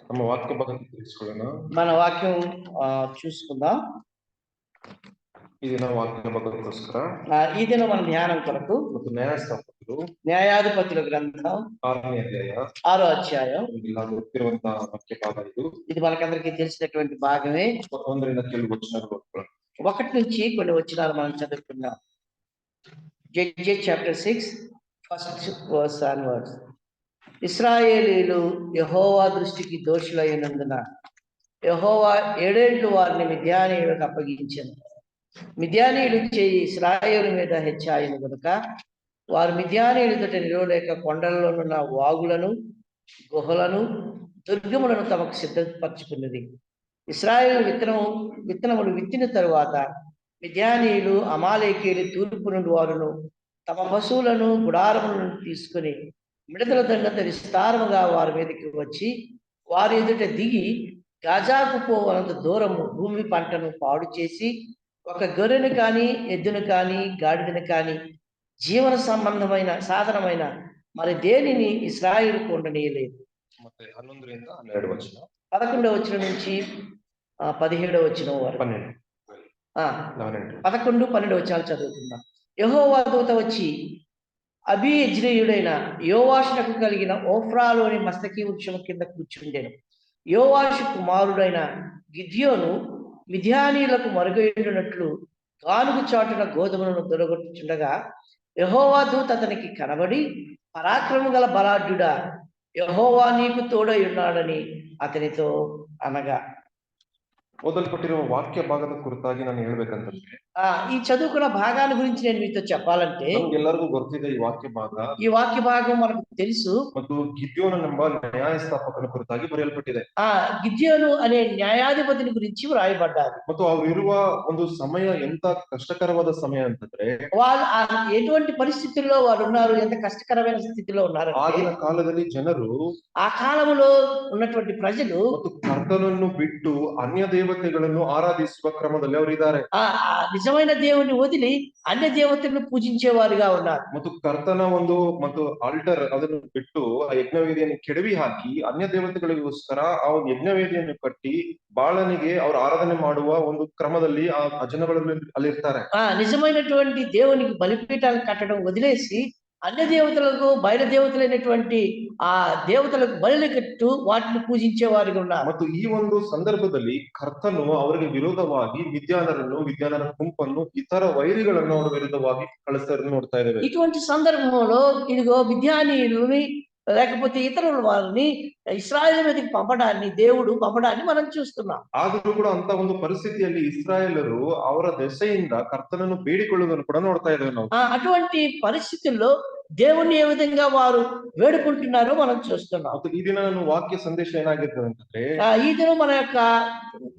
ನಮ್ಮ ವಾಕ್ಯ ಭಾಗ ತಿಳಿಸ್ಕೊಳ್ಳೋಣ. మన వాక్యం చూసుకుందాం. ఈ దిన వాక్య భాగಕ್ಕೋಸ್ಕರ ఈ దినం మన ధ్యానం కొరకు ಮತ್ತು ನ್ಯಾಯಸ್ಥಾಪಕರು న్యాయాధిపతుల గ్రంథం 6ನೇ అధ్యాಯ 6వ అధ్యాయం. ఇలా ಗೊತ್ತಿರುವಂತಹ ವಾಕ್ಯ ಭಾಗ ಇದು. ఇది మనకందరికీ తెలిసినటువంటి భాగమే. 1ರಿಂದ ಕೆಲವು ವಚನಗಳು 1 నుంచి కొన్ని వచనాలు మనం చదువుకుందాం. Judges chapter 6 first verse onwards. ఇశ్రాయేలీయులు యెహోవా దృష్టికి దోషులైనందున యెహోవా 7 ఏళ్ళు వారిని మిద్యానీయులకు అప్పగించెను. మిద్యానీయులు చేయి ఇశ్రాయేలు మీద హెచ్చాయను గనుక వారు మిద్యానీయుల ఎదుట నిలవలేక కొండలలోనున్న వాగులను, గుహలను, దుర్గములను తమకు సిద్ధపరచుకున్నది. ఇశ్రాయేలు విత్తనములు విత్తిన తరువాత మిద్యానీయులు, అమాలేకీయులు తూర్పు నుండి వారును తమ పశువులను, గుడారములను తీసుకుని మిడతల దండంత విస్తారముగా వారి మీదకి వచ్చి వారి ఎదుట దిగి గాజాకు పోవనంత దూరము భూమి పంటను పాడు చేసి ఒక గొర్రెను కానీ, ఎద్దును కానీ, గాడిదను కానీ, జీవన సంబంధమైన సాధనమైన మరి దేనిని ఇశ్రాయేలుకు ఉండనీయలేదు. 11 వచనం 11వ వచనం నుంచి 17వ వచనం వరకు 11, 12 వచనాలు చదువుకుందాం. యెహోవా దూత వచ్చి అబీయజ్రీయుడైన యోవాషునకు కలిగిన ఓఫ్రాలోని మస్తకి వృక్షము కింద కూర్చుండెను. యోవాషు కుమారుడైన గిద్యోను మిద్యానీయులకు మరుగైనట్లు గానుగు చాటున గోధుమలను దొరగొట్టుచుండగా యెహోవా దూత అతనికి కనబడి, పరాక్రమం గల బలాఢ్యుడా, యెహోవా నీకు తోడై ఉన్నాడని అతనితో అనగా. ಓದಲ್ಪಟ್ಟಿರುವ ವಾಕ್ಯ ಭಾಗದ ಕುರಿತಾಗಿ ನಾನು ಹೇಳ್ಬೇಕಂತಂದ್ರೆ ఈ చదువుకున్న భాగాల గురించి నేను మీతో చెప్పాలంటే ಎಲ್ಲರಿಗೂ ಗೊತ್ತಿದೆ ಈ ವಾಕ್ಯ ಭಾಗ. ఈ వాక్య భాగం మనకు తెలుసు. ಮತ್ತು ಗಿದ್ಯೋನನೆಂಬ ನ್ಯಾಯಸ್ಥಾಪಕನ ಕುರಿತಾಗಿ ಬರೆಯಲ್ಪಟ್ಟಿದೆ. గిద్యోను అనే న్యాయాధిపతిని గురించి వ్రాయబడ్డారు. ಮತ್ತು ಅವರಿರುವ ಒಂದು ಸಮಯ ఎంత కష్టకరವಾದ సమయ ಅಂತಂದ್ರೆ వాళ్ళు ఎటువంటి పరిస్థితుల్లో వారు ఉన్నారు, ఎంత కష్టకరమైన స్థితిలో ఉన్నారు. ಆಗಿನ ಕಾಲದಲ್ಲಿ ಜನರು, ఆ కాలంలో ఉన్నటువంటి ప్రజలు ಮತ್ತು ಕರ್ತನನ್ನು ಬಿಟ್ಟು ಅನ್ಯ ದೇವತೆಗಳನ್ನು ಆರಾಧಿಸುವ ಕ್ರಮದಲ್ಲಿ ಅವರಿದ್ದಾರೆ. నిజమైన దేవుని వదిలి అన్య దేవతలను పూజించేవారుగా ఉన్నారు. ಮತ್ತು ಕರ್ತನ ಮತ್ತು ಆಲ್ಟರ್ ಅದನ್ನು ಬಿಟ್ಟು ಆ ಯಜ್ಞವೇದಿಯನ್ನು ಕೆಡವಿ ಹಾಕಿ ಅನ್ಯ ದೇವತೆಗಳಿಗೋಸ್ಕರ ಆ ಒಂದು ಯಜ್ಞವೇದಿಯನ್ನು ಕಟ್ಟಿ ಬಾಳನಿಗೆ ಅವರು ಆರಾಧನೆ ಮಾಡುವ ಒಂದು ಕ್ರಮದಲ್ಲಿ ಆ ಜನಗಳಲ್ಲಿ ಅಲ್ಲಿರ್ತಾರೆ. నిజమైనటువంటి దేవునికి బలిపీఠాలు కట్టడం వదిలేసి అన్య దేవతలకు, బయట దేవతలైనటువంటి ఆ దేవతలకు బలి కట్టు వాటిని పూజించే వారిగా ఉన్నారు. ಮತ್ತು ಈ ಒಂದು ಸಂದರ್ಭದಲ್ಲಿ ಕರ್ತನು ಅವರಿಗೆ ವಿರೋಧವಾಗಿ ವಿದ್ಯಾನರ ಗುಂಪನ್ನು ಇತರ ವೈರಿಗಳನ್ನು ಅವರ ವಿರುದ್ಧವಾಗಿ ಕಳಿಸ್ತಾ ನೋಡ್ತಾ ಇದ್ದೇವೆ. ఇటువంటి సందర్భంలో ఇదిగో మిద్యానీయులని లేకపోతే ఇతరుల వారిని ఇశ్రాయేలు మీదకి దేవుడు పంపడాన్ని మనం చూస్తున్నాం. ಆದರೂ ಕೂಡ ಅಂತ ಒಂದು ಪರಿಸ್ಥಿತಿಯಲ್ಲಿ ಇಸ್ರಾಯೇಲರು ಅವರ ದೆಸೆಯಿಂದ ಕರ್ತನನ್ನು ಬೇಡಿಕೊಳ್ಳುವುದನ್ನು ಕೂಡ ನೋಡ್ತಾ ಇದ್ದೇವೆ ನಾವು. అటువంటి పరిస్థితుల్లో దేవుణ్ణి ఏ విధంగా వారు వేడుకుంటున్నారో మనం చూస్తున్నాం. ఈ దిన వాక్య సందేశం ఏನಾಗಿರ್ತದೆ ಅಂತಂದ್ರೆ ఈ దినం మన యొక్క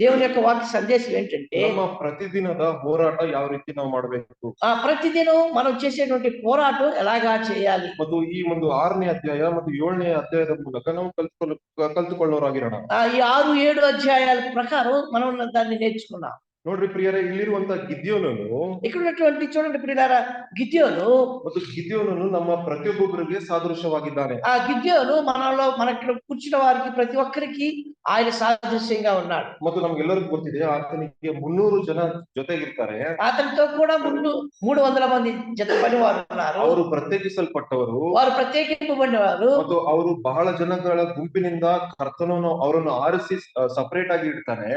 దేవుని యొక్క వాక్య సందేశం ఏంటంటే ನಮ್ಮ ಪ್ರತಿದಿನದ ಹೋರಾಟ ಯಾವ ರೀತಿ ನಾವು ಮಾಡಬೇಕು, ప్రతిదినం మనం చేసేటువంటి పోరాటం ఎలాగా చేయాలి. ಮತ್ತು ಈ ಒಂದು 6ನೇ ಅಧ್ಯಾಯ ಮತ್ತು 7ನೇ ಅಧ್ಯಾಯದ ಮೂಲಕ ನಾವು ಕಲ್ತುಕೊಳ್ಳೋರಾಗಿರೋಣ. ఈ 6, 7 అధ్యాయాల ప్రకారం మనం దాన్ని నేర్చుకున్నాం. ನೋಡ್ರಿ ಪ್ರಿಯರೇ, ಇಲ್ಲಿರುವಂತ ಗಿದ್ಯೋನನು, ఇక్కడ ఉన్నటువంటి చూడండి ప్రియులారా, గిద్యోను ಮತ್ತು ಗಿದ್ಯೋನನು ನಮ್ಮ ಪ್ರತಿಯೊಬ್ಬೊಬ್ಬರಿಗೆ ಸಾದೃಶ್ಯವಾಗಿದ್ದಾನೆ. ఆ గిద్యోను మనకి కూర్చున్న వారికి ప్రతి ఒక్కరికి ఆయన సాదృశ్యంగా ఉన్నాడు. ಮತ್ತು ನಮ್ಗೆಲ್ಲರಿಗೂ ಗೊತ್ತಿದೆ ಆತನಿಗೆ 300 ಜನ ಜೊತೆಗಿರ್ತಾರೆ. అతనితో కూడా 300 ಮಂದಿ ಜೊತೆ ಪನಿವಾರು ఉన్నారు. ಅವರು ಪ್ರತ್ಯೇಕಿಸಲ್ಪಟ್ಟವರು, వారు ప్రత్యేకింపబడినవారు. ಮತ್ತು ಅವರು ಬಹಳ ಜನಗಳ ಗುಂಪಿನಿಂದ ಕರ್ತನನ್ನು ಅವರನ್ನು ಆರಿಸಿ ಸಪರೇಟ್ ಆಗಿ ಇಡ್ತಾನೆ.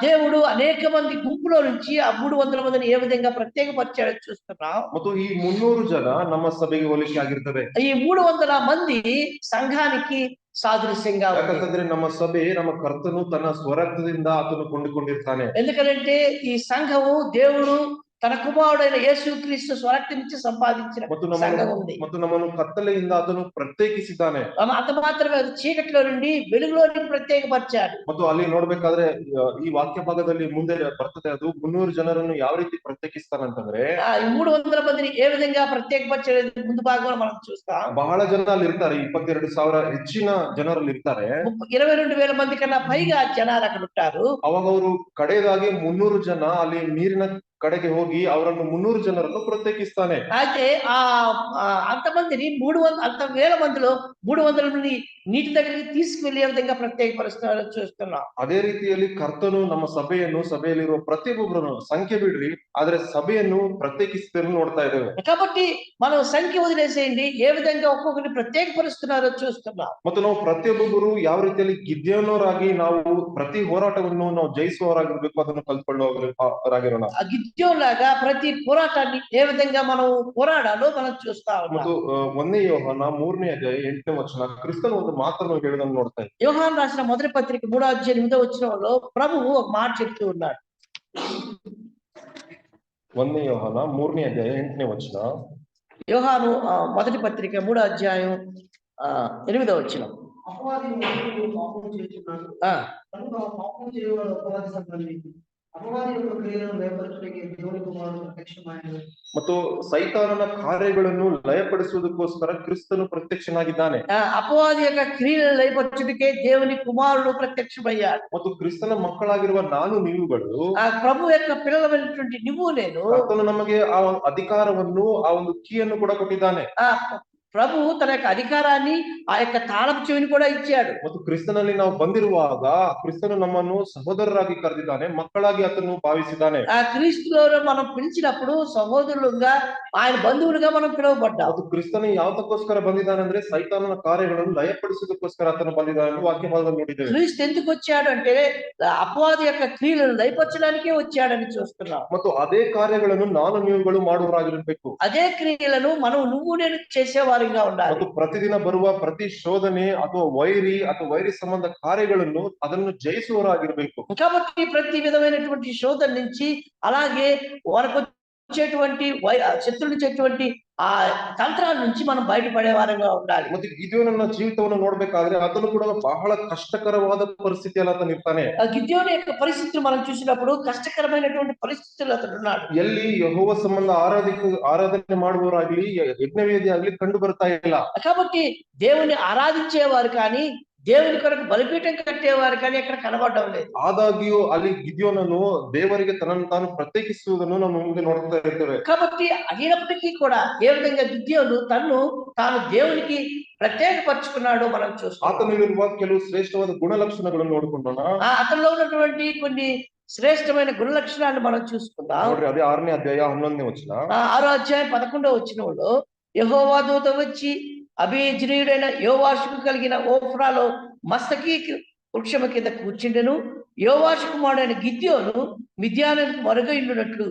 దేవుడు అనేక మంది గుంపులో నుంచి ఆ 300 మందిని ఏ విధంగా ప్రత్యేకపరిచాడో చూస్తున్నాం. ಮತ್ತು ಈ 300 ಜನ ನಮ್ಮ ಸಭೆಗೆ ಹೋಲಿಕೆ ಆಗಿರ್ತದೆ. ఈ 300 మంది సంఘానికి సాదృశ్యంగా ఉంది. ಯಾಕಂದ್ರೆ ನಮ್ಮ ಸಭೆ, ನಮ್ಮ ಕರ್ತನು ತನ್ನ ಸ್ವರಕ್ತದಿಂದ ಆತನು ಕೊಂಡುಕೊಂಡಿರ್ತಾನೆ. ఎందుకంటే ఈ సంఘము దేవుడు తన కుమారుడైన యేసుక్రీస్తు స్వరక్తం నుంచి సంపాదించిన సంఘం ఉంది. ಮತ್ತು ನಮ್ಮನ್ನು ಕತ್ತಲೆಯಿಂದ ಆತನು ಪ್ರತ್ಯೇಕಿಸಿದ್ದಾನೆ. అంత మాత్రమే చీకటిలో నుండి వెలుగులోనికి ప్రత్యేకపరిచాడు. ಮತ್ತು ಅಲ್ಲಿ ನೋಡ್ಬೇಕಾದ್ರೆ ಈ ವಾಕ್ಯ ಭಾಗದಲ್ಲಿ ಮುಂದೆ ಬರ್ತದೆ, ಅದು 300 ಜನರನ್ನು ಯಾವ ರೀತಿ ಪ್ರತ್ಯೇಕಿಸ್ತಾನಂತಂದ್ರೆ ఈ 300 మందిని ఏ విధంగా ప్రత్యేకపరిచాడు ముందు భాగంలో మనం చూస్తాం. ಬಹಳ ಜನ ಅಲ್ಲಿ ಇರ್ತಾರೆ, 22,000 ಹೆಚ್ಚಿನ ಜನರಲ್ಲಿ ಇರ್ತಾರೆ. 22,000 మంది కన్నా పైగా జనాలు అక్కడ ఉంటారు. ಅವಾಗ ಅವರು ಕಡೆಯದಾಗಿ 300 ಜನ ಅಲ್ಲಿ ನೀರಿನ ಕಡೆಗೆ ಹೋಗಿ ಅವರನ್ನು 300 ಜನರನ್ನು ಪ್ರತ್ಯೇಕಿಸ್ತಾನೆ. అయితే అంతమందిని 300 అంత వేల మందిలో 300 మంది నీటి దగ్గరికి తీసుకువెళ్ళే విధంగా ప్రత్యేకపరుస్తున్నారో చూస్తున్నాం. ಅದೇ ರೀತಿಯಲ್ಲಿ ಕರ್ತನು ನಮ್ಮ ಸಭೆಯನ್ನು, ಸಭೆಯಲ್ಲಿರುವ ಪ್ರತಿಯೊಬ್ಬರನ್ನು ಸಂಖ್ಯೆ ಬಿಡ್ರಿ, ಆದ್ರೆ ಸಭೆಯನ್ನು ಪ್ರತ್ಯೇಕಿಸಿದ್ದನ್ನು ನೋಡ್ತಾ ಇದ್ದೇವೆ. కాబట్టి మనం సంఖ్య వదిలేసేయండి, ఏ విధంగా ఒక్కొక్కరిని ప్రత్యేకపరుస్తున్నారో చూస్తున్నాం. ಮತ್ತು ನಾವು ಪ್ರತಿಯೊಬ್ಬರು ಯಾವ ರೀತಿಯಲ್ಲಿ ಗಿದ್ಯೋನವರಾಗಿ ನಾವು ಪ್ರತಿ ಹೋರಾಟವನ್ನು ನಾವು ಜಯಿಸುವವರಾಗಿರ್ಬೇಕು, ಅದನ್ನು ಕಲ್ತ್ಕೊಳ್ಳುವವರಾಗಿರೋಣ. గిద్యోను లాగా ప్రతి పోరాటాన్ని ఏ విధంగా మనం పోరాడాలో మనం చూస్తా ఉన్నాం. ಮತ್ತು 1 ಯೋಹಾನ 3ನೇ ಅಧ್ಯಾಯ 8ನೇ ವಚನ ಕ್ರಿಸ್ತನು ಒಂದು ಮಾತನ್ನು ಹೇಳೋದನ್ನು ನೋಡ್ತಾ ಇದ್ದೇವೆ. యోహాను రాసిన మొదటి పత్రిక 3వ అధ్యాయం 8వ వచనంలో ప్రభువు ఒక మాట చెప్తూ ఉన్నాడు. 1 ಯೋಹಾನ 3ನೇ ಅಧ್ಯಾಯ 8ನೇ ವಚನ. యోహాను మొదటి పత్రిక 3వ అధ్యాయం 8వ వచనం. అపవాది పాపం చేస్తున్నాడు, కనుక పాపం చేయవాడు అపవాది సంబంధి. అపవాది యొక్క క్రియలను లయపరచడానికి దేవుని కుమారుడు ప్రత్యక్షమాయను. ಮತ್ತು ಸೈತಾನನ ಕಾರ್ಯಗಳನ್ನು ಲಯಪಡಿಸುವುದಕ್ಕೋಸ್ಕರ ಕ್ರಿಸ್ತನು ಪ್ರತ್ಯಕ್ಷನಾಗಿದ್ದಾನೆ. అపవాది యొక్క క్రియలను లయపరచుటకే దేవుని కుమారుడు ప్రత్యక్షమయ్యాడు. ಮತ್ತು ಕ್ರಿಸ್ತನ ಮಕ್ಕಳಾಗಿರುವ ನಾನು ನೀವುಗಳು, ప్రభు యొక్క పిల్లలమైనటువంటి నువ్వు నేను, ಕರ್ತನು ನಮಗೆ ಆ ಅಧಿಕಾರವನ್ನು, ಆ ಒಂದು ಕೀಯನ್ನು ಕೂಡ ಕೊಟ್ಟಿದ್ದಾನೆ. ప్రభు తన యొక్క అధికారాన్ని, ఆ యొక్క తాళపు చెవిని కూడా ఇచ్చాడు. ಮತ್ತು ಕ್ರಿಸ್ತನಲ್ಲಿ ನಾವು ಬಂದಿರುವಾಗ ಕ್ರಿಸ್ತನು ನಮ್ಮನ್ನು ಸಹೋದರರಾಗಿ ಕರೆದಿದ್ದಾನೆ, ಮಕ್ಕಳಾಗಿ ಆತನು ಭಾವಿಸಿದ್ದಾನೆ. క్రీస్తులో మనం పిలిచినప్పుడు సహోదరులుగా, ఆయన బంధువులుగా మనం పిలువబడ్డాం. ಅದು ಕ್ರಿಸ್ತನು ಯಾವದಕ್ಕೋಸ್ಕರ ಬಂದಿದ್ದಾನೆ ಅಂದ್ರೆ ಸೈತಾನನ ಕಾರ್ಯಗಳನ್ನು ಲಯಪಡಿಸುವುದಕ್ಕೋಸ್ಕರ ಆತನು ಬಂದಿದ್ದಾನೆ ಎಂದು ವಾಕ್ಯ ಭಾಗದಲ್ಲಿ ನೋಡಿದ್ದೇವೆ. క్రీస్తు ఎందుకు వచ్చాడు అంటే అపవాది యొక్క క్రియలను లయపరచడానికే వచ్చాడని చూస్తున్నాం. ಮತ್ತು ಅದೇ ಕಾರ್ಯಗಳನ್ನು ನಾನು ನೀವುಗಳು ಮಾಡುವವರಾಗಿರಬೇಕು. అదే క్రియలను మనం నువ్వు నేను చేసేవారిగా ఉండాలి. ಮತ್ತು ಪ್ರತಿದಿನ ಬರುವ ಪ್ರತಿ ಶೋಧನೆ ಅಥವಾ ವೈರಿ ಸಂಬಂಧ ಕಾರ್ಯಗಳನ್ನು ಅದನ್ನು ಜಯಿಸುವವರಾಗಿರ್ಬೇಕು. కాబట్టి ప్రతి విధమైనటువంటి శోధన నుంచి, అలాగే వరకు వచ్చేటువంటి శత్రువుల నుంచి ఆ తంత్రాల నుంచి మనం బయటపడే వారంగా ఉండాలి. ಮತ್ತೆ ಗಿದ್ಯೋನನ ಜೀವಿತವನ್ನು ನೋಡ್ಬೇಕಾದ್ರೆ ಆತನು ಕೂಡ ಬಹಳ ಕಷ್ಟಕರವಾದ ಪರಿಸ್ಥಿತಿಯಲ್ಲಿ ಆತನು ಇರ್ತಾನೆ. గిద్యోను యొక్క పరిస్థితులు మనం చూసినప్పుడు కష్టకరమైనటువంటి పరిస్థితులు అతను ఉన్నాడు. ಎಲ್ಲಿ ಯೆಹೋವ ಸಂಬಂಧ ಆರಾಧನೆ ಮಾಡುವವರಾಗ್ಲಿ, ಯಜ್ಞವೇದಿ ಆಗ್ಲಿ ಕಂಡು ಬರ್ತಾ ಇಲ್ಲ. కాబట్టి దేవుని ఆరాధించేవారు కానీ, దేవుని కొరకు బలిపీఠం కట్టేవారు కానీ ఎక్కడ కనబడడం లేదు. ಆದಾಗ್ಯೂ ಅಲ್ಲಿ ಗಿದ್ಯೋನನು ದೇವರಿಗೆ ತನ್ನನ್ನು ತಾನು ಪ್ರತ್ಯೇಕಿಸುವುದನ್ನು ನಾವು ಮುಂದೆ ನೋಡ್ತಾ ಇರ್ತೇವೆ. కాబట్టి అయినప్పటికీ కూడా ఏ విధంగా గిద్యోను తాను దేవునికి ప్రత్యేకపరుచుకున్నాడో మనం చూస్తాం. ಆತನಲ್ಲಿರುವ ಕೆಲವು ಶ್ರೇಷ್ಠವಾದ ಗುಣಲಕ್ಷಣಗಳನ್ನು ನೋಡಿಕೊಂಡೋಣ. అతనిలో ఉన్నటువంటి కొన్ని శ్రేష్టమైన గుణ లక్షణాలను మనం చూసుకుందాం. ನೋಡ್ರಿ, అదే 6ನೇ ಅಧ್ಯಾಯ 11ನೇ ವಚನ. 6వ అధ్యాయం 11వ వచనంలో యెహోవా దూత వచ్చి అభియజ్రీయుడైన యోవాషుకు కలిగిన ఓఫ్రాలో మస్తకి వృక్షము కింద కూర్చుండెను. యోవాషు కుమారుడైన గిద్యోను మిద్యానుకు మరుగైనట్లు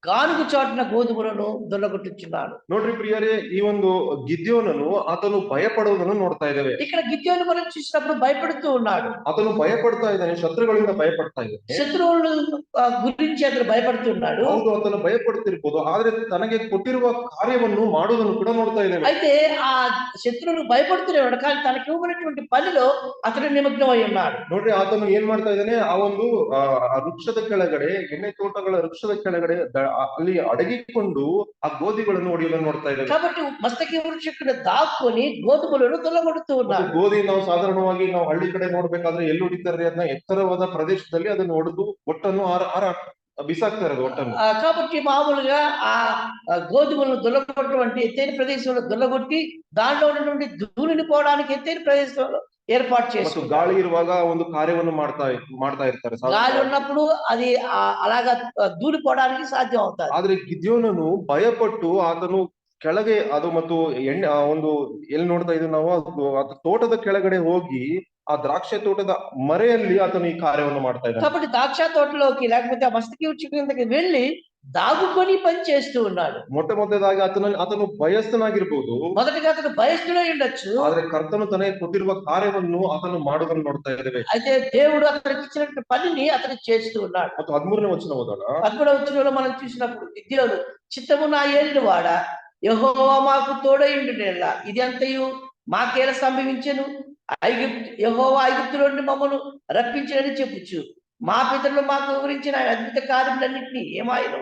గానుగు చాటున గోధుమలను దొల్లగొట్టుచున్నాడు. ನೋಡ್ರಿ ಪ್ರಿಯರೇ, ಈ ಒಂದು ಗಿದ್ಯೋನನು ಆತನು ಭಯಪಡುವುದನ್ನು ನೋಡ್ತಾ ಇದ್ದೇವೆ. ఇక్కడ గిద్యోను మనం చూసినప్పుడు భయపడుతూ ఉన్నాడు. ಆತನು ಭಯಪಡ್ತಾ ಇದ್ದಾನೆ, ಶತ್ರುಗಳಿಂದ ಭಯಪಡ್ತಾ ಇದ್ದಾನೆ. శత్రువుల గురించి అతను భయపడుతున్నాడు. ಹೌದು, ಆತನು ಭಯಪಡ್ತಿರ್ಬೋದು, ಆದ್ರೆ ತನಗೆ ಕೊಟ್ಟಿರುವ ಕಾರ್ಯವನ್ನು ಮಾಡುವುದನ್ನು ಕೂಡ ನೋಡ್ತಾ ಇದ್ದೇವೆ. అయితే ఆ శత్రువులు భయపడుతున్నాడు, కానీ తనకి ఇవ్వబడినటువంటి పనిలో అతను నిమగ్నమై ఉన్నాడు. ನೋಡ್ರಿ, ಆತನು ಏನ್ ಮಾಡ್ತಾ ಇದ್ದಾನೆ, ಆ ಒಂದು ವೃಕ್ಷದ ಕೆಳಗಡೆ, ಎಣ್ಣೆ ತೋಟಗಳ ವೃಕ್ಷದ ಕೆಳಗಡೆ ಅಲ್ಲಿ ಅಡಗಿಕೊಂಡು ಆ ಗೋಧಿಗಳನ್ನು ಹೊಡೆಯೋದನ್ನು ನೋಡ್ತಾ ಇದ್ದೇವೆ. కాబట్టి మస్తకి వృక్షకుడు దాక్కుని గోధుమలను దొల్లగొడుతూ ఉన్నాడు. ಗೋಧಿ ನಾವು ಸಾಧಾರಣವಾಗಿ ನಾವು ಹಳ್ಳಿ ಕಡೆ ನೋಡ್ಬೇಕಾದ್ರೆ ಎಲ್ಲಿ ಹೊಡಿತಾರೆ, ಅದನ್ನ ಎತ್ತರವಾದ ಪ್ರದೇಶದಲ್ಲಿ ಅದನ್ನು ಹೊಡೆದು ಒಟ್ಟನ್ನು ಬಿಸಾಕ್ತಾರೆ ಒಟ್ಟನ್ನು. కాబట్టి మామూలుగా ఆ గోధుమలను దొల్లగొట్టడం అంటే ఎత్తైన ప్రదేశంలో దొల్లగొట్టి దాంట్లో ఉన్నటువంటి ధూళిని పోవడానికి ఎత్తైన ప్రదేశంలో ఏర్పాటు చేస్తారు. ಗಾಳಿ ಇರುವಾಗ ಒಂದು ಕಾರ್ಯವನ್ನು ಮಾಡ್ತಾ ಇರ್ತಾರೆ. గాలి ఉన్నప్పుడు అది అలాగా దూరిపోవడానికి సాధ్యం అవుతారు. ಆದ್ರೆ ಗಿದ್ಯೋನನು ಭಯಪಟ್ಟು ಆತನು ಕೆಳಗೆ ಅದು ಮತ್ತು ಎಣ್ಣೆ ಒಂದು ಎಲ್ಲಿ ನೋಡ್ತಾ ಇದ್ದೀವಿ ನಾವು, ತೋಟದ ಕೆಳಗಡೆ ಹೋಗಿ ಆ ದ್ರಾಕ್ಷಿ ತೋಟದ ಮರೆಯಲ್ಲಿ ಆತನು ಈ ಕಾರ್ಯವನ್ನು ಮಾಡ್ತಾ ಇದ್ದಾನೆ. కాబట్టి ద్రాక్ష తోటలోకి లేకపోతే ఆ మస్తకి వృక్షం కిందకి వెళ్ళి దాగుకొని పని చేస్తూ ఉన్నాడు. ಮೊದಲಾಗಿ ಆತನು ಭಯಸ್ಥನಾಗಿರ್ಬೋದು, మొదటిగా అతను భయస్థుడై ఉండొచ్చు. ಆದ್ರೆ ಕರ್ತನು ತನಗೆ ಕೊಟ್ಟಿರುವ ಕಾರ್ಯವನ್ನು ಆತನು ಮಾಡುವುದನ್ನು ನೋಡ್ತಾ ಇದ್ದೇವೆ. అయితే దేవుడు అతనికి ఇచ్చినటువంటి పనిని అతను చేస్తూ ఉన్నాడు. ಮತ್ತು 13ನೇ ವಚನ ಓದೋಣ. 13వ వచనంలో మనం చూసినప్పుడు గిద్యోను చిత్తము నా ఏలిన వాడ యెహోవా మాకు తోడై ఉండునేలా ఇది అంతయు మాకేలా సంభవించెను. యెహోవా ఐగుప్తులో నుండి మమ్మను రప్పించినని చెప్పుచు మా పితరులు మాకు వివరించిన అద్భుత కార్యములన్నింటినీ ఏమాయను.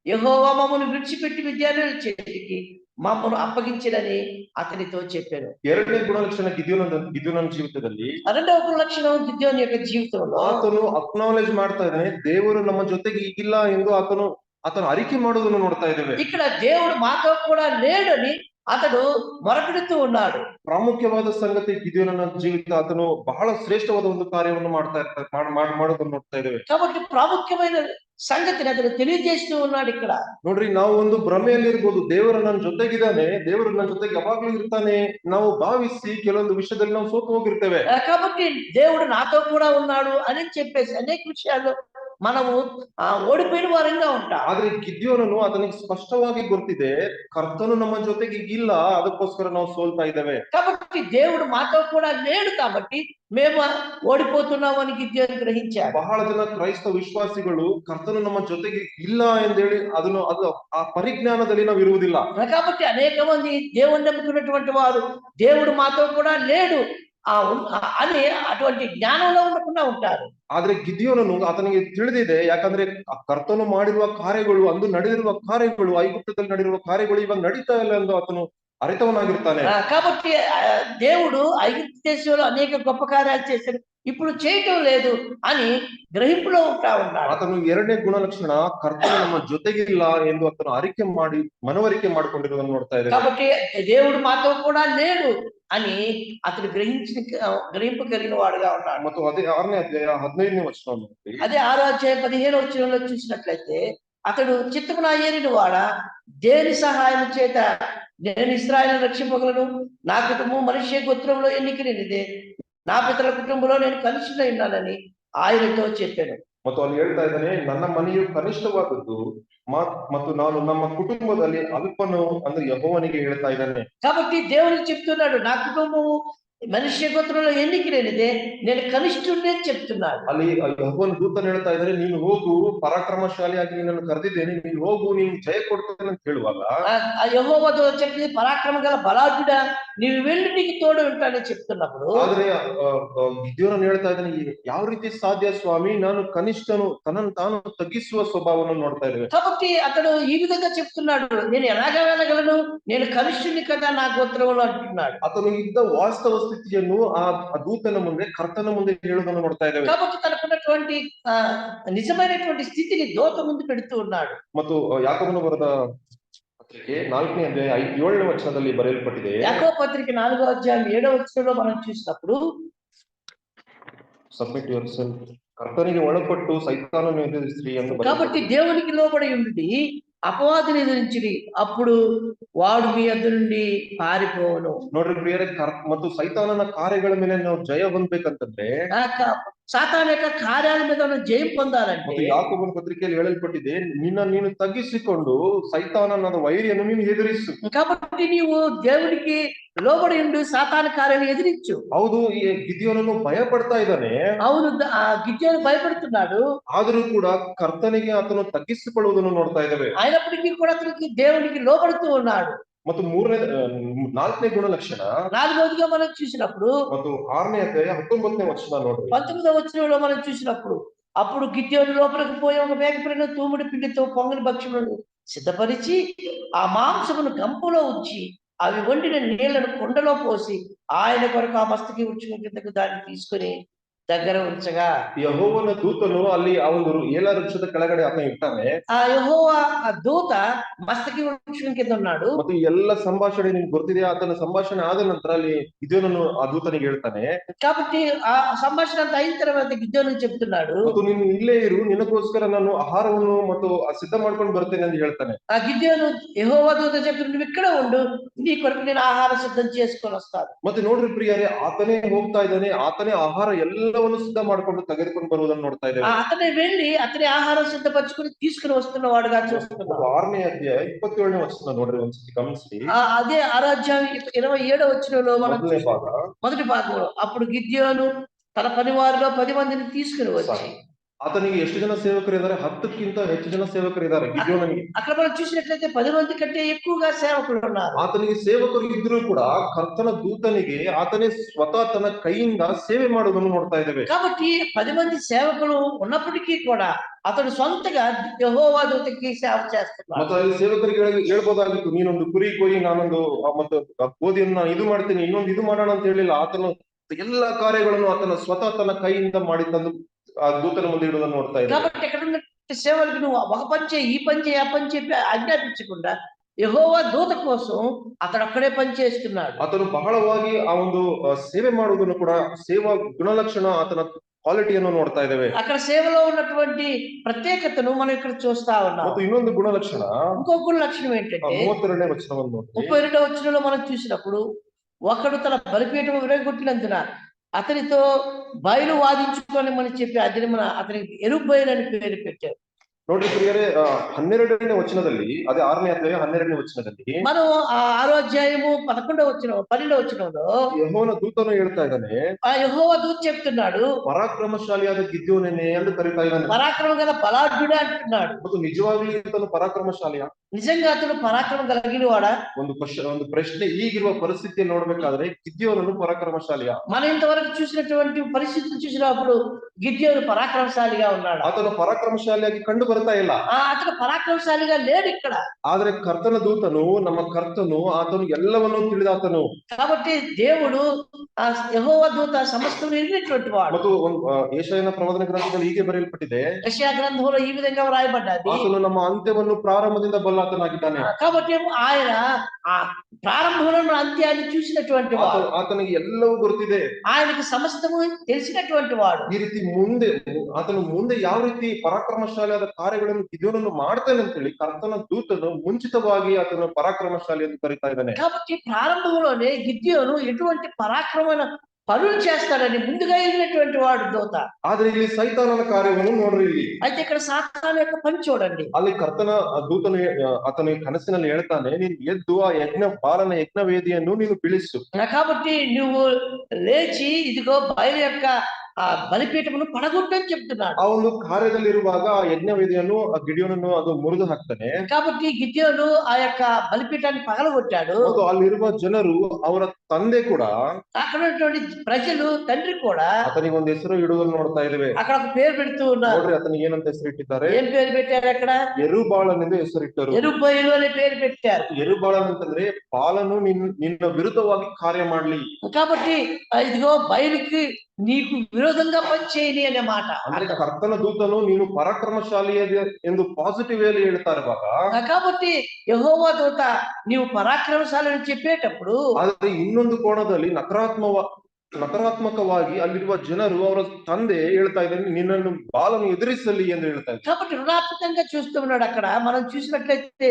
యెహోవా మమ్మను విడిచిపెట్టి విద్యార్థుల చేతికి మమ్మను అప్పగించినని అతనితో చెప్పాను. 2ನೇ ಗುಣಲಕ್ಷಣ ಗಿದ್ಯೋನನ ಜೀವಿತದಲ್ಲಿ, రెండవ గుణలక్షణం గిద్యోను యొక్క జీవితంలో ಆತನು ಅಕ್ನಾಲೇಜ್ ಮಾಡ್ತಾ ಇದ್ದಾನೆ, ದೇವರು ನಮ್ಮ ಜೊತೆಗೆ ಈಗಿಲ್ಲ ಎಂದು ಆತನು ಆತನು ಅರಿಕೆ ಮಾಡುವುದನ್ನು ನೋಡ್ತಾ ಇದ್ದೇವೆ. ఇక్కడ దేవుడు మాతో కూడా లేడని అతడు మొరపెడుతూ ఉన్నాడు. ಪ್ರಾಮುಖ್ಯವಾದ ಸಂಗತಿ ಗಿದ್ಯೋನನ ಜೀವಿತ ಆತನು ಬಹಳ ಶ್ರೇಷ್ಠವಾದ ಒಂದು ಕಾರ್ಯವನ್ನು ಮಾಡ್ತಾ ಇರ್ತಾರೆ, ಮಾಡೋದನ್ನು ನೋಡ್ತಾ ಇದ್ದೇವೆ. కాబట్టి ప్రాముఖ్యమైన సంగతిని అతను తెలియజేస్తూ ఉన్నాడు ఇక్కడ. ನೋಡ್ರಿ, ನಾವು ಒಂದು ಭ್ರಮೆಯಲ್ಲಿ ಇರ್ಬೋದು, ದೇವರು ನನ್ನ ಜೊತೆಗಿದ್ದಾನೆ, ದೇವರು ನನ್ನ ಜೊತೆಗೆ ಯಾವಾಗ್ಲೂ ಇರ್ತಾನೆ ನಾವು ಭಾವಿಸಿ ಕೆಲವೊಂದು ವಿಷಯದಲ್ಲಿ ನಾವು ಸೋತು ಹೋಗಿರ್ತೇವೆ. కాబట్టి దేవుడు నాతో కూడా ఉన్నాడు అని చెప్పేసి అనేక విషయాలు మనము ఓడిపోయిన వారంగా ఉంటాం. ಆದ್ರೆ ಗಿದ್ಯೋನನು ಅದನಿಗೆ ಸ್ಪಷ್ಟವಾಗಿ ಗೊತ್ತಿದೆ, ಕರ್ತನು ನಮ್ಮ ಜೊತೆಗೆ ಇಲ್ಲ, ಅದಕ್ಕೋಸ್ಕರ ನಾವು ಸೋಲ್ತಾ ಇದ್ದೇವೆ. కాబట్టి దేవుడు మాతో కూడా లేడు కాబట్టి మేము ఓడిపోతున్నాం అని గిద్యోను గ్రహించాడు. ಬಹಳ ಜನ ಕ್ರೈಸ್ತ ವಿಶ್ವಾಸಿಗಳು ಕರ್ತನು ನಮ್ಮ ಜೊತೆಗೆ ಇಲ್ಲ ಎಂದೇಳಿ ಅದು ಆ ಪರಿಜ್ಞಾನದಲ್ಲಿ ನಾವು ಇರುವುದಿಲ್ಲ. కాబట్టి అనేక మంది దేవుని నమ్ముకున్నటువంటి వారు దేవుడు మాతో కూడా లేడు అని అటువంటి జ్ఞానంలో ఉండకుండా ఉంటారు. ಆದ್ರೆ ಗಿದ್ಯೋನನು ಆತನಿಗೆ ತಿಳಿದಿದೆ, ಯಾಕಂದ್ರೆ ಕರ್ತನು ಮಾಡಿರುವ ಕಾರ್ಯಗಳು, ಅಂದು ನಡೆದಿರುವ ಕಾರ್ಯಗಳು, ಐಗುಪ್ತದಲ್ಲಿ ನಡೆದಿರುವ ಕಾರ್ಯಗಳು ಇವಾಗ ನಡೀತಾ ಇಲ್ಲ ಎಂದು ಆತನು ಅರಿತವನಾಗಿರ್ತಾನೆ. కాబట్టి దేవుడు ఐగుప్తు దేశంలో అనేక గొప్ప కార్యాలు చేశాడు, ఇప్పుడు చేయటం లేదు అని గ్రహింపులో ఉంటా ఉన్నాడు. ಆತನು ಎರಡನೇ ಗುಣಲಕ್ಷಣ, ಕರ್ತನು ನಮ್ಮ ಜೊತೆಗಿಲ್ಲ ಎಂದು ಆತನು ಮನವರಿಕೆ ಮಾಡಿಕೊಂಡಿರುವುದನ್ನು ನೋಡ್ತಾ ಇದ್ದೇವೆ. కాబట్టి దేవుడు మాతో కూడా లేడు అని అతను గ్రహింపు కలిగిన వాడుగా ఉన్నాడు. ಮತ್ತು ಅದೇ 6ನೇ ಅಧ್ಯಾಯ 15ನೇ ವಚನ, అదే 6వ అధ్యాయం 15వ వచనంలో చూసినట్లయితే, అతడు చిత్తమున ఏరిన వాడ దేని సహాయం చేత నేను ఇశ్రాయేలును రక్షింపగలను, నా కుటుంబం మనిషి గోత్రంలో ఎన్నికైనదే, నా పితరుల కుటుంబంలో నేను కనిష్ఠుడై ఉన్నానని ఆయనతో చెప్పాను. ಮತ್ತು ಅಲ್ಲಿ ಹೇಳ್ತಾ ಇದ್ದಾನೆ, ನನ್ನ ಮನೆಯು ಕನಿಷ್ಠವಾದದ್ದು ಮತ್ತು ನಾನು ನಮ್ಮ ಕುಟುಂಬದಲ್ಲಿ ಅಲ್ಪನು ಅಂದ್ರೆ ಯೆಹೋವನಿಗೆ ಹೇಳ್ತಾ ಇದ್ದಾನೆ. కాబట్టి దేవుడు చెప్తున్నాడు, నా కుటుంబము మనిషి గోత్రంలో ఎన్నికైనదే, నేను కనిష్ఠుడిని అని చెప్తున్నాడు. ಅಲ್ಲಿ ಯೆಹೋವನ ದೂತನು ಹೇಳ್ತಾ ಇದ್ದಾರೆ, ನೀನು ಹೋಗು, ಪರಾಕ್ರಮಶಾಲಿಯಾಗಿ ನಿನ್ನನ್ನು ಕರೆದಿದ್ದೇನೆ, ನೀನು ಹೋಗು, ನೀನು ಜಯ ಕೊಡ್ತೇನೆ ಅಂತ ಹೇಳುವಾಗ యెహోవా దూత చెప్పి పరాక్రమ గల బలాఢ్యుడా, నీవు వెళ్ళి నీకు తోడు ఉంటానని చెప్తున్నప్పుడు, ಆದ್ರೆ ಗಿದ್ಯೋನನು ಹೇಳ್ತಾ ಇದ್ದಾನೆ, ಯಾವ ರೀತಿ ಸಾಧ್ಯ ಸ್ವಾಮಿ, ನಾನು ಕನಿಷ್ಠನು, ತನ್ನನ್ನು ತಾನು ತಗ್ಗಿಸುವ ಸ್ವಭಾವವನ್ನು ನೋಡ್ತಾ ಇದ್ದೇವೆ. కాబట్టి అతడు ఈ విధంగా చెప్తున్నాడు, నేను ఎలాగా వెళ్ళగలను, నేను కనిష్ఠుని కదా నా గోత్రంలో అంటున్నాడు. ಆತನು ಇದ್ದ ವಾಸ್ತವ ಸ್ಥಿತಿಯನ್ನು ಆ ದೂತನ ಮುಂದೆ, ಕರ್ತನ ಮುಂದೆ ಹೇಳುವುದನ್ನು ನೋಡ್ತಾ ಇದ್ದೇವೆ. కాబట్టి తనకున్నటువంటి నిజమైనటువంటి స్థితిని దూత ముందు పెడుతూ ఉన్నాడు. ಮತ್ತು ಯಾಕೋಬನ ಬರೆದ ಪತ್ರಿಕೆ 4ನೇ ಅಧ್ಯಾಯ 7ನೇ ವಚನದಲ್ಲಿ ಬರೆಯಲ್ಪಟ್ಟಿದೆ. యాకోబు పత్రిక 4వ అధ్యాయం 7వ వచనంలో మనం చూసినప్పుడు, ಸಬ್ಮಿಟ್ ಯುವರ್ ಸೆಲ್ಫ್, ಕರ್ತನಿಗೆ ಒಳಪಟ್ಟು ಸೈತಾನನು ಎದುರಿಸಿರಿ ಎಂದು. కాబట్టి దేవునికి లోబడి ఉండి అపవాదిని ఎదిరించిరి, అప్పుడు వాడు మీ యొద్ద నుండి పారిపోవును. ನೋಡ್ರಿ ಪ್ರಿಯರೇ, ಮತ್ತು ಸೈತಾನನ ಕಾರ್ಯಗಳ ಮೇಲೆ ನಾವು ಜಯ ಹೊಂದಬೇಕಂತಂದ್ರೆ, సాతాను యొక్క కార్యాల మీద జయం పొందాలంటే, ಮತ್ತು ಯಾಕೋಬನ ಪತ್ರಿಕೆಯಲ್ಲಿ ಹೇಳಲ್ಪಟ್ಟಿದೆ, ನೀನು ತಗ್ಗಿಸಿಕೊಂಡು ಸೈತಾನನ ವೈರಿಯನ್ನು ನೀನು ಎದುರಿಸು. కాబట్టి నీవు దేవునికి లోబడి ఉండి సాతాను కార్యాలను ఎదిరించు. ಹೌದು, ಈ ಗಿದ್ಯೋನನು ಭಯ ಪಡ್ತಾ ಇದ್ದಾನೆ. అవును, గిద్యోను భయపడుతున్నాడు. ಆದರೂ ಕೂಡ ಕರ್ತನಿಗೆ ಆತನು ತಗ್ಗಿಸಿಕೊಳ್ಳುವುದನ್ನು ನೋಡ್ತಾ ಇದ್ದೇವೆ. అయినప్పటికీ కూడా అతనికి దేవునికి లోబడుతూ ఉన్నాడు. ಮತ್ತು 4ನೇ ಗುಣಲಕ್ಷಣ 4వదిగా మనం చూసినప్పుడు, ಮತ್ತು 6ನೇ ಅಧ್ಯಾಯ 19ನೇ ವಚನ ನೋಡ್ರಿ. 19వ వచనంలో మనం చూసినప్పుడు, అప్పుడు గిద్యోను లోపలికి పోయి ఒక వేగపడిన తూముడి పిండితో పొంగని భక్ష్యములను సిద్ధపరిచి ఆ మాంసమును గంపలో ఉంచి అవి వండిన నీళ్లను కుండలో పోసి ఆయన కొరకు ఆ మస్తకి వృక్షం కిందకు దాన్ని తీసుకుని దగ్గర ఉంచగా, ಯೆಹೋವನ ದೂತನು ಅಲ್ಲಿ ಆ ಒಂದು ಏಲ ವೃಕ್ಷದ ಕೆಳಗಡೆ ಆತನ ಇರ್ತಾನೆ. ఆ యెహోవా దూత మస్తకి వృక్షం కింద ఉన్నాడు. ಮತ್ತು ಎಲ್ಲ ಸಂಭಾಷಣೆ ನಿಮ್ಗೆ ಗೊತ್ತಿದೆ. ಆತನ ಸಂಭಾಷಣೆ ಆದ ನಂತರ ಅಲ್ಲಿ ಗಿದ್ಯೋನನು ಆ ದೂತನಿಗೆ ಹೇಳ್ತಾನೆ, కాబట్టి ఆ సంభాషణ అంతా అయిన తర్వాత గిద్యోను చెప్తున్నాడు, ಮತ್ತು ನೀನು ಇಲ್ಲೇ ಇರು, ನಿನಗೋಸ್ಕರ ನಾನು ಆಹಾರವನ್ನು ಮತ್ತು ಸಿದ್ಧ ಮಾಡ್ಕೊಂಡು ಬರ್ತೇನೆ ಅಂತ ಹೇಳ್ತಾನೆ. ఆ గిద్యోను యెహోవా దూత చెప్పి, నువ్వు ఇక్కడ ఉండు, నీ కొరకు నేను ఆహారం సిద్ధం చేసుకొని వస్తాను. ಮತ್ತೆ ನೋಡ್ರಿ ಪ್ರಿಯರೇ, ಆತನೇ ಹೋಗ್ತಾ ಇದ್ದಾನೆ, ಆತನೇ ಆಹಾರ ಎಲ್ಲವನ್ನು ಸಿದ್ಧ ಮಾಡ್ಕೊಂಡು ತೆಗೆದುಕೊಂಡು ಬರುವುದನ್ನು ನೋಡ್ತಾ ಇದ್ದೇವೆ. అతనే వెళ్ళి అతని ఆహారం సిద్ధపరచుకుని తీసుకుని వస్తున్న వాడుగా చూస్తున్నాం. 6ನೇ ಅಧ್ಯಾಯ 27ನೇ ವಚನ ನೋಡ್ರಿ, ಒಂದ್ಸತಿ ಗಮನಿಸಿ. అదే 6వ అధ్యాయం 27వ వచనంలో మనం ಮೊದಲನೇ ಭಾಗ, మొదటి భాగంలో, అప్పుడు గిద్యోను తన పనివారిలో 10 మందిని తీసుకుని వచ్చి, ಆತನಿಗೆ ಎಷ್ಟು ಜನ ಸೇವಕರಿದ್ದಾರೆ? 10ಕ್ಕಿಂತ ಹೆಚ್ಚು ಜನ ಸೇವಕರಿದ್ದಾರೆ ಗಿದ್ಯೋನನಿಗೆ. అక్కడ మనం చూసినట్లయితే 10 మంది కంటే ఎక్కువగా సేవకులు ఉన్నారు. ಆತನಿಗೆ ಸೇವಕರು ಇದ್ರೂ ಕೂಡ ಕರ್ತನ ದೂತನಿಗೆ ಆತನೇ ಸ್ವತಃ ತನ್ನ ಕೈಯಿಂದ ಸೇವೆ ಮಾಡುವುದನ್ನು ನೋಡ್ತಾ ಇದ್ದೇವೆ. కాబట్టి 10 మంది సేవకులు ఉన్నప్పటికీ కూడా అతడు సొంతగా యెహోవా దూతకి సేవ చేస్తున్నాడు. ಮತ್ತೆ ಅಲ್ಲಿ ಸೇವಕರಿಗೆ ಹೇಳ್ಬೋದಾಗಿತ್ತು, ನೀನೊಂದು ಕುರಿ ಕೊಯ್ಯಿ, ನಾನೊಂದು ಮತ್ತು ಗೋಧಿಯನ್ನು ಇದು ಮಾಡ್ತೀನಿ, ಇನ್ನೊಂದು ಇದು ಮಾಡೋಣ ಅಂತ ಹೇಳಿಲ್ಲ. ಆತನು ಎಲ್ಲಾ ಕಾರ್ಯಗಳನ್ನು ಆತನ ಸ್ವತಃ ತನ್ನ ಕೈಯಿಂದ ಮಾಡಿ ತಂದು ಆ ದೂತನ ಮುಂದೆ ಇಡುವುದನ್ನು ನೋಡ್ತಾ ಇದ್ದೇವೆ. కాబట్టి ఇక్కడ సేవలకు నువ్వు ఒక పని చేయి, ఈ పని చేయి, ఆ పని చెప్పి ఆజ్ఞాపించకుండా యెహోవా దూత కోసం అతడు అక్కడే పని చేస్తున్నాడు. ಆತನು ಬಹಳವಾಗಿ ಆ ಒಂದು ಸೇವೆ ಮಾಡುವುದನ್ನು ಕೂಡ ಸೇವಾ ಗುಣಲಕ್ಷಣ ಆತನ ಕ್ವಾಲಿಟಿಯನ್ನು ನೋಡ್ತಾ ಇದ್ದೇವೆ. అక్కడ సేవలో ఉన్నటువంటి ప్రత్యేకతను మనం ఇక్కడ చూస్తా ఉన్నాం. ಮತ್ತು ಇನ್ನೊಂದು ಗುಣಲಕ್ಷಣ ఇంకో గుణ లక్షణం ఏంటంటే 32ನೇ వచನವನ್ನು ನೋಡಿ. 32వ వచనంలో మనం చూసినప్పుడు ఒకడు తన బలిపీఠం విరగొట్టినందున అతనితో బయలు వాదించుకొని మనం చెప్పి అతని అతనికి ఎరుపు బయలు అని పేరు పెట్టారు. ನೋಡ್ರಿ ಪ್ರಿಯರೇ, 12ನೇ ವಚನದಲ್ಲಿ, ಅದೇ 6ನೇ ಅಧ್ಯಾಯ 12ನೇ ವಚನದಲ್ಲಿ మనం ఆ 6వ అధ్యాయము 11వ వచనం 12వ వచనంలో ಯೆಹೋವನ ದೂತನು ಹೇಳ್ತಾ ಇದ್ದಾನೆ, ఆ యెహోవా దూత చెప్తున్నాడు, ಪರಾಕ್ರಮಶಾಲಿಯಾದ ಗಿದ್ಯೋನನೇ ಎಂದು ಕರೀತಾ ಇದ್ದಾನೆ. పరాక్రమం గల బలాఢ్యుడు అంటున్నాడు. ಮತ್ತು ನಿಜವಾಗ್ಲೂ ಈತನು ಪರಾಕ್ರಮಶಾಲಿಯ? నిజంగా అతడు పరాక్రమం కలిగిన వాడా? ಒಂದು ಪ್ರಶ್ನೆ ಈಗಿರುವ ಪರಿಸ್ಥಿತಿಯನ್ನು ನೋಡ್ಬೇಕಾದ್ರೆ ಗಿದ್ಯೋನನು ಪರಾಕ್ರಮಶಾಲಿಯ? మనం ఇంతవరకు చూసినటువంటి పరిస్థితులు చూసినప్పుడు గిద్యోను పరాక్రమశాలిగా ఉన్నాడు. ಆತನು ಪರಾಕ್ರಮಶಾಲಿಯಾಗಿ ಕಂಡು ಬರ್ತಾ ಇಲ್ಲ. అతను పరాక్రమశాలిగా లేడు ఇక్కడ. ಆದ್ರೆ ಕರ್ತನ ದೂತನು, ನಮ್ಮ ಕರ್ತನು, ಆತನು ಎಲ್ಲವನ್ನೂ ತಿಳಿದಾತನು. కాబట్టి దేవుడు ఆ యెహోవా దూత సమస్తం ఎరిగినటువంటి వాడు. ಮತ್ತು ಯೆಶಾಯನ ಪ್ರವಾದನ ಗ್ರಂಥದಲ್ಲಿ ಹೀಗೆ ಬರೆಯಲ್ಪಟ್ಟಿದೆ, యెషయా గ్రంథంలో ఈ విధంగా వ్రాయబడ్డది, ಆತನು ನಮ್ಮ ಅಂತ್ಯವನ್ನು ಪ್ರಾರಂಭದಿಂದ ಬಲ್ಲಾತನಾಗಿದ್ದಾನೆ. కాబట్టి ఆయన ఆ ప్రారంభంలో అంత్యాన్ని చూసినటువంటి వాడు. ಆತನಿಗೆ ಎಲ್ಲವೂ ಗೊತ್ತಿದೆ. ఆయనకు సమస్తము తెలిసినటువంటి వాడు. ಈ ರೀತಿ ಆತನು ಮುಂದೆ ಯಾವ ರೀತಿ ಪರಾಕ್ರಮಶಾಲಿಯಾದ ಕಾರ್ಯಗಳನ್ನು ಗಿದ್ಯೋನನ್ನು ಮಾಡ್ತಾನೆ ಅಂತ ಹೇಳಿ ಕರ್ತನ ದೂತನು ಮುಂಚಿತವಾಗಿ ಆತನು ಪರಾಕ್ರಮಶಾಲಿ ಎಂದು ಕರೀತಾ ಇದ್ದಾನೆ. కాబట్టి ప్రారంభంలోనే గిద్యోను ఎటువంటి పరాక్రమమైన పనులు చేస్తాడని ముందుగా ఎరిగినటువంటి వాడు దూత. ಆದ್ರೆ ಇಲ್ಲಿ ಸೈತಾನನ ಕಾರ್ಯವನ್ನು ನೋಡ್ರಿ. ಇಲ್ಲಿ అయితే ఇక్కడ సాతాను యొక్క పని చూడండి. ಅಲ್ಲಿ ಕರ್ತನ ದೂತನು ಆತನ ಕನಸಿನಲ್ಲಿ ಹೇಳ್ತಾನೆ, ನೀನು ಎದ್ದು ಆ ಬಾಲನ ಯಜ್ಞ ವೇದಿಯನ್ನು ನೀನು ಬೀಳಿಸು. కాబట్టి నువ్వు లేచి ఇదిగో బయలు యొక్క ఆ బలిపీఠమును పడగొట్టని చెప్తున్నాడు. ಆ ಒಂದು ಕಾರ್ಯದಲ್ಲಿರುವಾಗ ಆ ಯಜ್ಞ ವೇದಿಯನ್ನು ಆ ಗಿಡಿಯೋನನ್ನು ಅದು ಮುರಿದು ಹಾಕ್ತಾನೆ. కాబట్టి గిద్యోను ఆ యొక్క బలిపీఠాన్ని పగలగొట్టాడు. ಮತ್ತು ಅಲ್ಲಿರುವ ಜನರು, ಅವರ ತಂದೆ ಕೂಡ, అక్కడ ఉన్నటువంటి ప్రజలు, తండ్రి కూడా ಆತನಿಗೆ ಒಂದು ಹೆಸರು ಇಡುವುದನ್ನು ನೋಡ್ತಾ ಇದ್ದೇವೆ. అక్కడ ఒక పేరు పెడుతూ ఉన్నారు. ನೋಡ್ರಿ ಆತನಿಗೆ ಏನಂತ ಹೆಸರು ಇಟ್ಟಿದ್ದಾರೆ? ఏం పేరు పెట్టారు అక్కడ? ಯೆರುಬ್ಬಾಳನೆಂದು ಹೆಸರಿಟ್ಟರು. ఎరుబయలు అనే పేరు పెట్టారు. ಯೆರುಬ್ಬಾಳನ್ ಅಂತಂದ್ರೆ ಬಾಲನು ನಿನ್ನ ವಿರುದ್ಧವಾಗಿ ಕಾರ್ಯ ಮಾಡ್ಲಿ. కాబట్టి ఇదిగో బయలుకి నీకు విరోధంగా పనిచేయని అనే మాట. ಅಂದ್ರೆ ಕರ್ತನ ದೂತನು ನೀನು ಪರಾಕ್ರಮಶಾಲಿ ಎಂದು ಪಾಸಿಟಿವ್ ವೇಲಿ ಹೇಳ್ತಾ ಇರುವಾಗ, కాబట్టి యెహోవా దూత నీవు పరాక్రమశాలి అని చెప్పేటప్పుడు, ಆದ್ರೆ ಇನ್ನೊಂದು ಕೋಣದಲ್ಲಿ ನಕಾರಾತ್ಮಕವಾಗಿ ಅಲ್ಲಿರುವ ಜನರು, ಅವರ ತಂದೆ ಹೇಳ್ತಾ ಇದ್ದಾರೆ, ನಿನ್ನನ್ನು ಬಾಲನು ಎದುರಿಸಲಿ ಎಂದು ಹೇಳ್ತಾ ಇದ್ದಾರೆ. కాబట్టి ಋಣಾತ್ಮకంగా చూస్తున్నాడు. అక్కడ మనం చూసినట్లయితే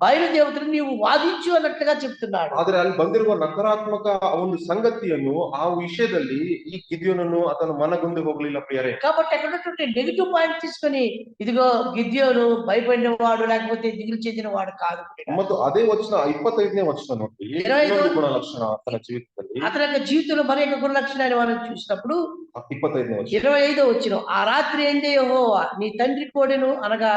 బయలుదేవతను నీవు వాదించు అన్నట్టుగా చెప్తున్నాడు. ಆದ್ರೆ ಅಲ್ಲಿ ಬಂದಿರುವ ನಕಾರಾತ್ಮಕ ಒಂದು ಸಂಗತಿಯನ್ನು, ಆ ವಿಷಯದಲ್ಲಿ ಈ ಗಿದ್ಯೋನನ್ನು ಆತನು ಮನಗುಂದು ಹೋಗಲಿಲ್ಲ ಪ್ರಿಯರೇ. కాబట్టి అక్కడ ఉన్నటువంటి నెగిటివ్ పాయింట్ తీసుకొని ఇదిగో గిద్యోను భయపడిన వాడు లేకపోతే దిగులు చెందిన వాడు కాదు. ಮತ್ತು ಅದೇ ವಚನ 25ನೇ ವಚನ ನೋಡಿ, ಇನ್ನೊಂದು ಗುಣಲಕ್ಷಣ ಆತನ ಜೀವಿತದಲ್ಲಿ, అతని యొక్క జీవితంలో మరి యొక్క గుణ లక్షణాన్ని మనం చూసినప్పుడు 25ನೇ ವಚನ 25వ వచనం, ఆ రాత్రి ఏందే యెహోవా నీ తండ్రి కోడెను అనగా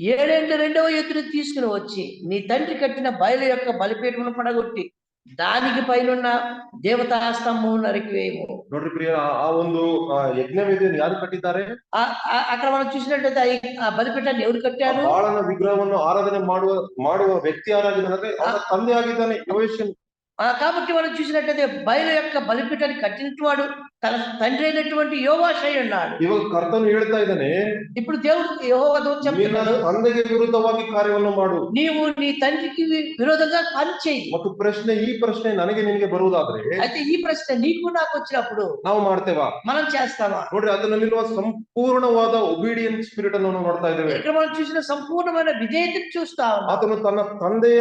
7 రెండవ ఎద్దును తీసుకుని వచ్చి నీ తండ్రి కట్టిన బయలు యొక్క బలిపీఠమును పడగొట్టి దానికి పైనున్న దేవతా స్తంభము నరికివేయము. ನೋಡ್ರಿ ಪ್ರಿಯ, ಆ ಒಂದು ಯಜ್ಞ ವೇದಿಯನ್ನು ಯಾರು ಕಟ್ಟಿದ್ದಾರೆ? అక్కడ మనం చూసినట్లయితే ఆ బలిపీఠాన్ని ఎవరు కట్టారు? ಬಾಳನ ವಿಗ್ರಹವನ್ನು ಆರಾಧನೆ ಮಾಡುವ ವ್ಯಕ್ತಿ ಯಾರಾಗಿದ್ದಾನೆ? ಅವನ ತಂದೆ ಆಗಿದ್ದಾನೆ ಯೋಷನ್. కాబట్టి మనం చూసినట్లయితే బయలు యొక్క బలిపీఠాన్ని కట్టినటువంటి వాడు తన తండ్రి అయినటువంటి యోవాషై ఉన్నాడు. ಇವಾಗ ಕರ್ತನು ಹೇಳ್ತಾ ಇದ್ದಾನೆ, ఇప్పుడు దేవుడు యెహోవా దూత చెప్తున్నాడు, ತಂದೆಗೆ ವಿರುದ್ಧವಾಗಿ ಕಾರ್ಯವನ್ನು ಮಾಡು, నీవు నీ తండ్రికి విరోధంగా పని చేయి. ಮತ್ತು ಈ ಪ್ರಶ್ನೆ ನನಗೆ ನಿನಗೆ ಬರುವುದಾದ್ರೆ, అయితే ఈ ప్రశ్న నీకు నాకు వచ్చినప్పుడు ನಾವು ಮಾಡ್ತೇವಾ? మనం చేస్తామా? ನೋಡ್ರಿ, ಅದರಲ್ಲಿರುವ ಸಂಪೂರ್ಣವಾದ ಒಬಿಡಿಯನ್ಸ್ ಸ್ಪಿರಿಟ್ ಅನ್ನು ನಾವು ನೋಡ್ತಾ ಇದ್ದೇವೆ. ఇక్కడ మనం చూసిన సంపూర్ణమైన విధేయతను చూస్తా ఉన్నాం. ಆತನು ತನ್ನ ತಂದೆಯ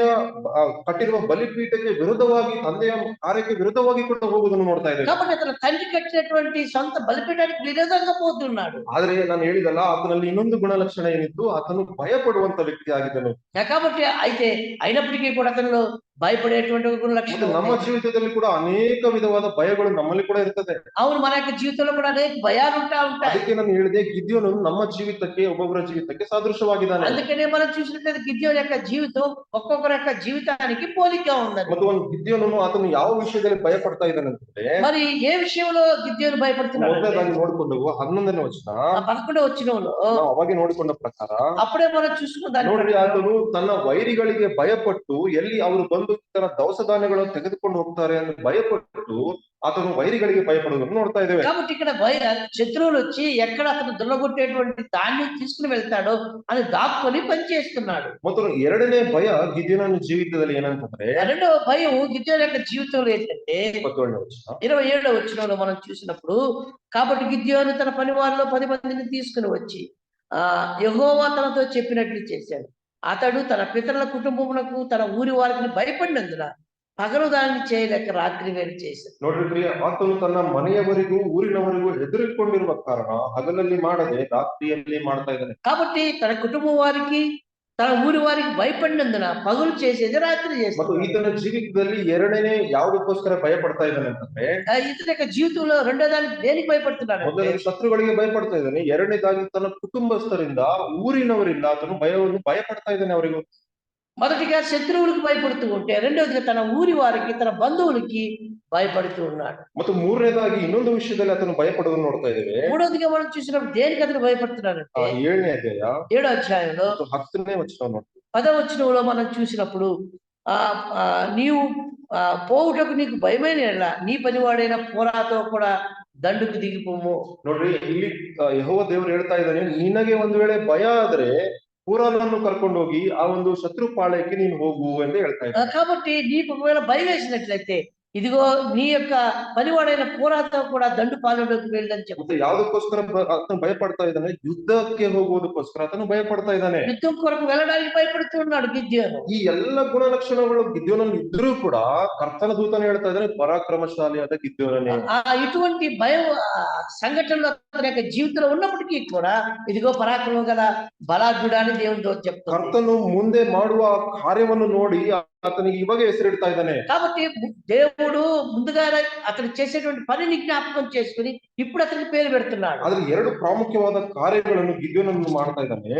ಕಟ್ಟಿರುವ ಬಲಿಪೀಠಕ್ಕೆ ವಿರುದ್ಧವಾಗಿ, ತಂದೆಯ ಕಾರ್ಯಕ್ಕೆ ವಿರುದ್ಧವಾಗಿ ಕೂಡ ಹೋಗುವುದನ್ನು ನೋಡ್ತಾ ಇದ್ದೇವೆ. కాబట్టి అతను తండ్రి కట్టినటువంటి సొంత బలిపీఠానికి విరోధంగా పోతున్నాడు. ಆದ್ರೆ ನಾನು ಹೇಳಿದಲ್ಲ, ಆತನಲ್ಲಿ ಇನ್ನೊಂದು ಗುಣಲಕ್ಷಣ ಏನಿತ್ತು, ಆತನು ಭಯಪಡುವಂತ ವ್ಯಕ್ತಿ ಆಗಿದ್ದನು. కాబట్టి అయితే అయినప్పటికీ కూడా అతను భయపడేటువంటి గుణ లక్షణం ನಮ್ಮ ಜೀವಿತದಲ್ಲಿ ಕೂಡ ಅನೇಕ ವಿಧವಾದ ಭಯಗಳು ನಮ್ಮಲ್ಲಿ ಕೂಡ ಇರ್ತದೆ. అవును, మన యొక్క జీవితంలో కూడా అనేక భయాలు ఉంటాయి. ಅದಕ್ಕೆ ನಾನು ಹೇಳಿದೆ, ಗಿದ್ಯೋನು ನಮ್ಮ ಜೀವಿತಕ್ಕೆ, ಒಬ್ಬೊಬ್ಬರ ಜೀವಿತಕ್ಕೆ ಸಾದೃಶ್ಯವಾಗಿದ್ದಾನೆ. అందుకనే మనం చూసినట్లయితే గిద్యోను యొక్క జీవితం ఒక్కొక్కరి యొక్క జీవితానికి పోలికగా ఉన్నది. ಮತ್ತು ಒಂದು ಗಿದ್ಯೋನು ಆತನು ಯಾವ ವಿಷಯದಲ್ಲಿ ಭಯ ಪಡ್ತಾ ಇದ್ದಾನೆ ಅಂತಂದ್ರೆ, మరి ఏ విషయంలో గిద్యోను భయపడుతున్నాడు? ಮೊದಲದಾಗಿ ನೋಡಿಕೊಂಡು 11ನೇ ವಚನ, 11వ వచనంలో ನಾವು ಅವಾಗೆ ನೋಡಿಕೊಂಡ ಪ್ರಕಾರ, అప్పుడే మనం చూసుకున్న ನೋಡ್ರಿ, ಆತನು ತನ್ನ ವೈರಿಗಳಿಗೆ ಭಯಪಟ್ಟು, ಎಲ್ಲಿ ಅವರು ಬಂದು ತನ್ನ ದವಸ ಧಾನ್ಯಗಳನ್ನು ತೆಗೆದುಕೊಂಡು ಹೋಗ್ತಾರೆ ಅಂತ ಭಯಪಟ್ಟು అతను వైరిಗಳಿಗೆ భయపಡುವುದನ್ನು ನೋಡ್ತಾ ಇದ್ದೇವೆ. కాబట్టి ఇక్కడ శత్రువులు వచ్చి ఎక్కడ అతను దున్నగొట్టేటువంటి దాన్ని తీసుకుని వెళ్తాడో అని దాక్కుని పనిచేస్తున్నాడు. ಮತ್ತು ಎರಡನೇ ಭಯ ಗಿದ್ಯೋನನ ಜೀವಿತದಲ್ಲಿ ಏನಂತಂದ್ರೆ రెండవ భయం గిద్యోను యొక్క జీవితంలో ఏంటంటే 27ನೇ ವಚನ. 27వ వచనంలో మనం చూసినప్పుడు, కాబట్టి గిద్యోను తన పని వారిలో 10 మందిని తీసుకుని వచ్చి యెహోవా తనతో చెప్పినట్లు చేశాడు. అతడు తన పితరుల కుటుంబములకు తన ఊరి వారికి భయపడినందున పగలు దాన్ని చేయలేక రాత్రి వేరు చేశాడు. ನೋಡ್ರಿ ಪ್ರಿಯ, ಆತನು ತನ್ನ ಮನೆಯವರಿಗೂ ಊರಿನವರಿಗೂ ಹೆದರಿಕೊಂಡಿರುವ ಕಾರಣ ಹಗಲಲ್ಲಿ ಮಾಡದೆ ರಾತ್ರಿಯಲ್ಲಿ ಮಾಡ್ತಾ ಇದ್ದಾನೆ. కాబట్టి తన కుటుంబం వారికి తన ఊరి వారికి భయపడినందున పగలు చేసేది రాత్రి ಮತ್ತು చేస్తాడు. ಈತನ ಜೀವಿತದಲ್ಲಿ ಎರಡನೇ ಯಾವುದಕ್ಕೋಸ್ಕರ ಭಯ ಪಡ್ತಾ ಇದ್ದಾನೆ ಅಂತಂದ್ರೆ, ఇతని యొక్క జీవితంలో రెండో దానికి దేనికి భయపడుతున్నాడు? ಮೊದಲನೇ ಶತ್ರುಗಳಿಗೆ ಭಯಪಡ್ತಾ ಇದ್ದಾನೆ, ಎರಡನೇದಾಗಿ ತನ್ನ ಕುಟುಂಬಸ್ಥರಿಂದ ಊರಿನವರಿಂದ ಆತನು ಭಯಪಡ್ತಾ ಇದ್ದಾನೆ ಅವರಿಗೂ. మొదటిగా శత్రువులకు భయపడుతూ ఉంటే, రెండవదిగా తన ఊరి వారికి తన బంధువులకి భయపడుతూ ఉన్నాడు. ಮತ್ತು ಮೂರನೇದಾಗಿ ಇನ್ನೊಂದು ವಿಷಯದಲ್ಲಿ ಆತನು ಭಯಪಡೋದನ್ನು ನೋಡ್ತಾ ಇದ್ದೇವೆ. మూడవదిగా మనం చూసినప్పుడు దేనికి అతను భయపడుతున్నాడంటే 7ನೇ ಅಧ್ಯಾಯ 7వ అధ్యాయంలో 10ನೇ ವಚನ ನೋಡಿ. 10వ వచనంలో మనం చూసినప్పుడు నీవు పోవుటకు నీకు భయమైన ఎడల నీ పనివాడైన పోరాతో కూడా దండుకు దిగిపోము. ನೋಡ್ರಿ, ಇಲ್ಲಿ ಯೆಹೋವ ದೇವರು ಹೇಳ್ತಾ ಇದ್ದಾನೆ, ನಿನಗೆ ಒಂದು ವೇಳೆ ಭಯ ಆದ್ರೆ ಪೂರಾನನ್ನು ಕರ್ಕೊಂಡು ಹೋಗಿ ಆ ಒಂದು ಶತ್ರು ಪಾಳ್ಯಕ್ಕೆ ನೀನು ಹೋಗು ಎಂದು ಹೇಳ್ತಾ ಇದ್ದಾನೆ. కాబట్టి నీకు ఒకవేళ భయం వేసినట్లయితే ఇదిగో నీ యొక్క పనివాడైన పోరాతో కూడా దండు పాలనలోకి వెళ్ళని చెప్తాడు. ಮತ್ತೆ ಯಾವುದಕ್ಕೋಸ್ಕರ ಆತನು ಭಯಪಡ್ತಾ ಇದ್ದಾನೆ? ಯುದ್ಧಕ್ಕೆ ಹೋಗುವುದಕ್ಕೋಸ್ಕರ ಆತನು ಭಯಪಡ್ತಾ ಇದ್ದಾನೆ. యుద్ధం కొరకు వెళ్ళడానికి భయపడుతూ ఉన్నాడు గిద్యోను. ಈ ಎಲ್ಲ ಗುಣಲಕ್ಷಣಗಳು ಗಿದ್ಯೋನಲ್ಲಿ ಇದ್ರೂ ಕೂಡ ಕರ್ತನ ದೂತನ ಹೇಳ್ತಾ ಇದ್ದಾನೆ, ಪರಾಕ್ರಮಶಾಲಿಯಾದ ಗಿದ್ಯೋನನೇ. ఇటువంటి భయం సంఘటనలో అతని యొక్క జీవితంలో ఉన్నప్పటికీ కూడా ఇదిగో పరాక్రమం గల బలాఢ్యుడా అని దేవుని దూత చెప్తాడు. ಕರ್ತನು ಮುಂದೆ ಮಾಡುವ ಕಾರ್ಯವನ್ನು ನೋಡಿ అతనికి ఇవాగ ಹೆಸರಿಡ್ತಾ ఇದ್ದಾನೆ. కాబట్టి దేవుడు ముందుగా అతను చేసేటువంటి పనిని జ్ఞాపకం చేసుకుని ఇప్పుడు అతనికి పేరు పెడుతున్నాడు. ಆದ್ರೆ ಎರಡು ಪ್ರಾಮುಖ್ಯವಾದ ಕಾರ್ಯಗಳನ್ನು ಗಿದ್ಯೋನನ್ನು ಮಾಡ್ತಾ ಇದ್ದಾನೆ.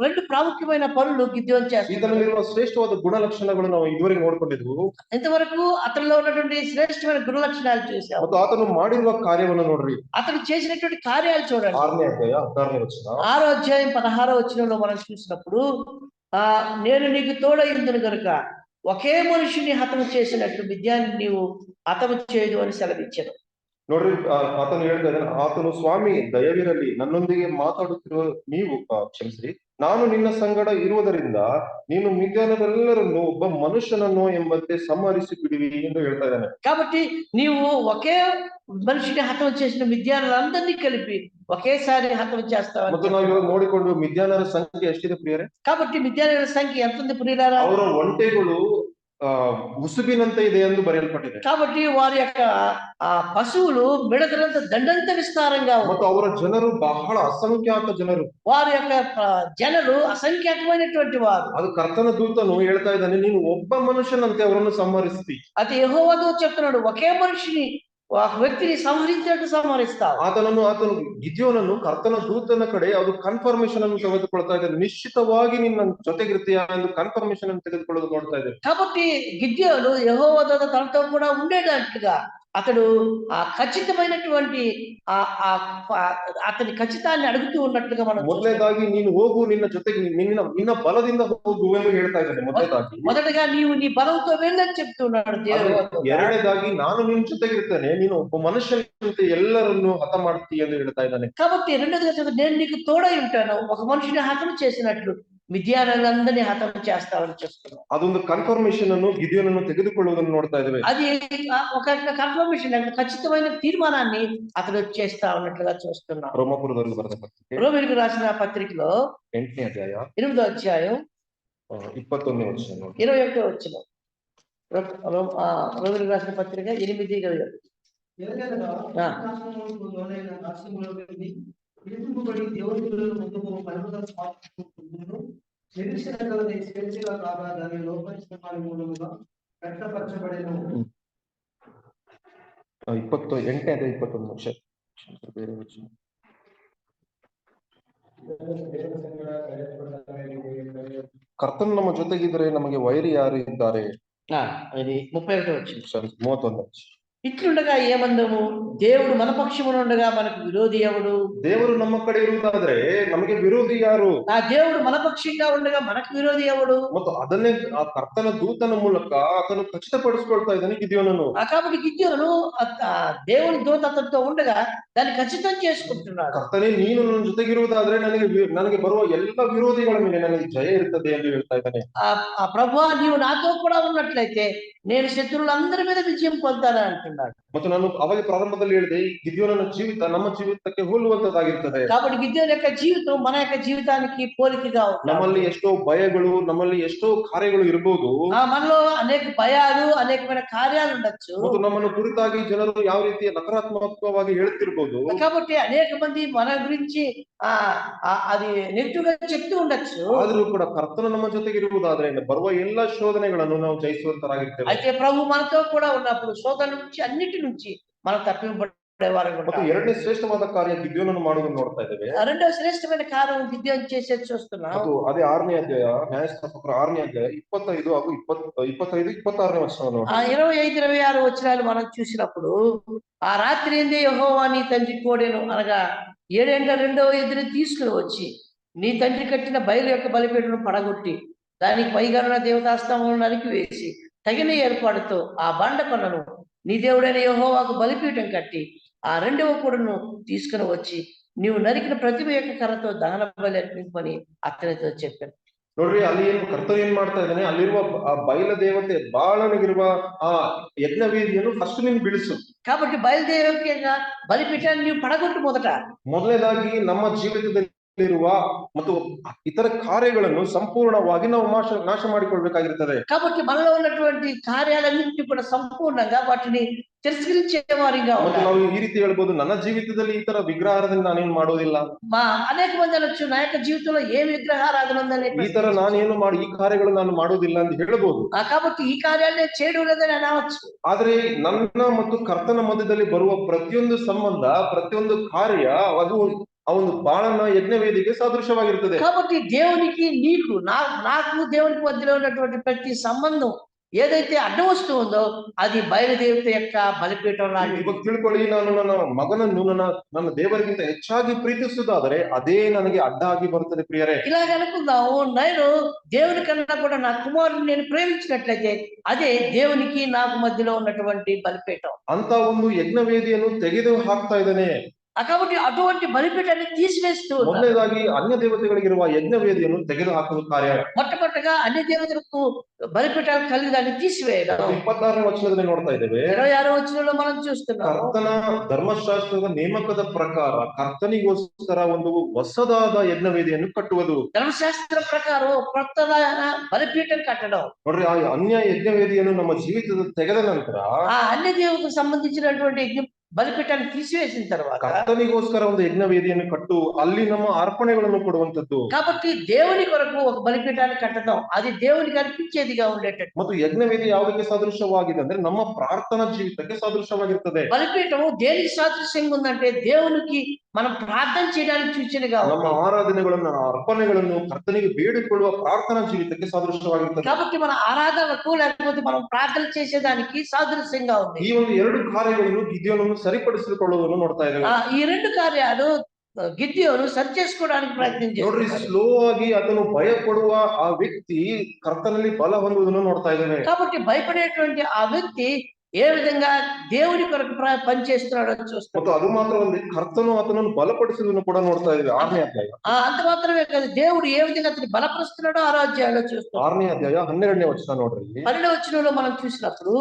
రెండు ప్రాముఖ్యమైన పనులు గిద్యోను చేస్తాడు. ಇದರಲ್ಲಿರುವ ಶ್ರೇಷ್ಠವಾದ ಗುಣಲಕ್ಷಣಗಳು ನಾವು ಇದುವರೆಗೆ ನೋಡ್ಕೊಂಡಿದ್ವು. ఇంతవరకు అతనిలో ఉన్నటువంటి శ్రేష్టమైన గుణ లక్షణాలు చూసాం. ಮತ್ತು ಆತನು ಮಾಡಿರುವ ಕಾರ್ಯವನ್ನು ನೋಡ್ರಿ, అతను చేసినటువంటి కార్యాలు చూడండి. 6ನೇ ಅಧ್ಯಾಯ 16ನೇ ವಚನ. 6వ అధ్యాయం 16వ వచనంలో మనం చూసినప్పుడు నేను నీకు తోడైందును గనుక ఒకే మనుషుని హతము చేసినట్లు విద్యాన్ని నీవు హతము చేయదు అని సెలవిచ్చాను. ನೋಡ್ರಿ, ಆತನು ಹೇಳ್ತಾ ಇದ್ದಾನೆ, ಆತನು ಸ್ವಾಮಿ ದಯವಿರಲಿ ನನ್ನೊಂದಿಗೆ ಮಾತಾಡುತ್ತಿರುವ ನೀವು ಕ್ಷಮಿಸ್ರಿ, ನಾನು ನಿನ್ನ ಸಂಗಡ ಇರುವುದರಿಂದ ನೀನು ಮಿದ್ಯಾನರೆಲ್ಲರನ್ನು ಒಬ್ಬ ಮನುಷ್ಯನನ್ನು ಎಂಬಂತೆ ಸಂಹರಿಸಿ ಬಿಡುವಿ ಎಂದು ಹೇಳ್ತಾ ಇದ್ದಾನೆ. కాబట్టి నీవు ఒకే మనిషిని హతం చేసిన మిద్యానులందరినీ కలిపి ఒకేసారి హతం చేస్తావు. ಮತ್ತು ನಾವು ಇವಾಗ ನೋಡಿಕೊಂಡು ಮಿದ್ಯಾನರ ಸಂಖ್ಯೆ ಎಷ್ಟಿದೆ ಪ್ರಿಯರೇ? కాబట్టి మిద్యానుల సంఖ్య ఎంత ఉంది ప్రియులారా? ಅವರ ಒಂಟೆಗಳು ముసుబినంత ಇದೆ ಎಂದು ಬರೆಯಲ್ಪಟ್ಟಿದೆ. కాబట్టి వారి యొక్క పశువులు మిడతలంత దండంత విస్తారంగా ಮತ್ತು ಅವರ ಜನರು ಬಹಳ ಅಸಂಖ್ಯಾತ ಜನರು. వారి యొక్క జనులు అసంఖ్యాకమైనటువంటి వారు. ಅದು ಕರ್ತನ ದೂತನು ಹೇಳ್ತಾ ಇದ್ದಾನೆ, ನೀನು ಒಬ್ಬ ಮನುಷ್ಯನಂತೆ ಅವರನ್ನು ಸಂಹರಿಸ್ತಿ. అది యెహోవా దూత చెప్తున్నాడు, ఒకే మనిషిని ఒక వ్యక్తిని సంహరించినట్టు సంహరిస్తావు. ಆತನು ಗಿದ್ಯೋನನ್ನು ಕರ್ತನ ದೂತನ ಕಡೆ ಅದು ಕನ್ಫರ್ಮೇಶನ್ ಅನ್ನು ತೆಗೆದುಕೊಳ್ತಾ ಇದ್ದಾನೆ. ನಿಶ್ಚಿತವಾಗಿ ನಿನ್ನ ಜೊತೆಗಿರ್ತೀಯ ಎಂದು ಕನ್ಫರ್ಮೇಶನ್ ಅನ್ನು ತೆಗೆದುಕೊಳ್ಳೋದು ನೋಡ್ತಾ ಇದ್ದೇವೆ. కాబట్టి గిద్యోను యెహోవా దూత తనతో కూడా ఉండేటట్టుగా అతడు ఖచ్చితమైనటువంటి అతని ఖచ్చితాన్ని అడుగుతూ ఉన్నట్లుగా మనం ಮೊದಲನೇದಾಗಿ ನೀನು ಹೋಗು, ನಿನ್ನ ಜೊತೆಗೆ ನಿನ್ನ ಬಲದಿಂದ ಹೋಗು ಎಂದು ಹೇಳ್ತಾ ಇದ್ದಾನೆ. మొదటగా నీవు నీ బలంతో వెళ్ళని చెప్తున్నాడు దేవుడు. ಎರಡನೇದಾಗಿ ನಾನು ನಿನ್ನ ಜೊತೆಗಿರ್ತೇನೆ, ನೀನು ಒಬ್ಬ ಮನುಷ್ಯನಂತೆ ಎಲ್ಲರನ್ನು ಹತ ಮಾಡ್ತೀಯ ಎಂದು ಹೇಳ್ತಾ ಇದ್ದಾನೆ. కాబట్టి రెండోదిగా నేను నీకు తోడై ఉంటాను, ఒక మనిషిని హతం చేసినట్లు మిద్యానులందరినీ హతం చేస్తావని చెప్తున్నాను. ಅದೊಂದು ಕನ್ಫರ್ಮೇಶನ್ ಅನ್ನು ಗಿದ್ಯೋನನ್ನು ತೆಗೆದುಕೊಳ್ಳುವುದನ್ನು ನೋಡ್ತಾ ಇದ್ದೇವೆ. అది ఒక కన్ఫర్మేషన్, ఖచ్చితమైన తీర్మానాన్ని అతడు చేస్తా ఉన్నట్లుగా చూస్తున్నాం. ರೋಮಾಪುರದವರಿಗೆ ಬರೆದ ಪತ್ರಿಕೆ రోమీయులకు రాసిన పత్రికలో 8ನೇ ಅಧ್ಯಾಯ 8వ అధ్యాయం 21ನೇ ವಚನ 21వ వచనం. రోమీయులకు రాసిన పత్రిక 8:21. పిలుపుబడి దేవుని పిల్లల ముందుకు పరమత నిరీక్షణ కలది స్వేచ్ఛగా కాగా దాని లోపరిశ్రమాల మూలముగా వ్యక్తపరచబడిన 28ನೇ ಅಧ್ಯಾಯ 21 ನಿಮಿಷ ಬೇರೆ ವಚನ. ಕರ್ತನು ನಮ್ಮ ಜೊತೆಗಿದ್ರೆ ನಮಗೆ ವೈರಿ ಯಾರು ಇದ್ದಾರೆ? ఇది 31వ వచనం. 31ನೇ ವಚನ. ఇట్లుండగా ఏమందము, దేవుడు మన పక్షమున ఉండగా మనకు విరోధి ఎవడు? ದೇವರು ನಮ್ಮ ಕಡೆ ಇರುವುದಾದ್ರೆ ನಮಗೆ ವಿರೋಧಿ ಯಾರು? ఆ దేవుడు మన పక్షంగా ఉండగా మనకు విరోధి ఎవడు? ಮತ್ತು ಅದನ್ನೇ ಆ ಕರ್ತನ ದೂತನ ಮೂಲಕ ಆತನು ಖಚಿತಪಡಿಸಿಕೊಳ್ತಾ ಇದ್ದಾನೆ ಗಿದ್ಯೋನನು. కాబట్టి గిద్యోను దేవుని దూత అతనితో ఉండగా దాన్ని ఖచ్చితం చేసుకుంటున్నాడు. ಕರ್ತನೇ ನೀನು ನನ್ನ ಜೊತೆಗಿರುವುದಾದ್ರೆ ನನಗೆ ಬರುವ ಎಲ್ಲ ವಿರೋಧಿಗಳ ಮೇಲೆ ನನಗೆ ಜಯ ಇರ್ತದೆ ಎಂದು ಹೇಳ್ತಾ ಇದ್ದಾನೆ. ఆ ప్రభువా నీవు నాతో కూడా ఉన్నట్లయితే నేను శత్రువులందరి మీద విజయం పొందుతానని అంటున్నాడు. ಮತ್ತು ನಾನು ಅವಾಗ ಪ್ರಾರಂಭದಲ್ಲಿ ಹೇಳಿದೆ, ಗಿದ್ಯೋನನ ಜೀವಿತ ನಮ್ಮ ಜೀವಿತಕ್ಕೆ ಹೋಲುವಂತದ್ದಾಗಿರ್ತದೆ. కాబట్టి గిద్యోను యొక్క జీవితం మన యొక్క జీవితానికి పోలికగా ఉంటుంది. ನಮ್ಮಲ್ಲಿ ಎಷ್ಟೋ ಭಯಗಳು, ನಮ್ಮಲ್ಲಿ ಎಷ್ಟೋ ಕಾರ್ಯಗಳು ಇರಬಹುದು. మనలో అనేక భయాలు, అనేకమైన కార్యాలు ఉండొచ్చు. ಮತ್ತು ನಮ್ಮನ್ನು ಕುರಿತಾಗಿ ಜನರು ಯಾವ ರೀತಿಯ ನಕಾರಾತ್ಮಕವಾಗಿ ಹೇಳ್ತಿರ್ಬೋದು. కాబట్టి అనేక మంది మన గురించి అది ನೆಗೆಟಿವ್ గా చెప్తూ ఉండొచ్చు. ಆದ್ರೂ ಕೂಡ ಕರ್ತನು ನಮ್ಮ ಜೊತೆಗಿರುವುದಾದ್ರೆ ಬರುವ ಎಲ್ಲಾ ಶೋಧನೆಗಳನ್ನು ನಾವು ಜಯಿಸುವಂತರಾಗಿರ್ತೇವೆ. అయితే ప్రభు మనతో కూడా ఉన్నప్పుడు శోధన నుంచి అన్నిటి నుంచి మనం తప్పింపబడేవారు. ಮತ್ತು ಎರಡನೇ ಶ್ರೇಷ್ಠವಾದ ಕಾರ್ಯ ಗಿದ್ಯೋನನು ಮಾಡುವುದನ್ನು ನೋಡ್ತಾ ಇದ್ದೇವೆ. రెండో శ్రేష్టమైన కార్యం గిద్యోను చేసేది చూస్తున్నాం. ಮತ್ತು ಅದೇ 6ನೇ ಅಧ್ಯಾಯ, ನ್ಯಾಯಸ್ಥಾಪಕರ 6ನೇ ಅಧ್ಯಾಯ 25 ಹಾಗೂ 25, 26ನೇ ವಚನವನ್ನು 25, 26 వచనాలు మనం చూసినప్పుడు, ఆ రాత్రి ఏందే యెహోవా నీ తండ్రి కోడెను అనగా 7 ఏండ్ల రెండవ ఎద్దుని తీసుకుని వచ్చి నీ తండ్రి కట్టిన బయలు యొక్క బలిపీఠను పడగొట్టి దానికి పైగా దేవతాస్తంభం నరికి వేసి తగిన ఏర్పాటుతో ఆ బండ కొనను నీ దేవుడైన యెహోవాకు బలిపీఠం కట్టి ఆ రెండవ కోడెను తీసుకుని వచ్చి నీవు నరికిన ప్రతిమ యొక్క కర్రతో దహన బలి అర్పింపని అతనితో చెప్పాను. ನೋಡ್ರಿ, ಅಲ್ಲಿ ಕರ್ತವ್ಯ ಏನ್ ಮಾಡ್ತಾ ಇದ್ದಾನೆ, ಅಲ್ಲಿರುವ ಆ ಬಯಲ ದೇವತೆ ಬಾಳನಿಗಿರುವ ಆ ಯಜ್ಞವೇದಿಯನ್ನು ಫಸ್ಟ್ ನೀನು ಬಿಡಿಸು. కాబట్టి బయలుదేరి బలిపీఠాన్ని నీవు పడగొట్టు ಮೊದಲನೇದಾಗಿ ನಮ್ಮ ಜೀವಿತದಲ್ಲಿ ಇರುವ ಮತ್ತು ಇತರ ಕಾರ್ಯಗಳನ್ನು ಸಂಪೂರ್ಣವಾಗಿ ನಾವು ನಾಶ ಮಾಡಿಕೊಳ್ಬೇಕಾಗಿರ್ತದೆ. కాబట్టి మనలో ఉన్నటువంటి కార్యాలన్నింటినీ కూడా సంపూర్ణంగా వాటిని తిరస్కరించే వారిగా ಮತ್ತು ನಾವು ಈ ರೀತಿ ಹೇಳ್ಬೋದು, ನನ್ನ ಜೀವಿತದಲ್ಲಿ ಈ ತರ ವಿಗ್ರಹಾರಾಧನೆ ನಾನೇನು ಮಾಡೋದಿಲ್ಲ. అనేక మంది అనొచ్చు, నా యొక్క జీవితంలో ఏ విగ్రహారాధన ఉందని, ಈ ತರ ನಾನೇನು ಮಾಡಿ ಈ ಕಾರ್ಯಗಳು ನಾನು ಮಾಡೋದಿಲ್ಲ ಅಂತ ಹೇಳ್ಬೋದು. కాబట్టి ఈ కార్యాలೇ చేయడం లేదని అనవచ్చు. ಆದ್ರೆ ನನ್ನ ಮತ್ತು ಕರ್ತನ ಮಧ್ಯದಲ್ಲಿ ಬರುವ ಪ್ರತಿಯೊಂದು ಸಂಬಂಧ, ಪ್ರತಿಯೊಂದು ಕಾರ್ಯ ಅದು ಆ ಒಂದು ಬಾಳನ ಯಜ್ಞವೇದಿಗೆ ಸಾದೃಶ್ಯವಾಗಿರ್ತದೆ. కాబట్టి దేవునికి నీకు నాకు దేవునికి మధ్యలో ఉన్నటువంటి ప్రతి సంబంధం ఏదైతే అడ్డం వస్తూ ఉందో అది బయలుదేవత యొక్క బలిపీఠం లాంటిది. ಇವಾಗ ತಿಳ್ಕೊಳ್ಳಿ, ನಾನು ನನ್ನ ಮಗನನ್ನು ನನ್ನ ದೇವರಿಗಿಂತ ಹೆಚ್ಚಾಗಿ ಪ್ರೀತಿಸುವುದಾದರೆ ಅದೇ ನನಗೆ ಅಡ್ಡ ಆಗಿ ಬರುತ್ತದೆ ಪ್ರಿಯರೇ. ఇలాగ అనుకుందాము, నేను దేవుని కన్నా కూడా నా కుమారుని నేను ప్రేమించినట్లయితే అదే దేవునికి నాకు మధ్యలో ఉన్నటువంటి బలిపీఠం. ಅಂತ ಒಂದು ಯಜ್ಞವೇದಿಯನ್ನು ತೆಗೆದು ಹಾಕ್ತಾ ಇದ್ದಾನೆ. కాబట్టి అటువంటి బలిపీఠాన్ని తీసివేస్తూ ಮೊದಲನೇದಾಗಿ ಅನ್ಯ ದೇವತೆಗಳಿಗಿರುವ ಯಜ್ಞವೇದಿಯನ್ನು ತೆಗೆದು ಹಾಕುವ ಕಾರ್ಯ. మొట్టమొదటిగా అన్ని దేవతలకు బలిపీఠాలు కలిగి దాన్ని తీసివేయడం. 26ನೇ ವಚನದಲ್ಲಿ ನೋಡ್ತಾ ಇದ್ದೇವೆ, 26వ వచనంలో మనం చూస్తున్నాం, ಕರ್ತನ ಧರ್ಮಶಾಸ್ತ್ರದ ನೇಮಕದ ಪ್ರಕಾರ ಕರ್ತನಿಗೋಸ್ಕರ ಒಂದು ಹೊಸದಾದ ಯಜ್ಞವೇದಿಯನ್ನು ಕಟ್ಟುವುದು. ధర్మశాస్త్ర ప్రకారం కొత్తదైన బలిపీఠం కట్టడం. ನೋಡ್ರಿ, ಆ ಅನ್ಯ ಯಜ್ಞವೇದಿಯನ್ನು ನಮ್ಮ ಜೀವಿತದ ತೆಗೆದ ನಂತರ ఆ అన్ని దేవతలకు సంబంధించినటువంటి బలిపీఠాన్ని తీసివేసిన తర్వాత ಕರ್ತನಿಗೋಸ್ಕರ ಒಂದು ಯಜ್ಞವೇದಿಯನ್ನು ಕಟ್ಟು ಅಲ್ಲಿ ನಮ್ಮ ಅರ್ಪಣೆಗಳನ್ನು ಕೊಡುವಂತದ್ದು. కాబట్టి దేవుని కొరకు ఒక బలిపీఠాన్ని కట్టడం, అది దేవునికి అర్పించేదిగా ఉండేటట్టు. ಮತ್ತು ಯಜ್ಞವೇದಿ ಯಾವುದಕ್ಕೆ ಸಾದೃಶ್ಯವಾಗಿದೆ ಅಂದ್ರೆ ನಮ್ಮ ಪ್ರಾರ್ಥನಾ ಜೀವಿತಕ್ಕೆ ಸಾದೃಶ್ಯವಾಗಿರ್ತದೆ. బలిపీఠం దేనికి సాదృశ్యంగా ఉందంటే దేవునికి మనం ప్రార్థన చేయడానికి సూచనగా ఉంది. ನಮ್ಮ ಆರಾಧನೆಗಳನ್ನು, ಅರ್ಪಣೆಗಳನ್ನು ಕರ್ತನಿಗೆ ಬೇಡಿಕೊಳ್ಳುವ ಪ್ರಾರ್ಥನಾ ಜೀವಿತಕ್ಕೆ ಸಾದೃಶ್ಯವಾಗಿರ್ತದೆ. కాబట్టి మన ఆరాధనకు లేకపోతే మనం ప్రార్థన చేసేదానికి సాదృశ్యంగా ఉంది. ಈ ಒಂದು ಎರಡು ಕಾರ್ಯಗಳನ್ನು ಗಿದ್ಯೋನನ್ನು ಸರಿಪಡಿಸಿಕೊಳ್ಳುವುದನ್ನು ನೋಡ್ತಾ ಇದ್ದೇವೆ. ఈ రెండు కార్యాలు గిద్యోను సరి చేసుకోవడానికి ప్రయత్నం ನೋಡ್ರಿ, చేస్తున్నాడు. ಸ್ಲೋ ಆಗಿ ಅದನ್ನು ಭಯಪಡುವ ಆ ವ್ಯಕ್ತಿ ಕರ್ತನಲ್ಲಿ ಬಲ ಹೊಂದುವುದನ್ನು ನೋಡ್ತಾ ಇದ್ದೇವೆ. కాబట్టి భయపడేటువంటి ఆ వ్యక్తి ఏ విధంగా దేవుని కొరకు పనిచేస్తున్నాడో ಮತ್ತು చూస్తాడు. ಅದು ಮಾತ್ರವಲ್ಲದೆ ಕರ್ತನು ಆತನನ್ನು ಬಲಪಡಿಸುವುದನ್ನು ಕೂಡ ನೋಡ್ತಾ ಇದ್ದೇವೆ. 6ನೇ ಅಧ್ಯಾಯ, అంత మాత్రమే కాదు, దేవుడు ఏ విధంగా అతన్ని బలపరుస్తున్నాడో ఆ రాజ్యాల్లో చూస్తాం. 6ನೇ అధ్యాయ 12ನೇ వచನ ನೋಡ್ರಿ. 12వ వచనంలో మనం చూసినప్పుడు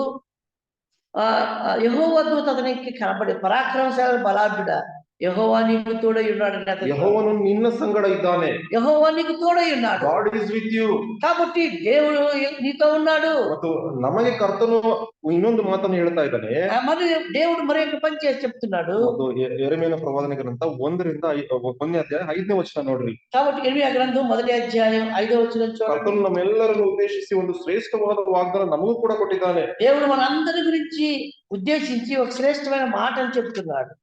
యెహోవా దూత అతనికి కనబడి పరాక్రమశాలి బలాఢ్యుడా యెహోవా నీకు తోడై ఉన్నాడు. ಯೆಹೋವನು ನಿನ್ನ ಸಂಗಡ ಇದ್ದಾನೆ. యెహోవా నీకు తోడై ఉన్నాడు. God is with you. కాబట్టి దేవుడు నీతో ఉన్నాడు. ಮತ್ತು ನಮಗೆ ಕರ್ತನು ಇನ್ನೊಂದು ಮಾತನ್ನು ಹೇಳ್ತಾ ಇದ್ದಾನೆ. మరి దేవుడు మరి ఒక పని చేసి చెప్తున్నాడు. ಯೆರೆಮೀಯನ ಪ್ರವಾದನೆ ಗ್ರಂಥ 1ನೇ ಅಧ್ಯಾಯ 5ನೇ ವಚನ ನೋಡ್ರಿ. కాబట్టి ఇర్మియా గ్రంథం 1వ అధ్యాయం 5వ వచనం చూడండి. ಕರ್ತನು ನಮ್ಮೆಲ್ಲರನ್ನು ಉದ್ದೇಶಿಸಿ ಒಂದು ಶ್ರೇಷ್ಠವಾದ ವಾಗ್ದಾನ ನಮಗೂ ಕೂಡ ಕೊಟ್ಟಿದ್ದಾನೆ. దేవుడు మనందరి గురించి ఉద్దేశించి ఒక శ్రేష్టమైన మాటను చెప్తున్నాడు.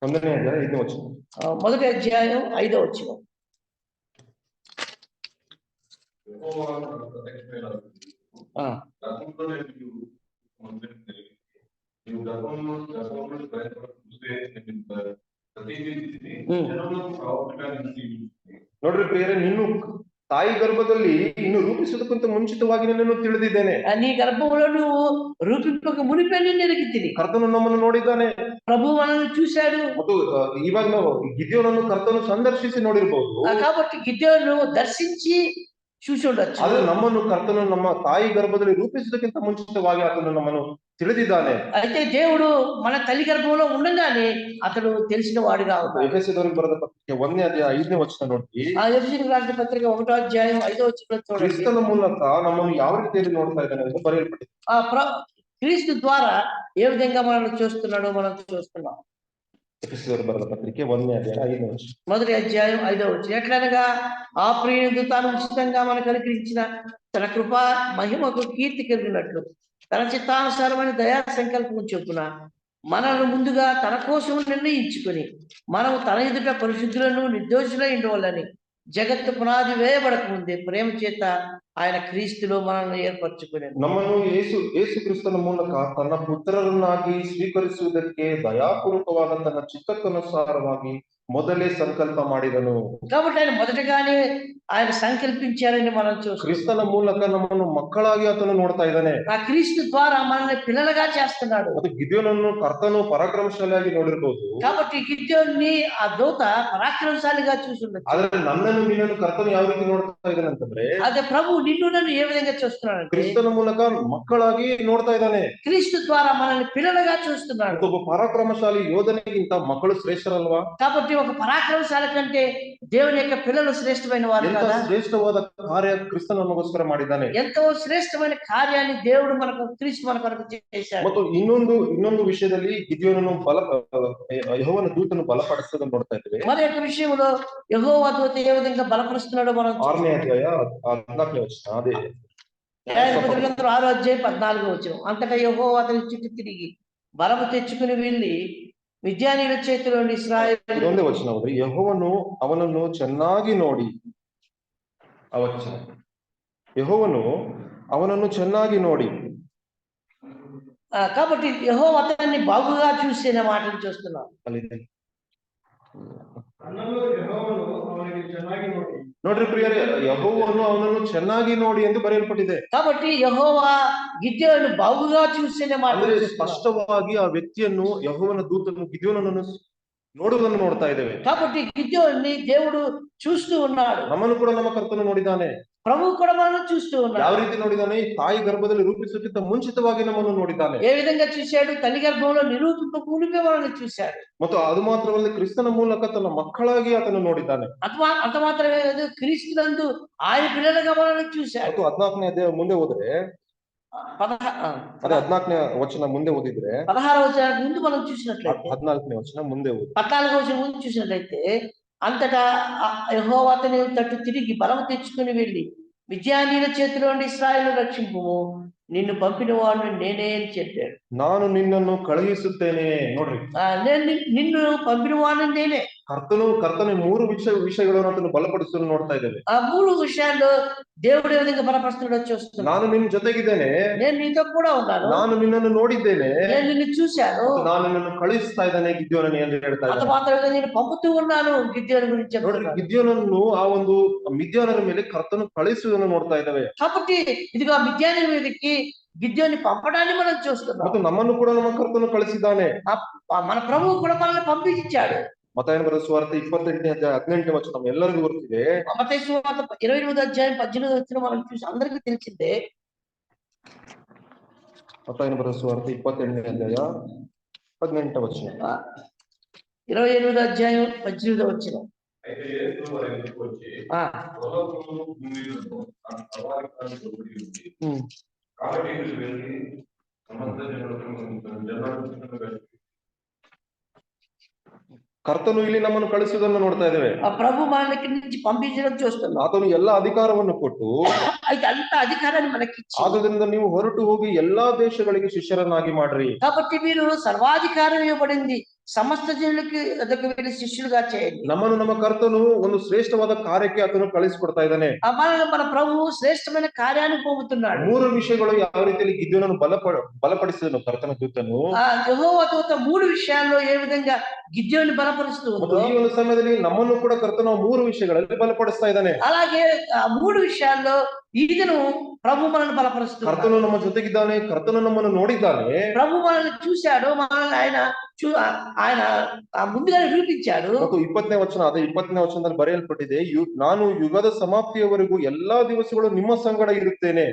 1ನೇ అధ్యాయ 5ನೇ వచనం. 1వ అధ్యాయం 5వ వచనం. ನೀವು ಧರ್ಮವನ್ನು ನೋಡ್ರಿ ಪ್ರಿಯರೇ, ನಿನ್ನು ತಾಯಿ ಗರ್ಭದಲ್ಲಿ ಇನ್ನು ರೂಪಿಸುವುದಕ್ಕಿಂತ ಮುಂಚಿತವಾಗಿ ನಿನ್ನನ್ನು ತಿಳಿದಿದ್ದೇನೆ. నీ గర్భంలో నువ్వు రూపింపక మునిపే నిన్ను ఎరిగితిని. ಕರ್ತನು ನಮ್ಮನ್ನು ನೋಡಿದ್ದಾನೆ, ప్రభు మనల్ని చూశాడు. ಮತ್ತು ಇವಾಗ ನಾವು ಗಿದ್ಯೋನನ್ನು ಕರ್ತನು ಸಂದರ್ಶಿಸಿ ನೋಡಿರ್ಬಹುದು. కాబట్టి గిద్యోను దర్శించి చూసి ఉండొచ్చు. ಆದ್ರೆ ನಮ್ಮನ್ನು ಕರ್ತನು ನಮ್ಮ ತಾಯಿ ಗರ್ಭದಲ್ಲಿ ರೂಪಿಸುವುದಕ್ಕಿಂತ ಮುಂಚಿತವಾಗಿ ಆತನು ನಮ್ಮನ್ನು ತಿಳಿದಿದ್ದಾನೆ. అయితే దేవుడు మన తల్లి గర్భంలో ఉండగానే అతడు తెలిసిన వాడుగా ఉన్నాడు. ಎಫೆಸದವರಿಗೆ ಬರೆದ ಪತ್ರಿಕೆ 1ನೇ ಅಧ್ಯಾಯ 5ನೇ ವಚನ ನೋಡಿ. ఆ ఎఫెసీయులకు రాసిన పత్రిక 1వ అధ్యాయం 5వ వచనం చూడండి. ಕ್ರಿಸ್ತನ ಮೂಲಕ ನಮ್ಮನ್ನು ಯಾವ ರೀತಿಯಲ್ಲಿ ನೋಡ್ತಾ ಇದ್ದಾನೆ ಎಂದು ಬರೆಯಲ್ಪಟ್ಟಿದೆ. క్రీస్తు ద్వారా ఏ విధంగా మనల్ని చూస్తున్నాడో మనం చూస్తున్నాం. ఎఫెసీయులకు బರೆದ పత్రిಕೆ 1ನೇ అధ్యాయ 5ನೇ వచనం. మొదటి అధ్యాయం 5వ వచనం. ఎట్లనగా ఆ ప్రియుడు తాను ఉచితంగా మనకు అనుగ్రహించిన తన కృప మహిమకు కీర్తి కలిగినట్లు తన చిత్తానుసారమైన దయా సంకల్పం చొప్పున మనల్ని ముందుగా తన కోసం నిర్ణయించుకొని మనము తన ఎదుట పరిశుద్ధులను నిర్దోషులై ఉండవాలని జగత్తు పునాది వేయబడక ముందే ప్రేమ చేత ఆయన క్రీస్తులో మనల్ని ఏర్పరచుకునేది. ನಮ್ಮನ್ನು ಯೇಸು ಕ್ರಿಸ್ತನ ಮೂಲಕ ತನ್ನ ಪುತ್ರರನ್ನಾಗಿ ಸ್ವೀಕರಿಸುವುದಕ್ಕೆ ದಯಾಪೂರ್ವಕವಾದ ತನ್ನ ಚಿತ್ತಕ್ಕನುಸಾರವಾಗಿ ಮೊದಲೇ ಸಂಕಲ್ಪ ಮಾಡಿದನು. కాబట్టి ఆయన మొదటగానే ఆయన సంకల్పించారని మనం చూస్తాం. ಕ್ರಿಸ್ತನ ಮೂಲಕ ನಮ್ಮನ್ನು ಮಕ್ಕಳಾಗಿ ಆತನು ನೋಡ್ತಾ ಇದ್ದಾನೆ. ఆ క్రీస్తు ద్వారా మనల్ని పిల్లలుగా చేస్తున్నాడు. ಮತ್ತು ಗಿದ್ಯೋನನ್ನು ಕರ್ತನು ಪರಾಕ್ರಮಶಾಲಿಯಾಗಿ ನೋಡಿರ್ಬೋದು. కాబట్టి గిద్యోన్ని ఆ దూత పరాక్రమశాలిగా చూసి ఉండొచ్చు. ಆದ್ರೆ ನನ್ನನ್ನು ನಿನ್ನನ್ನು ಕರ್ತನು ಯಾವ ರೀತಿ ನೋಡ್ತಾ ಇದ್ದಾನೆ ಅಂತಂದ್ರೆ, అదే ప్రభు నిన్ను నన్ను ఏ విధంగా చూస్తున్నాడు? ಕ್ರಿಸ್ತನ ಮೂಲಕ ಮಕ್ಕಳಾಗಿ ನೋಡ್ತಾ ಇದ್ದಾನೆ. క్రీస్తు ద్వారా మనల్ని పిల్లలుగా చూస్తున్నాడు. ಒಬ್ಬ ಪರಾಕ್ರಮಶಾಲಿ ಯೋಧನಿಗಿಂತ ಮಕ್ಕಳು ಶ್ರೇಷ್ಠರಲ್ವಾ? కాబట్టి ఒక పరాక్రమశాలి కంటే దేవుని యొక్క పిల్లలు శ్రేష్టమైన వారు ಎಂತ కదా. ಶ್ರೇಷ್ಠವಾದ ಕಾರ್ಯ ಕ್ರಿಸ್ತನ ನಮಗೋಸ್ಕರ ಮಾಡಿದ್ದಾನೆ. ఎంతో శ్రేష్టమైన కార్యాన్ని దేవుడు మనకు క్రీస్తు మన కొరకు చేశాడు. ಮತ್ತು ಇನ್ನೊಂದು ವಿಷಯದಲ್ಲಿ ಗಿದ್ಯೋನನ್ನು ಯೆಹೋವನ ದೂತನು ಬಲಪಡಿಸೋದನ್ನು ನೋಡ್ತಾ ಇದ್ದೇವೆ. మరి యొక్క విషయంలో యెహోవా దూత ఏ విధంగా బలపరుస్తున్నాడో మనం 6ನೇ అధ్యాయ 14ನೇ వచన. అదే 6వ అధ్యాయం 14వ వచనం. అంతటా యెహోవా అతని చుట్టూ తిరిగి బలము తెచ్చుకుని వెళ్ళి మిద్యానీయుల చేతిలోని ఇశ్రాయేలు. ಇದೊಂದೇ ವಚನ ಹೋದ್ರೆ, ಯೆಹೋವನು ಅವನನ್ನು ಚೆನ್ನಾಗಿ ನೋಡಿ. ಆ ವಚನ, ಯೆಹೋವನು ಅವನನ್ನು ಚೆನ್ನಾಗಿ ನೋಡಿ. కాబట్టి యెహోవా అతన్ని బాగుగా చూసిన మాటలు చూస్తున్నాం. ಅಲ್ಲಿದೆ ಅನ್ನಲು ಯೆಹೋವನು ಅವನಿಗೆ ಚೆನ್ನಾಗಿ ನೋಡಿ. ನೋಡ್ರಿ ಪ್ರಿಯರೇ, ಯೆಹೋವನು ಅವನನ್ನು ಚೆನ್ನಾಗಿ ನೋಡಿ ಎಂದು ಬರೆಯಲ್ಪಟ್ಟಿದೆ. కాబట్టి యెహోవా గిద్యోను బాగుగా చూసిన మాటలు ಅಂದ್ರೆ చూస్తున్నాం. ಸ್ಪಷ್ಟವಾಗಿ ಆ ವ್ಯಕ್ತಿಯನ್ನು ಯೆಹೋವನ ದೂತನು ಗಿದ್ಯೋನನನ್ನು ನೋಡುವುದನ್ನು ನೋಡ್ತಾ ಇದ್ದೇವೆ. కాబట్టి గిద్యోన్ని దేవుడు చూస్తూ ఉన్నాడు. ನಮ್ಮನ್ನು ಕೂಡ ನಮ್ಮ ಕರ್ತನು ನೋಡಿದ್ದಾನೆ. ప్రభు కూడా మనల్ని చూస్తూ ಯಾವ ఉన్నాడు. ರೀತಿ ನೋಡಿದ್ದಾನೆ? ತಾಯಿ ಗರ್ಭದಲ್ಲಿ ರೂಪಿಸುವುದಕ್ಕಿಂತ ಮುಂಚಿತವಾಗಿ ನಮ್ಮನ್ನು ನೋಡಿದ್ದಾನೆ. ఏ విధంగా చూశాడు? తల్లి గర్భంలో నిరూపింపక మునిపే మనల్ని చూశాడు. ಮತ್ತು ಅದು ಮಾತ್ರವಲ್ಲ, ಕ್ರಿಸ್ತನ ಮೂಲಕ ತನ್ನ ಮಕ್ಕಳಾಗಿ ಆತನು ನೋಡಿದ್ದಾನೆ. అంత మాత్రమే కాదు, క్రీస్తునందు ఆయన పిల్లలుగా మనల్ని చూశాడు. ಮತ್ತು 14ನೇ ಅಧ್ಯಾಯ ಮುಂದೆ ಹೋದ್ರೆ, ಅದೇ 14ನೇ ವಚನ ಮುಂದೆ ಓದಿದ್ರೆ, 16వ వచనం ముందు మనం చూసినట్లయితే, 14ನೇ వచನ ముంದೆ ಓದಿ. 14వ వచనం ముందు చూసినట్లయితే, అంతటా యెహోవా అతని తట్టు తిరిగి బలము తెచ్చుకుని వెళ్ళి మిద్యానీయుల చేతిలో నుండి ఇశ్రాయేలు రక్షింపుము, నిన్ను పంపిన వాడు నేనే అని చెప్పాడు. ನಾನು ನಿನ್ನನ್ನು ಕಳುಹಿಸುತ್ತೇನೆ. ನೋಡ್ರಿ, నిన్ను పంపిన వాడు నేనే. ಕರ್ತನು 3 ವಿಷಯಗಳನ್ನು ಆತನು ಬಲಪಡಿಸಲು ನೋಡ್ತಾ ಇದ್ದೇವೆ. ఆ 3 విషయాల్లో దేవుడు ఏ విధంగా బలపరుస్తున్నాడో చూస్తున్నాను. ನಾನು ನಿನ್ನ ಜೊತೆಗಿದ್ದೇನೆ, నేను నీతో కూడా ఉన్నాను, ನಾನು ನಿನ್ನನ್ನು ನೋಡಿದ್ದೇನೆ, నేను నిన్ను చూశాను, ನಾನು ನಿನ್ನನ್ನು ಕಳುಹಿಸ್ತಾ ಇದ್ದಾನೆ ಗಿದ್ಯೋನನೇ ಎಂದು ಹೇಳ್ತಾ అంత ಇದ್ದಾನೆ. మాత్రమే నేను పంపుతూ ఉన్నాను గిద్యోను గురించి ನೋಡ್ರಿ, చెప్తున్నాను. ಗಿದ್ಯೋನನ್ನು ಆ ಒಂದು ಮಿದ್ಯಾನರ ಮೇಲೆ ಕರ್ತನು ಕಳುಹಿಸುವುದನ್ನು ನೋಡ್ತಾ ಇದ್ದೇವೆ. కాబట్టి ఇదిగో మిద్యానీయుల మీదకి గిద్యోని పంపడాన్ని మనం చూస్తున్నాం. ಮತ್ತು ನಮ್ಮನ್ನು ಕೂಡ ನಮ್ಮ ಕರ್ತನು ಕಳಿಸಿದ್ದಾನೆ. మన ప్రభువు కూడా మనల్ని పంపించాడు. ಮತ್ತಾಯನ ಬರೆದ ಸುವಾರ್ತೆ 28ನೇ ಅಧ್ಯಾಯ 18ನೇ ವಚನ ಎಲ್ಲರಿಗೂ ಗೊತ್ತಿದೆ. మత్తయి సువార్త 28వ అధ్యాయం 18వ వచనం మనం చూసి అందరికీ తెలిసిందే. ಮತ್ತಾಯನ ಬರೆದ ಸುವಾರ್ತೆ 28ನೇ ಅಧ್ಯಾಯ 18ನೇ ವಚನ. 28వ అధ్యాయం 18వ వచనం. అయితే యేసు వారి ఇంటికి వచ్చి లోకమును భూమియును ఆ సవారికాన్ని దొరికి ఉంది. కాబట్టి మీరు వెళ్ళి సమస్త జనులను ಕರ್ತನು ಇಲ್ಲಿ ನಮ್ಮನ್ನು ಕಳಿಸುವುದನ್ನು ನೋಡ್ತಾ ಇದ್ದೇವೆ. ఆ ప్రభు మనల్ని ఇక్కడి నుంచి పంపించడం చూస్తున్నాం. ಆತನು ಎಲ್ಲ ಅಧಿಕಾರವನ್ನು ಕೊಟ್ಟು, అయితే అంత అధికారాన్ని మనకి ఇచ్చి, ಆದ್ರಿಂದ ನೀವು ಹೊರಟು ಹೋಗಿ ಎಲ್ಲಾ ದೇಶಗಳಿಗೆ ಶಿಷ್ಯರನ್ನಾಗಿ ಮಾಡ್ರಿ. కాబట్టి మీరు సర్వాధికారం ఇవ్వబడింది, సమస్త జనులకి ఎదుకు వెళ్ళి శిష్యులుగా చేయండి. ನಮ್ಮನ್ನು ನಮ್ಮ ಕರ್ತನು ಒಂದು ಶ್ರೇಷ್ಠವಾದ ಕಾರ್ಯಕ್ಕೆ ಆತನು ಕಳಿಸಿಕೊಡ್ತಾ ಇದ್ದಾನೆ. మన ప్రభువు ಶ್ರೇಷ್ಠమైన ಕಾರ್ಯಾన్ని పొందుతున్నాడు. 3 ವಿಷಯಗಳು ಯಾವ ರೀತಿಯಲ್ಲಿ ಗಿದ್ಯೋನನ್ನು ಬಲಪಡಿಸಿದನು ಕರ್ತನ ದೂತನು. యెహోవా దూత 3 విషయాల్లో ఏ విధంగా గిద్యోని బలపరుస్తూ ಮತ್ತು ఉందో ಈ ಒಂದು ಸಮಯದಲ್ಲಿ ನಮ್ಮನ್ನು ಕೂಡ ಕರ್ತನು 3 ವಿಷಯಗಳಲ್ಲಿ ಬಲಪಡಿಸ್ತಾ ಇದ್ದಾನೆ. అలాగే ఆ 3 విషయాల్లో ఈదను ప్రభు మనల్ని బలపరుస్తున్నాడు. ಕರ್ತನು ನಮ್ಮ ಜೊತೆಗಿದ್ದಾನೆ, ಕರ್ತನು ನಮ್ಮನ್ನು ನೋಡಿದ್ದಾನೆ, ప్రభు మనల్ని చూశాడు, మనల్ని ఆయన ముందుగానే నిరూపించాడు. ಮತ್ತು 20ನೇ ವಚನ, ಅದೇ 20ನೇ ವಚನದಲ್ಲಿ ಬರೆಯಲ್ಪಟ್ಟಿದೆ, ನಾನು ಯುಗದ ಸಮಾಪ್ತಿಯವರೆಗೂ ಎಲ್ಲಾ ದಿವಸಗಳು ನಿಮ್ಮ ಸಂಗಡ ಇರುತ್ತೇನೆ.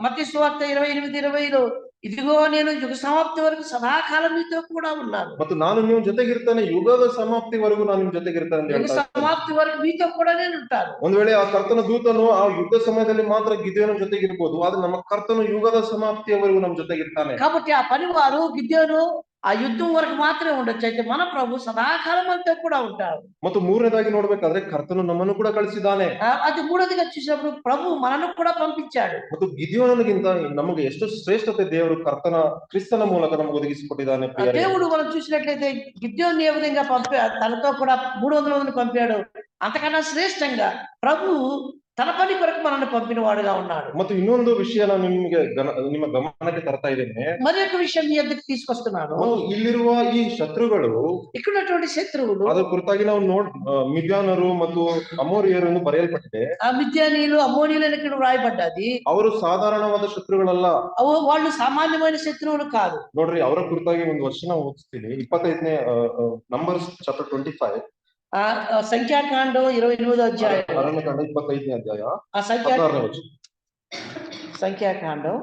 మత్తయి సువార్త 28:20లో ఇదిగో నేను యుగ సమాప్తి వరకు సదాకాలం మీతో కూడా ఉన్నాను. ಮತ್ತು ನಾನು ನಿಮ್ಮ ಜೊತೆಗಿರ್ತಾನೆ, ಯುಗದ ಸಮಾಪ್ತಿವರೆಗೂ ನಾನು ನಿಮ್ ಜೊತೆಗಿರ್ತಾನೆ ಅಂತ యుగ ಹೇಳ್ತಾ ಇದ್ದಾನೆ. సమాప్తి వరకు మీతో కూడా నేను ఉంటాను. ಒಂದ್ ವೇಳೆ ಆ ಕರ್ತನ ದೂತನು ಆ ಯುದ್ಧ ಸಮಯದಲ್ಲಿ ಮಾತ್ರ ಗಿದ್ಯೋನ ಜೊತೆಗಿರ್ಬೋದು, ಆದ್ರೆ ನಮ್ಮ ಕರ್ತನು ಯುಗದ ಸಮಾಪ್ತಿಯವರೆಗೂ ನಮ್ ಜೊತೆಗಿರ್ತಾನೆ. కాబట్టి ఆ పనివారు గిద్యోను ఆ యుద్ధం వరకు మాత్రమే ఉండొచ్చు. అయితే మన ప్రభు సదాకాలం అంతా కూడా ఉంటాడు. ಮತ್ತು 3ನೇದಾಗಿ ನೋಡ್ಬೇಕಾದ್ರೆ ಕರ್ತನು ನಮ್ಮನ್ನು ಕೂಡ ಕಳಿಸಿದ್ದಾನೆ. అది మూడోదిగా చూసినప్పుడు ప్రభు మనను కూడా పంపించాడు. ಮತ್ತು ಗಿದ್ಯೋನನಿಗಿಂತ ನಮಗೆ ಎಷ್ಟು ಶ್ರೇಷ್ಠತೆ ದೇವರು ಕರ್ತನ ಕ್ರಿಸ್ತನ ಮೂಲಕ ನಮಗೆ ಒದಗಿಸಿಕೊಟ್ಟಿದ್ದಾನೆ. దేవుడు మనం చూసినట్లయితే గిద్యోన్ని ఏ విధంగా తనతో కూడా 300 మందిని పంపాడు, అంతకన్నా శ్రేష్టంగా ప్రభు తన పని కొరకు మనల్ని పంపిన వాడుగా ఉన్నాడు. ಮತ್ತು ಇನ್ನೊಂದು ವಿಷಯ ನಾನು ನಿಮ್ಮ ಗಮನಕ್ಕೆ ತರ್ತಾ ಇದ್ದೇನೆ. మరి ఒక విషయం మీ దగ్గరికి తీసుకొస్తున్నాను. ಇಲ್ಲಿರುವ ಈ ಶತ್ರುಗಳು, ఇక్కడున్నటువంటి శత్రువులు, ಅದರ ಕುರಿತಾಗಿ ನಾವು ಮಿದ್ಯಾನರು ಮತ್ತು ಅಮೋರಿಯರು ಎಂದು ಬರೆಯಲ್ಪಟ್ಟಿದೆ. ఆ మిద్యానీయులు అమోనీయులు అని ఇక్కడ వ్రాయబడ్డది. ಅವರು ಸಾಧಾರಣವಾದ ಶತ್ರುಗಳಲ್ಲ, వాళ్ళు సామాన్యమైన శత్రువులు కాదు. ನೋಡ್ರಿ, ಅವರ ಕುರಿತಾಗಿ ಒಂದು ವಚನ ಓದಿಸ್ತೀನಿ. 25ನೇ ನಂಬರ್ಸ್ ಚಾಪ್ಟರ್ 25, సంఖ్యాకాండం 28వ అధ్యాయం, ಅರಣ್ಯಕಾಂಡ 25ನೇ ಅಧ್ಯಾಯ ఆ 16ನೇ ವಚನ. సంఖ్యాకాండం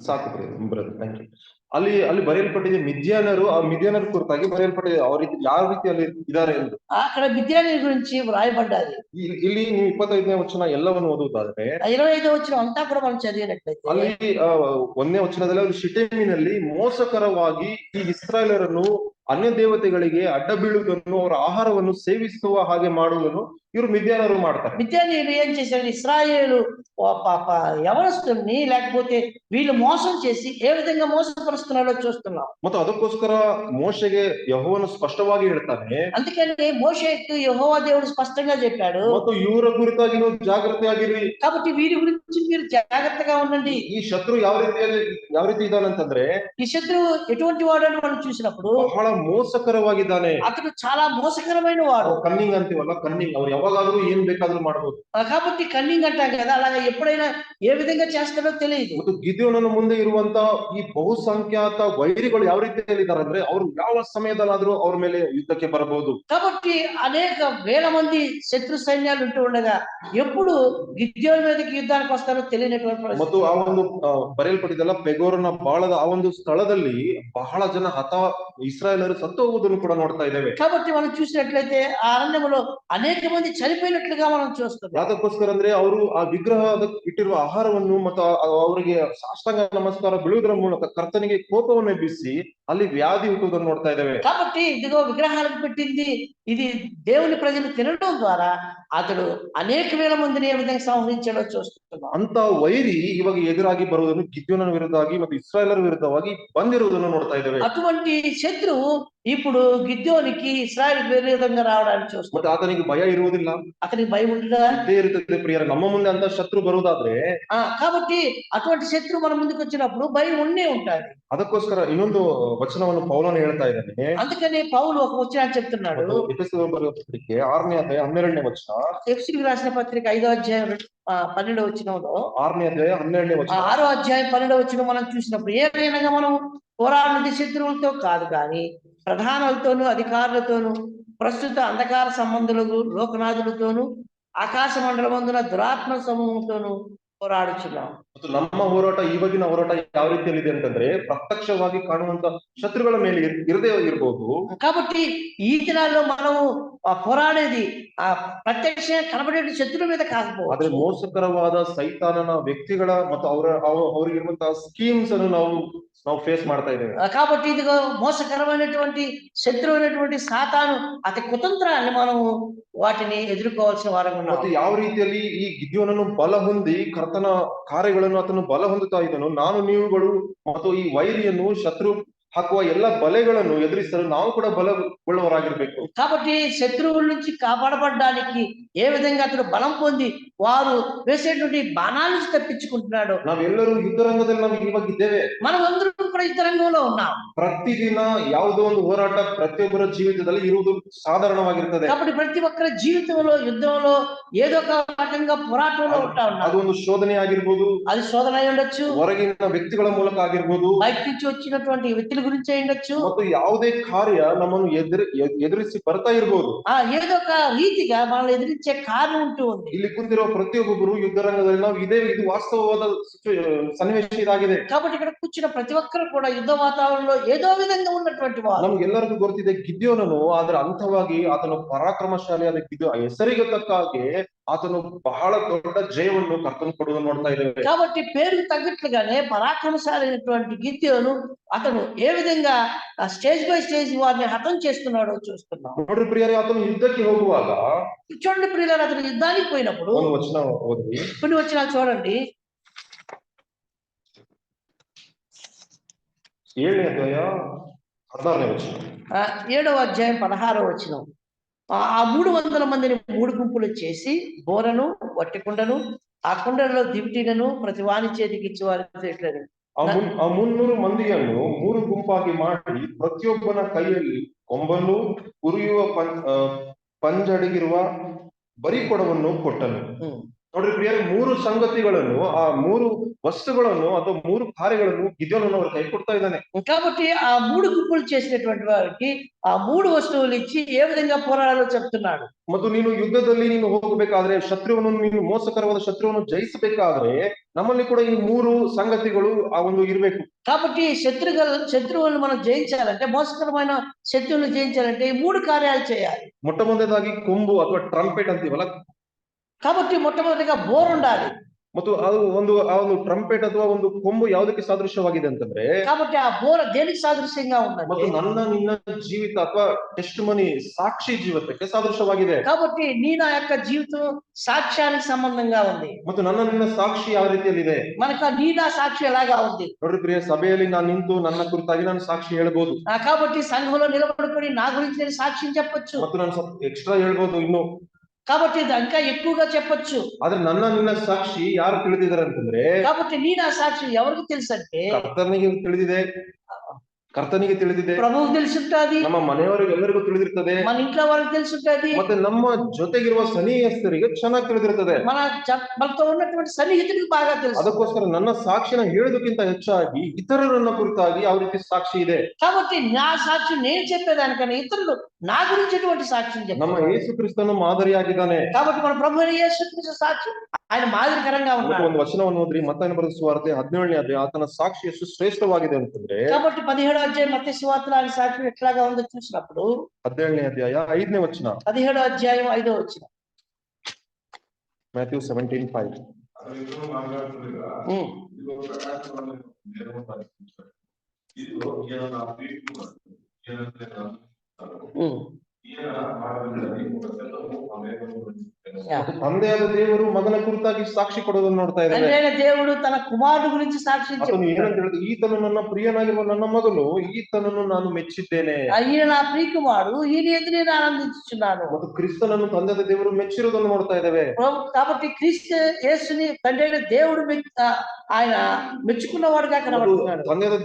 ಸಾಕು ಬ್ರದರ್, ಥ್ಯಾಂಕ್ ಯು. ಅಲ್ಲಿ ಬರೆಯಲ್ಪಟ್ಟಿದೆ ಮಿದ್ಯಾನರು, ಆ ಮಿದ್ಯಾನರ ಕುರಿತಾಗಿ ಬರೆಯಲ್ಪಟ್ಟಿದೆ ಅವ್ರ ಯಾವ ರೀತಿಯಲ್ಲಿ ಇದ್ದಾರೆ ಎಂದು. అక్కడ మిద్యానీయుల గురించి వ్రాయబడ్డది. ಇಲ್ಲಿ ನೀವು 25ನೇ ವಚನ ಎಲ್ಲವನ್ನು ಓದುವುದಾದ್ರೆ 25వ వచనం అంతా కూడా మనం చదివినట్లయితే ಅಲ್ಲಿ 1ನೇ ವಚನದಲ್ಲಿ ಅವರು ಶಿಟೇಮಿನಲ್ಲಿ ಮೋಸಕರವಾಗಿ ಈ ಇಸ್ರಾಯೇಲರನ್ನು ಅನ್ಯ ದೇವತೆಗಳಿಗೆ ಅಡ್ಡ ಬೀಳುವುದನ್ನು, ಅವರ ಆಹಾರವನ್ನು ಸೇವಿಸುವ ಹಾಗೆ ಮಾಡುವುದನ್ನು ಇವರು ಮಿದ್ಯಾನರು ಮಾಡ್ತಾರೆ. మిద్యానీయులు ఏం చేశారు? ఇశ్రాయేలు యవనస్తుల్ని లేకపోతే వీళ్ళు మోసం చేసి ఏ విధంగా మోసపరుస్తున్నారో చూస్తున్నాం. ಮತ್ತು ಅದಕ್ಕೋಸ್ಕರ ಮೋಶೆಗೆ ಯೆಹೋವನು ಸ್ಪಷ್ಟವಾಗಿ ಹೇಳ್ತಾನೆ, అందుకని మోషేకు యెహోవా దేవుడు స్పష్టంగా చెప్పాడు, ಮತ್ತು ಇವರ ಕುರಿತಾಗಿ ನೀವು ಜಾಗೃತಿಯಾಗಿರಿ. కాబట్టి వీరి గురించి మీరు జాగ్రత్తగా ఉండండి. ಈ ಶತ್ರು ಯಾವ ರೀತಿ ಇದ್ದಾನಂತಂದ್ರೆ, ఈ శత్రువు ఎటువంటి వాడు అని మనం చూసినప్పుడు ಬಹಳ ಮೋಸಕರವಾಗಿದ್ದಾನೆ. అతడు చాలా మోసకరమైన వాడు. ಕನ್ನಿಂಗ್ ಅಂತೀವಲ್ಲ, ಕನ್ನಿಂಗ್. ಅವ್ರು ಯಾವಾಗಾದ್ರೂ ಏನ್ ಬೇಕಾದ್ರೂ ಮಾಡ್ಬೋದು. కాబట్టి కన్నింగ్ అంటాం కదా, అలాగే ఎప్పుడైనా ఏ విధంగా చేస్తాడో తెలియదు. ಮತ್ತು ಗಿದ್ಯೋನನ ಮುಂದೆ ಇರುವಂತ ಈ ಬಹುಸಂಖ್ಯಾತ ವೈರಿಗಳು ಯಾವ ರೀತಿಯಲ್ಲಿ ಇದ್ದಾರೆ ಅಂದ್ರೆ, ಅವ್ರು ಯಾವ ಸಮಯದಲ್ಲಾದ್ರೂ ಅವ್ರ ಮೇಲೆ ಯುದ್ಧಕ್ಕೆ ಬರಬಹುದು. కాబట్టి అనేక వేల మంది శత్రు సైన్యాలు ఉంటూ ఉండగా ఎప్పుడు గిద్యోని మీదకి యుద్ధానికి వస్తారో తెలియనటువంటి పరిస్థితి. ಮತ್ತು ಆ ಒಂದು ಬರೆಯಲ್ಪಟ್ಟಿದ್ದಲ್ಲ, ಪೆಗೋರನ ಬಾಳದ ಆ ಒಂದು ಸ್ಥಳದಲ್ಲಿ ಬಹಳ ಜನ ಇಸ್ರಾಯೇಲರು ಸತ್ತು ಹೋಗುವುದನ್ನು ಕೂಡ ನೋಡ್ತಾ ಇದ್ದೇವೆ. కాబట్టి మనం చూసినట్లయితే ఆ అరణ్యంలో అనేక మంది చనిపోయినట్లుగా మనం చూస్తున్నాం. ಯಾದಕ್ಕೋಸ್ಕರ ಅಂದ್ರೆ ಅವರು ಆ ವಿಗ್ರಹದ ಇಟ್ಟಿರುವ ಆಹಾರವನ್ನು ಮತ್ತು ಅವರಿಗೆ ಸಾಷ್ಟಾಂಗ ನಮಸ್ಕಾರ ಬೀಳುವುದರ ಮೂಲಕ ಕರ್ತನಿಗೆ ಕೋಪವನ್ನು ಎಬ್ಬಿಸಿ ಅಲ್ಲಿ ವ್ಯಾಧಿ ಹುಟ್ಟುವುದನ್ನು ನೋಡ್ತಾ ಇದ್ದೇವೆ. కాబట్టి ఇదిగో విగ్రహాలకు పెట్టింది ఇది దేవుని ప్రజలు తినడం ద్వారా అతడు అనేక వేల మందిని ఏ విధంగా సంహరించాడో చూస్తున్నాం. ಅಂತ ವೈರಿ ಇವಾಗ ಎದುರಾಗಿ ಬರುವುದನ್ನು, ಗಿದ್ಯೋನನ ವಿರುದ್ಧವಾಗಿ ಮತ್ತು ಇಸ್ರಾಯೇಲರ ವಿರುದ್ಧವಾಗಿ ಬಂದಿರುವುದನ್ನು ನೋಡ್ತಾ ಇದ್ದೇವೆ. అటువంటి శత్రువు ఇప్పుడు గిద్యోనికి ఇశ్రాయేలు విరోధంగా రావడానికి చూస్తున్నాం. ಮತ್ತೆ ಆತನಿಗೆ ಭಯ ಇರುವುದಿಲ್ಲ, అతనికి భయం ఉండదా? ಇದ್ದೇ ಇರುತ್ತದೆ ಪ್ರಿಯರ. ನಮ್ಮ ಮುಂದೆ ಅಂತ ಶತ್ರು ಬರುವುದಾದ್ರೆ, కాబట్టి అటువంటి శత్రువు మన ముందుకు వచ్చినప్పుడు భయం ఉండే ఉంటాడు. ಅದಕ್ಕೋಸ್ಕರ ಇನ್ನೊಂದು ವಚನವನ್ನು ಪೌಲನು ಹೇಳ್ತಾ ಇದ್ದಾನೆ. అందుకని పౌలు ఒక వచనాన్ని చెప్తున్నాడు. ಎಫೆಸದವರಿಗೆ ಬರೆದ ಪತ್ರಿಕೆ 6ನೇ ಅಧ್ಯಾಯ 12ನೇ ವಚನ. ఎఫెసీయులకు రాసిన పత్రిక 5వ అధ్యాయం 12వ వచనంలో, 6ನೇ అధ్యాయ 12ನೇ వచನ, 6వ అధ్యాయం 12వ వచనం మనం చూసినప్పుడు, ఏదైనా మనం పోరాడినది శత్రువులతో కాదు కానీ ప్రధానులతోనూ అధికారులతోనూ ప్రస్తుత అంధకార సంబంధులకు లోకనాథులతోనూ ఆకాశ మండలమందున దురాత్మ సమూహంతోనూ పోరాడుచున్నాం. ಮತ್ತು ನಮ್ಮ ಹೋರಾಟ ಇವಾಗಿನ ಹೋರಾಟ ಯಾವ ರೀತಿಯಲ್ಲಿದೆ ಅಂತಂದ್ರೆ ಪ್ರತ್ಯಕ್ಷವಾಗಿ ಕಾಣುವಂತ ಶತ್ರುಗಳ ಮೇಲೆ ಇರದೇ ಇರಬಹುದು. కాబట్టి ఈ దినాల్లో మనం పోరాడేది ఆ ప్రత్యక్షంగా కనబడే శత్రువుల మీద ಆದ್ರೆ కాకపోవచ్చు. ಮೋಸಕರವಾದ ಸೈತಾನನ ವ್ಯಕ್ತಿಗಳ ಮತ್ತು ಅವರಿಗಿರುವಂತಹ ಸ್ಕೀಮ್ಸ್ ಅನ್ನು ನಾವು ಫೇಸ್ ಮಾಡ್ತಾ ಇದ್ದೇವೆ. కాబట్టి ఇదిగో మోసకరమైనటువంటి శత్రువైనటువంటి సాతాను అతి కుతంత్రాన్ని మనం వాటిని ఎదుర్కోవాల్సిన వారంగా ఉన్నాం. ಮತ್ತು ಯಾವ ರೀತಿಯಲ್ಲಿ ಈ ಗಿದ್ಯೋನನ್ನು ಬಲ ಹೊಂದಿ ಕರ್ತನ ಕಾರ್ಯಗಳನ್ನು ಆತನು ಬಲ ಹೊಂದುತ್ತಾ ಇದ್ದನು, ನಾನು ನೀವುಗಳು ಮತ್ತು ಈ ವೈರಿಯನ್ನು ಶತ್ರು ಹಾಕುವ ಎಲ್ಲ ಬಲೆಗಳನ್ನು ಎದುರಿಸಲು ನಾವು ಕೂಡ ಬಲವುಳ್ಳವರಾಗಿರ್ಬೇಕು. కాబట్టి శత్రువుల నుంచి కాపాడబడడానికి ఏ విధంగా అతడు బలం పొంది వారు వేసేటువంటి బాణాల నుంచి తప్పించుకుంటున్నాడు. ನಾವೆಲ್ಲರೂ ಯುದ್ಧರಂಗದಲ್ಲಿ ನಾವು ಇವಾಗ ಇದ್ದೇವೆ. మనమందరం కూడా యుద్ధ రంగంలో ఉన్నాం. ಪ್ರತಿದಿನ ಯಾವುದೋ ಒಂದು ಹೋರಾಟ ಪ್ರತಿಯೊಬ್ಬರ ಜೀವಿತದಲ್ಲಿ ಇರುವುದು ಸಾಧಾರಣವಾಗಿರ್ತದೆ. కాబట్టి ప్రతి ఒక్కరి జీవితంలో యుద్ధంలో ఏదో ఒక రకంగా పోరాటంలో ఉంటా ఉన్నాం. ಅದು ಒಂದು ಶೋಧನೆ ಆಗಿರ್ಬೋದು, అది శోధన అయి ఉండొచ్చు, ಹೊರಗಿನ ವ್ಯಕ್ತಿಗಳ ಮೂಲಕ ಆಗಿರ್ಬೋದು, బయట నుంచి వచ్చినటువంటి వ్యక్తుల గురించి అయి ఉండొచ్చు, ಮತ್ತು ಯಾವುದೇ ಕಾರ್ಯ ನಮ್ಮನ್ನು ಎದುರಿಸಿ ಬರ್ತಾ ಇರ್ಬೋದು. ఏదో ఒక రీతిగా మనల్ని ఎదిరించే కారణం ఉంటూ ఉంది. ಇಲ್ಲಿ ಕುಂತಿರುವ ಪ್ರತಿಯೊಬ್ಬೊಬ್ಬರು ಯುದ್ಧರಂಗದಲ್ಲಿ ನಾವು ಇದು ವಾಸ್ತವವಾದ ಸನ್ನಿವೇಶ ಇದಾಗಿದೆ. కాబట్టి ఇక్కడ కూర్చున్న ప్రతి ఒక్కరు కూడా యుద్ధ వాతావరణంలో ఏదో విధంగా ఉన్నటువంటి వారు. ನಮ್ಗೆಲ್ಲರಿಗೂ ಗೊತ್ತಿದೆ ಗಿದ್ಯೋನನು ಅದರ ಹಂತವಾಗಿ ಆತನು ಪರಾಕ್ರಮಶಾಲಿಯಾದ ಹೆಸರಿಗೆ ತಕ್ಕ ಹಾಗೆ ಆತನು ಬಹಳ ದೊಡ್ಡ ಜಯವನ್ನು ಕರ್ತನು ಕೊಡುವುದನ್ನು ನೋಡ್ತಾ ಇದ್ದೇವೆ. కాబట్టి పేరుకు తగ్గట్లుగానే పరాక్రమశాలి అయినటువంటి గిద్యోను అతను ఏ విధంగా స్టేజ్ బై స్టేజ్ వారిని హతం చేస్తున్నాడో చూస్తున్నాం. ನೋಡ್ರಿ ಪ್ರಿಯರೇ, ಆತನು ಯುದ್ಧಕ್ಕೆ ಹೋಗುವಾಗ చూడండి ప్రియులారా, అతను యుద్ధానికి పోయినప్పుడు ಒಂದು ವಚನ ಓದಿ. కొన్ని వచనాలు చూడండి. 7ನೇ ಅಧ್ಯಾಯ 16ನೇ ವಚನ. 7వ అధ్యాయం 16వ వచనం. ఆ 300 మందిని 3 గుంపులు చేసి బోరను వట్టి కుండను ఆ కుండలో దివిటీలను ప్రతి వాని చేతికి ఇచ్చి వారికి ఇట్లేదు. ಆ 300 ಮಂದಿಯನ್ನು 3 ಗುಂಪಾಗಿ ಮಾಡಿ ಪ್ರತಿಯೊಬ್ಬನ ಕೈಯಲ್ಲಿ ಕೊಂಬನ್ನು ಉರಿಯುವ ಪಂಜಡಗಿರುವ ಬರಿಕೊಡವನ್ನು ಕೊಟ್ಟನು. ನೋಡ್ರಿ ಪ್ರಿಯರೇ, 3 ಸಂಗತಿಗಳನ್ನು, ಆ 3 ವಸ್ತುಗಳನ್ನು ಅಥವಾ 3 ಕಾರ್ಯಗಳನ್ನು ಗಿದ್ಯೋನನು ಅವರ ಕೈ ಕೊಡ್ತಾ ಇದ್ದಾನೆ. కాబట్టి ఆ 3 గుంపులు చేసినటువంటి వారికి ఆ 3 వస్తువులు ఇచ్చి ఏ విధంగా పోరాడాలో చెప్తున్నాడు. ಮತ್ತು ನೀನು ಯುದ್ಧದಲ್ಲಿ ನೀನು ಹೋಗಬೇಕಾದ್ರೆ, ಶತ್ರುವನ್ನು ನೀನು ಮೋಸಕರವಾದ ಶತ್ರುವನ್ನು ಜಯಿಸಬೇಕಾದ್ರೆ ನಮ್ಮಲ್ಲಿ ಕೂಡ ಈ 3 ಸಂಗತಿಗಳು ಆ ಒಂದು ಇರಬೇಕು. కాబట్టి శత్రువులను మనం జయించాలంటే, మోసకరమైన శత్రువులను జయించాలంటే ఈ 3 కార్యాలు చేయాలి. ಮೊಟ್ಟಮೊದಲನೇದಾಗಿ ಕೊಂಬು ಅಥವಾ ಟ್ರಂಪೆಟ್ ಅಂತೀವಲ್ಲ. కాబట్టి మొట్టమొదటిగా బోర్ ఉండాలి. ಮತ್ತು ಅದು ಆ ಒಂದು ಟ್ರಂಪೆಟ್ ಅಥವಾ ಒಂದು ಕೊಂಬು ಯಾವುದಕ್ಕೆ ಸಾದೃಶ್ಯವಾಗಿದೆ ಅಂತಂದ್ರೆ, కాబట్టి ఆ బోర దేనికి సాదృశ్యంగా ఉన్నది? ಮತ್ತು ನನ್ನ ನಿನ್ನ ಜೀವಿತ ಅಥವಾ ಟೆಸ್ಟ್ ಮನಿ ಸಾಕ್ಷಿ ಜೀವಿತಕ್ಕೆ ಸಾದೃಶ್ಯವಾಗಿದೆ. కాబట్టి నీ నా యొక్క జీవితం సాక్ష్యానికి సంబంధంగా ఉంది. ಮತ್ತು ನನ್ನ ನಿನ್ನ ಸಾಕ್ಷಿ ಯಾವ ರೀತಿಯಲ್ಲಿದೆ? మనకు నీ నా సాక్షి ఎలాగా ఉంది? ನೋಡ್ರಿ ಪ್ರಿಯ, ಸಭೆಯಲ್ಲಿ ನಾನು ನಿಂತು ನನ್ನ ಕುರಿತಾಗಿ ನಾನು ಸಾಕ್ಷಿ ಹೇಳ್ಬೋದು. కాబట్టి సంఘంలో నిలబడుకొని నా గురించి నేను సాక్ష్యం చెప్పొచ్చు. ಮತ್ತು ನಾನು ಸ್ವಲ್ಪ ಎಕ್ಸ್ಟ್ರಾ ಹೇಳ್ಬೋದು ಇನ್ನು. కాబట్టి ఇంకా ఎక్కువగా చెప్పొచ్చు. ಆದ್ರೆ ನನ್ನ ನಿನ್ನ ಸಾಕ್ಷಿ ಯಾರು ತಿಳಿದಿದ್ದಾರೆ ಅಂತಂದ್ರೆ, కాబట్టి నీ నా సాక్షి ఎవరికి తెలుసు అంటే ಕರ್ತನಿಗೆ ತಿಳಿದಿದೆ, ప్రభువుకు తెలుసుంటది, ನಮ್ಮ ಮನೆಯವರಿಗೆ ಎಲ್ಲರಿಗೂ ತಿಳಿದಿರ್ತದೆ, మన ఇంట్లో వాళ్ళకి తెలుసుంటది, ಮತ್ತೆ ನಮ್ಮ ಜೊತೆಗಿರುವ ಸನ್ನಿಹಿತರಿಗೆ ಚೆನ್ನಾಗಿ ತಿಳಿದಿರ್ತದೆ. మనతో ఉన్నటువంటి సన్నిహితుడికి బాగా తెలుసు. ಅದಕ್ಕೋಸ್ಕರ ನನ್ನ ಸಾಕ್ಷಿನ ಹೇಳೋದಕ್ಕಿಂತ ಹೆಚ್ಚಾಗಿ ಇತರರನ್ನ ಕುರಿತಾಗಿ ಯಾವ ರೀತಿ ಸಾಕ್ಷಿ ಇದೆ. కాబట్టి నా సాక్షి నేను చెప్పేదానికన్నా ఇతరులు నా గురించి ఎటువంటి సాక్ష్యం చెప్తారు? ನಮ್ಮ ಯೇಸು ಕ್ರಿಸ್ತನು ಮಾದರಿಯಾಗಿದ್ದಾನೆ. కాబట్టి మన ప్రభు యేసు క్రీస్తు సాక్షి ఆయన మాదిరికరంగా ఉన్నాడు. ಒಂದು ವಚನವನ್ನು ಓದ್ರಿ, ಮತ್ತಾಯನ ಬರೆದ ಸುವಾರ್ತೆ 17ನೇ ಅಧ್ಯಾಯ. ಆತನ ಸಾಕ್ಷಿ ಎಷ್ಟು ಶ್ರೇಷ್ಠವಾಗಿದೆ ಅಂತಂದ್ರೆ, కాబట్టి 17వ అధ్యాయం మత్తయి సువార్త ఆయన సాక్ష్యం ఎట్లాగా ఉందో చూసినప్పుడు 17ನೇ ಅಧ್ಯಾಯ 5ನೇ ವಚನ. 17వ అధ్యాయం 5వ వచనం. Matthew 17:5. ತಂದೆಯಾದ ದೇವರು ಮಗನ ಕುರಿತಾಗಿ ಸಾಕ್ಷಿ ಕೊಡೋದನ್ನು ನೋಡ್ತಾ ಇದ್ದಾರೆ. దేవుడు తన కుమారుడు గురించి సాక్ష్యం చెప్తున్నాడు. ఈತನು ನನ್ನ ಪ್ರಿಯನಾಗಿರುವ ನನ್ನ ಮಗನು, ಈತನನ್ನು ನಾನು ಮೆಚ್ಚಿದ್ದೇನೆ. ఈయన నా ప్రియ కుమారుడు, ఈయన యందు నేను ఆనందించుచున్నాను. ಮತ್ತು ಕ್ರಿಸ್ತನನ್ನು ತಂದೆಯಾದ ದೇವರು ಮೆಚ್ಚಿರುವುದನ್ನು ನೋಡ್ತಾ ಇದ್ದೇವೆ. కాబట్టి క్రీస్తు యేసుని తండ్రి దేవుడు ఆయన మెచ్చుకున్నవాడుగా కనబడుతున్నాడు. ತಂದೆಯಾದ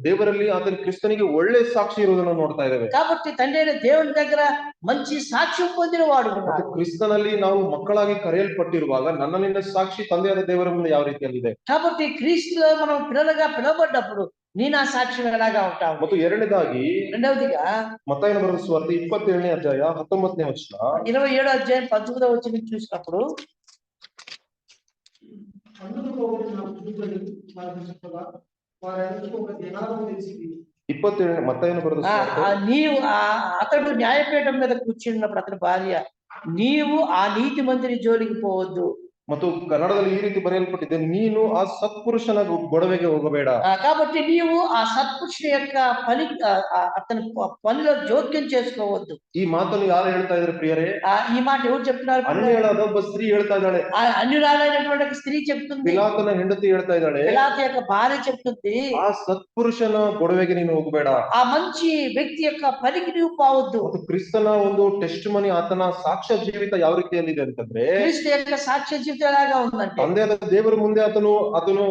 ದೇವರಲ್ಲಿ ಆತನ ಕ್ರಿಸ್ತನಿಗೆ ಒಳ್ಳೆ ಸಾಕ್ಷಿ ಇರುವುದನ್ನು ನೋಡ್ತಾ ಇದ್ದೇವೆ. కాబట్టి తండ్రి దేవుని దగ్గర మంచి సాక్ష్యం పొందిన వాడు. ಕ್ರಿಸ್ತನಲ್ಲಿ ನಾವು ಮಕ್ಕಳಾಗಿ ಕರೆಯಲ್ಪಟ್ಟಿರುವಾಗ ನನ್ನ ನಿನ್ನ ಸಾಕ್ಷಿ ತಂದೆಯಾದ ದೇವರ ಮುಂದೆ ಯಾವ ರೀತಿಯಲ್ಲಿದೆ? కాబట్టి క్రీస్తులో మనం పిల్లలుగా పిలువబడ్డప్పుడు నీ నా సాక్ష్యం ఎలాగా ఉంటావు? ಮತ್ತು రెండవదిగా మత్తయి బರೆದ ಸುವಾರ್ತೆ 27ನೇ ಅಧ್ಯಾಯ 19ನೇ ವಚನ. 27వ అధ్యాయం 19వ వచనం చూసినప్పుడు అందుకు పోగొట్టిన పుట్టుకొని వారికి చెప్పగా వారెందుకు ఒక దినారం తెలిసింది. 27 మత్తయిన బರೆದ ಸುವಾರ್ತೆ నీవు అతడు న్యాయపీఠం మీద కూర్చున్నప్పుడు అతని భార్య, నీవు ఆ నీతి మంత్రి జోలికి పోవద్దు. ಮತ್ತು ಕನ್ನಡದಲ್ಲಿ ಈ ರೀತಿ ಬರೆಯಲ್ಪಟ್ಟಿದೆ, ನೀನು ಆ ಸತ್ಪುರುಷನ ಗೊಡವೆಗೆ ಹೋಗಬೇಡ. కాబట్టి నీవు ఆ సత్పురుషుని యొక్క పని అతని పనిలో జోక్యం చేసుకోవద్దు. ಈ ಮಾತನ್ನು ಯಾರು ಹೇಳ್ತಾ ಇದ್ದಾರೆ ಪ್ರಿಯರೇ? ఈ మాట ఎవరు చెప్తున్నారు? ಅನ್ಯಳಾದ ಒಬ್ಬ ಸ್ತ್ರೀ ಹೇಳ್ತಾ ಇದ್ದಾಳೆ. అన్యురాలైనటువంటి ఒక స్త్రీ చెప్తుంది. ಪಿಲಾತನ ಹೆಂಡತಿ ಹೇಳ್ತಾ ಇದ್ದಾಳೆ, పిలాతు యొక్క భార్య చెప్తుంది, ಆ ಸತ್ಪುರುಷನ ಗೊಡವೆಗೆ ನೀನು ಹೋಗಬೇಡ. ఆ మంచి వ్యక్తి యొక్క పనికి నువ్వు పోవద్దు. ಮತ್ತು ಕ್ರಿಸ್ತನ ಒಂದು ಟೆಸ್ಟ್ ಮನಿ, ಆತನ ಸಾಕ್ಷ್ಯ ಜೀವಿತ ಯಾವ ರೀತಿಯಲ್ಲಿದೆ ಅಂತಂದ್ರೆ, క్రీస్తు యొక్క సాక్ష్య జీవితం ఎలాగా ఉందంటే, ತಂದೆಯಾದ ದೇವರ ಮುಂದೆ ಆತನು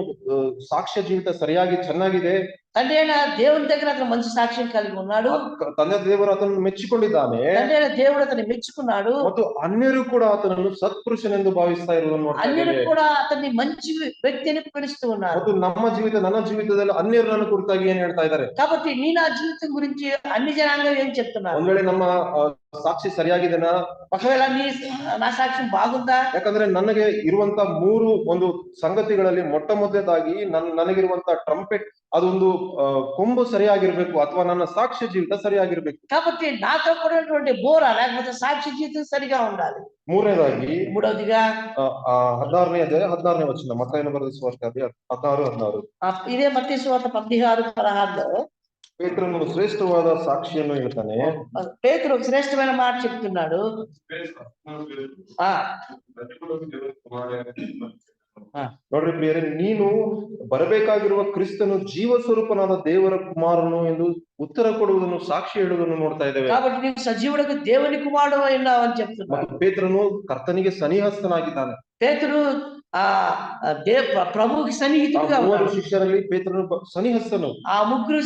ಸಾಕ್ಷ್ಯ ಜೀವಿತ ಸರಿಯಾಗಿ ಚೆನ್ನಾಗಿದೆ. తండ్రి అయిన దేవుని దగ్గర అతను మంచి సాక్ష్యం కలిగి ఉన్నాడు. ತಂದೆ ದೇವರು ಆತನನ್ನು ಮೆಚ್ಚಿಕೊಂಡಿದ್ದಾನೆ. తండ్రి అయిన దేవుడు అతన్ని మెచ్చుకున్నాడు. ಮತ್ತು ಅನ್ಯರು ಕೂಡ ಆತನನ್ನು ಸತ್ಪುರುಷನೆಂದು ಭಾವಿಸ್ತಾ ಇರುವುದನ್ನು ನೋಡ್ತಾ అన్యులు ಇದ್ದೇವೆ. కూడా అతన్ని మంచి వ్యక్తిని పిలుస్తూ ఉన్నారు. ಮತ್ತು ನನ್ನ ಜೀವಿತದಲ್ಲಿ ಅನ್ಯರು ನನ್ನ ಕುರಿತಾಗಿ ಏನ್ ಹೇಳ್ತಾ ಇದ್ದಾರೆ? కాబట్టి నీ నా జీవితం గురించి అన్ని జనాంగం ఏం చెప్తున్నారు? ಒಂದ್ ವೇಳೆ ನಮ್ಮ ಸಾಕ್ಷಿ ಸರಿಯಾಗಿದೆನಾ? ఒకవేళ నా సాక్ష్యం బాగుందా? ಯಾಕಂದ್ರೆ ನನಗೆ ಇರುವಂತ 3 ಒಂದು ಸಂಗತಿಗಳಲ್ಲಿ ಮೊಟ್ಟ ಮೊದಲನೇದಾಗಿ ನನಗಿರುವಂತ ಟ್ರಂಪೆಟ್ ಅದೊಂದು ಕೊಂಬು ಸರಿಯಾಗಿರ್ಬೇಕು, ಅಥವಾ ನನ್ನ ಸಾಕ್ಷ್ಯ ಜೀವಿತ ಸರಿಯಾಗಿರ್ಬೇಕು. కాబట్టి నాతో కూడినటువంటి బోర లేకపోతే సాక్ష్య జీవితం సరిగా ఉండాలి. ಮೂರನೇದಾಗಿ మూడవదిగా 16ನೇ ವಚನ, ಮತ್ತಾಯನ ಬರೆದ ಸುವಾರ್ತೆ 16:16. ఇదే మత్తయి సువార్త 16:16లో ಪೇತ್ರನು ಶ್ರೇಷ್ಠವಾದ ಸಾಕ್ಷಿಯನ್ನು ಹೇಳ್ತಾನೆ. పేతురు శ్రేష్టమైన మాట చెప్తున్నాడు. ನೋಡ್ರಿ ಪ್ರಿಯರೇ, ನೀನು ಬರಬೇಕಾಗಿರುವ ಕ್ರಿಸ್ತನು ಜೀವ ಸ್ವರೂಪನಾದ ದೇವರ ಕುಮಾರನು ಎಂದು ಉತ್ತರ ಕೊಡುವುದನ್ನು, ಸಾಕ್ಷಿ ಹೇಳುವುದನ್ನು ನೋಡ್ತಾ ಇದ್ದೇವೆ. కాబట్టి నీవు సజీవుడికి దేవుని కుమారుడు అయినావు అని చెప్తున్నాడు. ಮತ್ತು ಪೇತ್ರನು ಕರ್ತನಿಗೆ ಸನ್ನಿಹಸ್ತನಾಗಿದ್ದಾನೆ. పేతురు ప్రభువుకి సన్నిహితుడుగా ఉన్నాడు. ಶಿಷ್ಯರಲ್ಲಿ ಪೇತ್ರನು ಸನ್ನಿಹಸ್ತನು. ఆ ముగ్గురు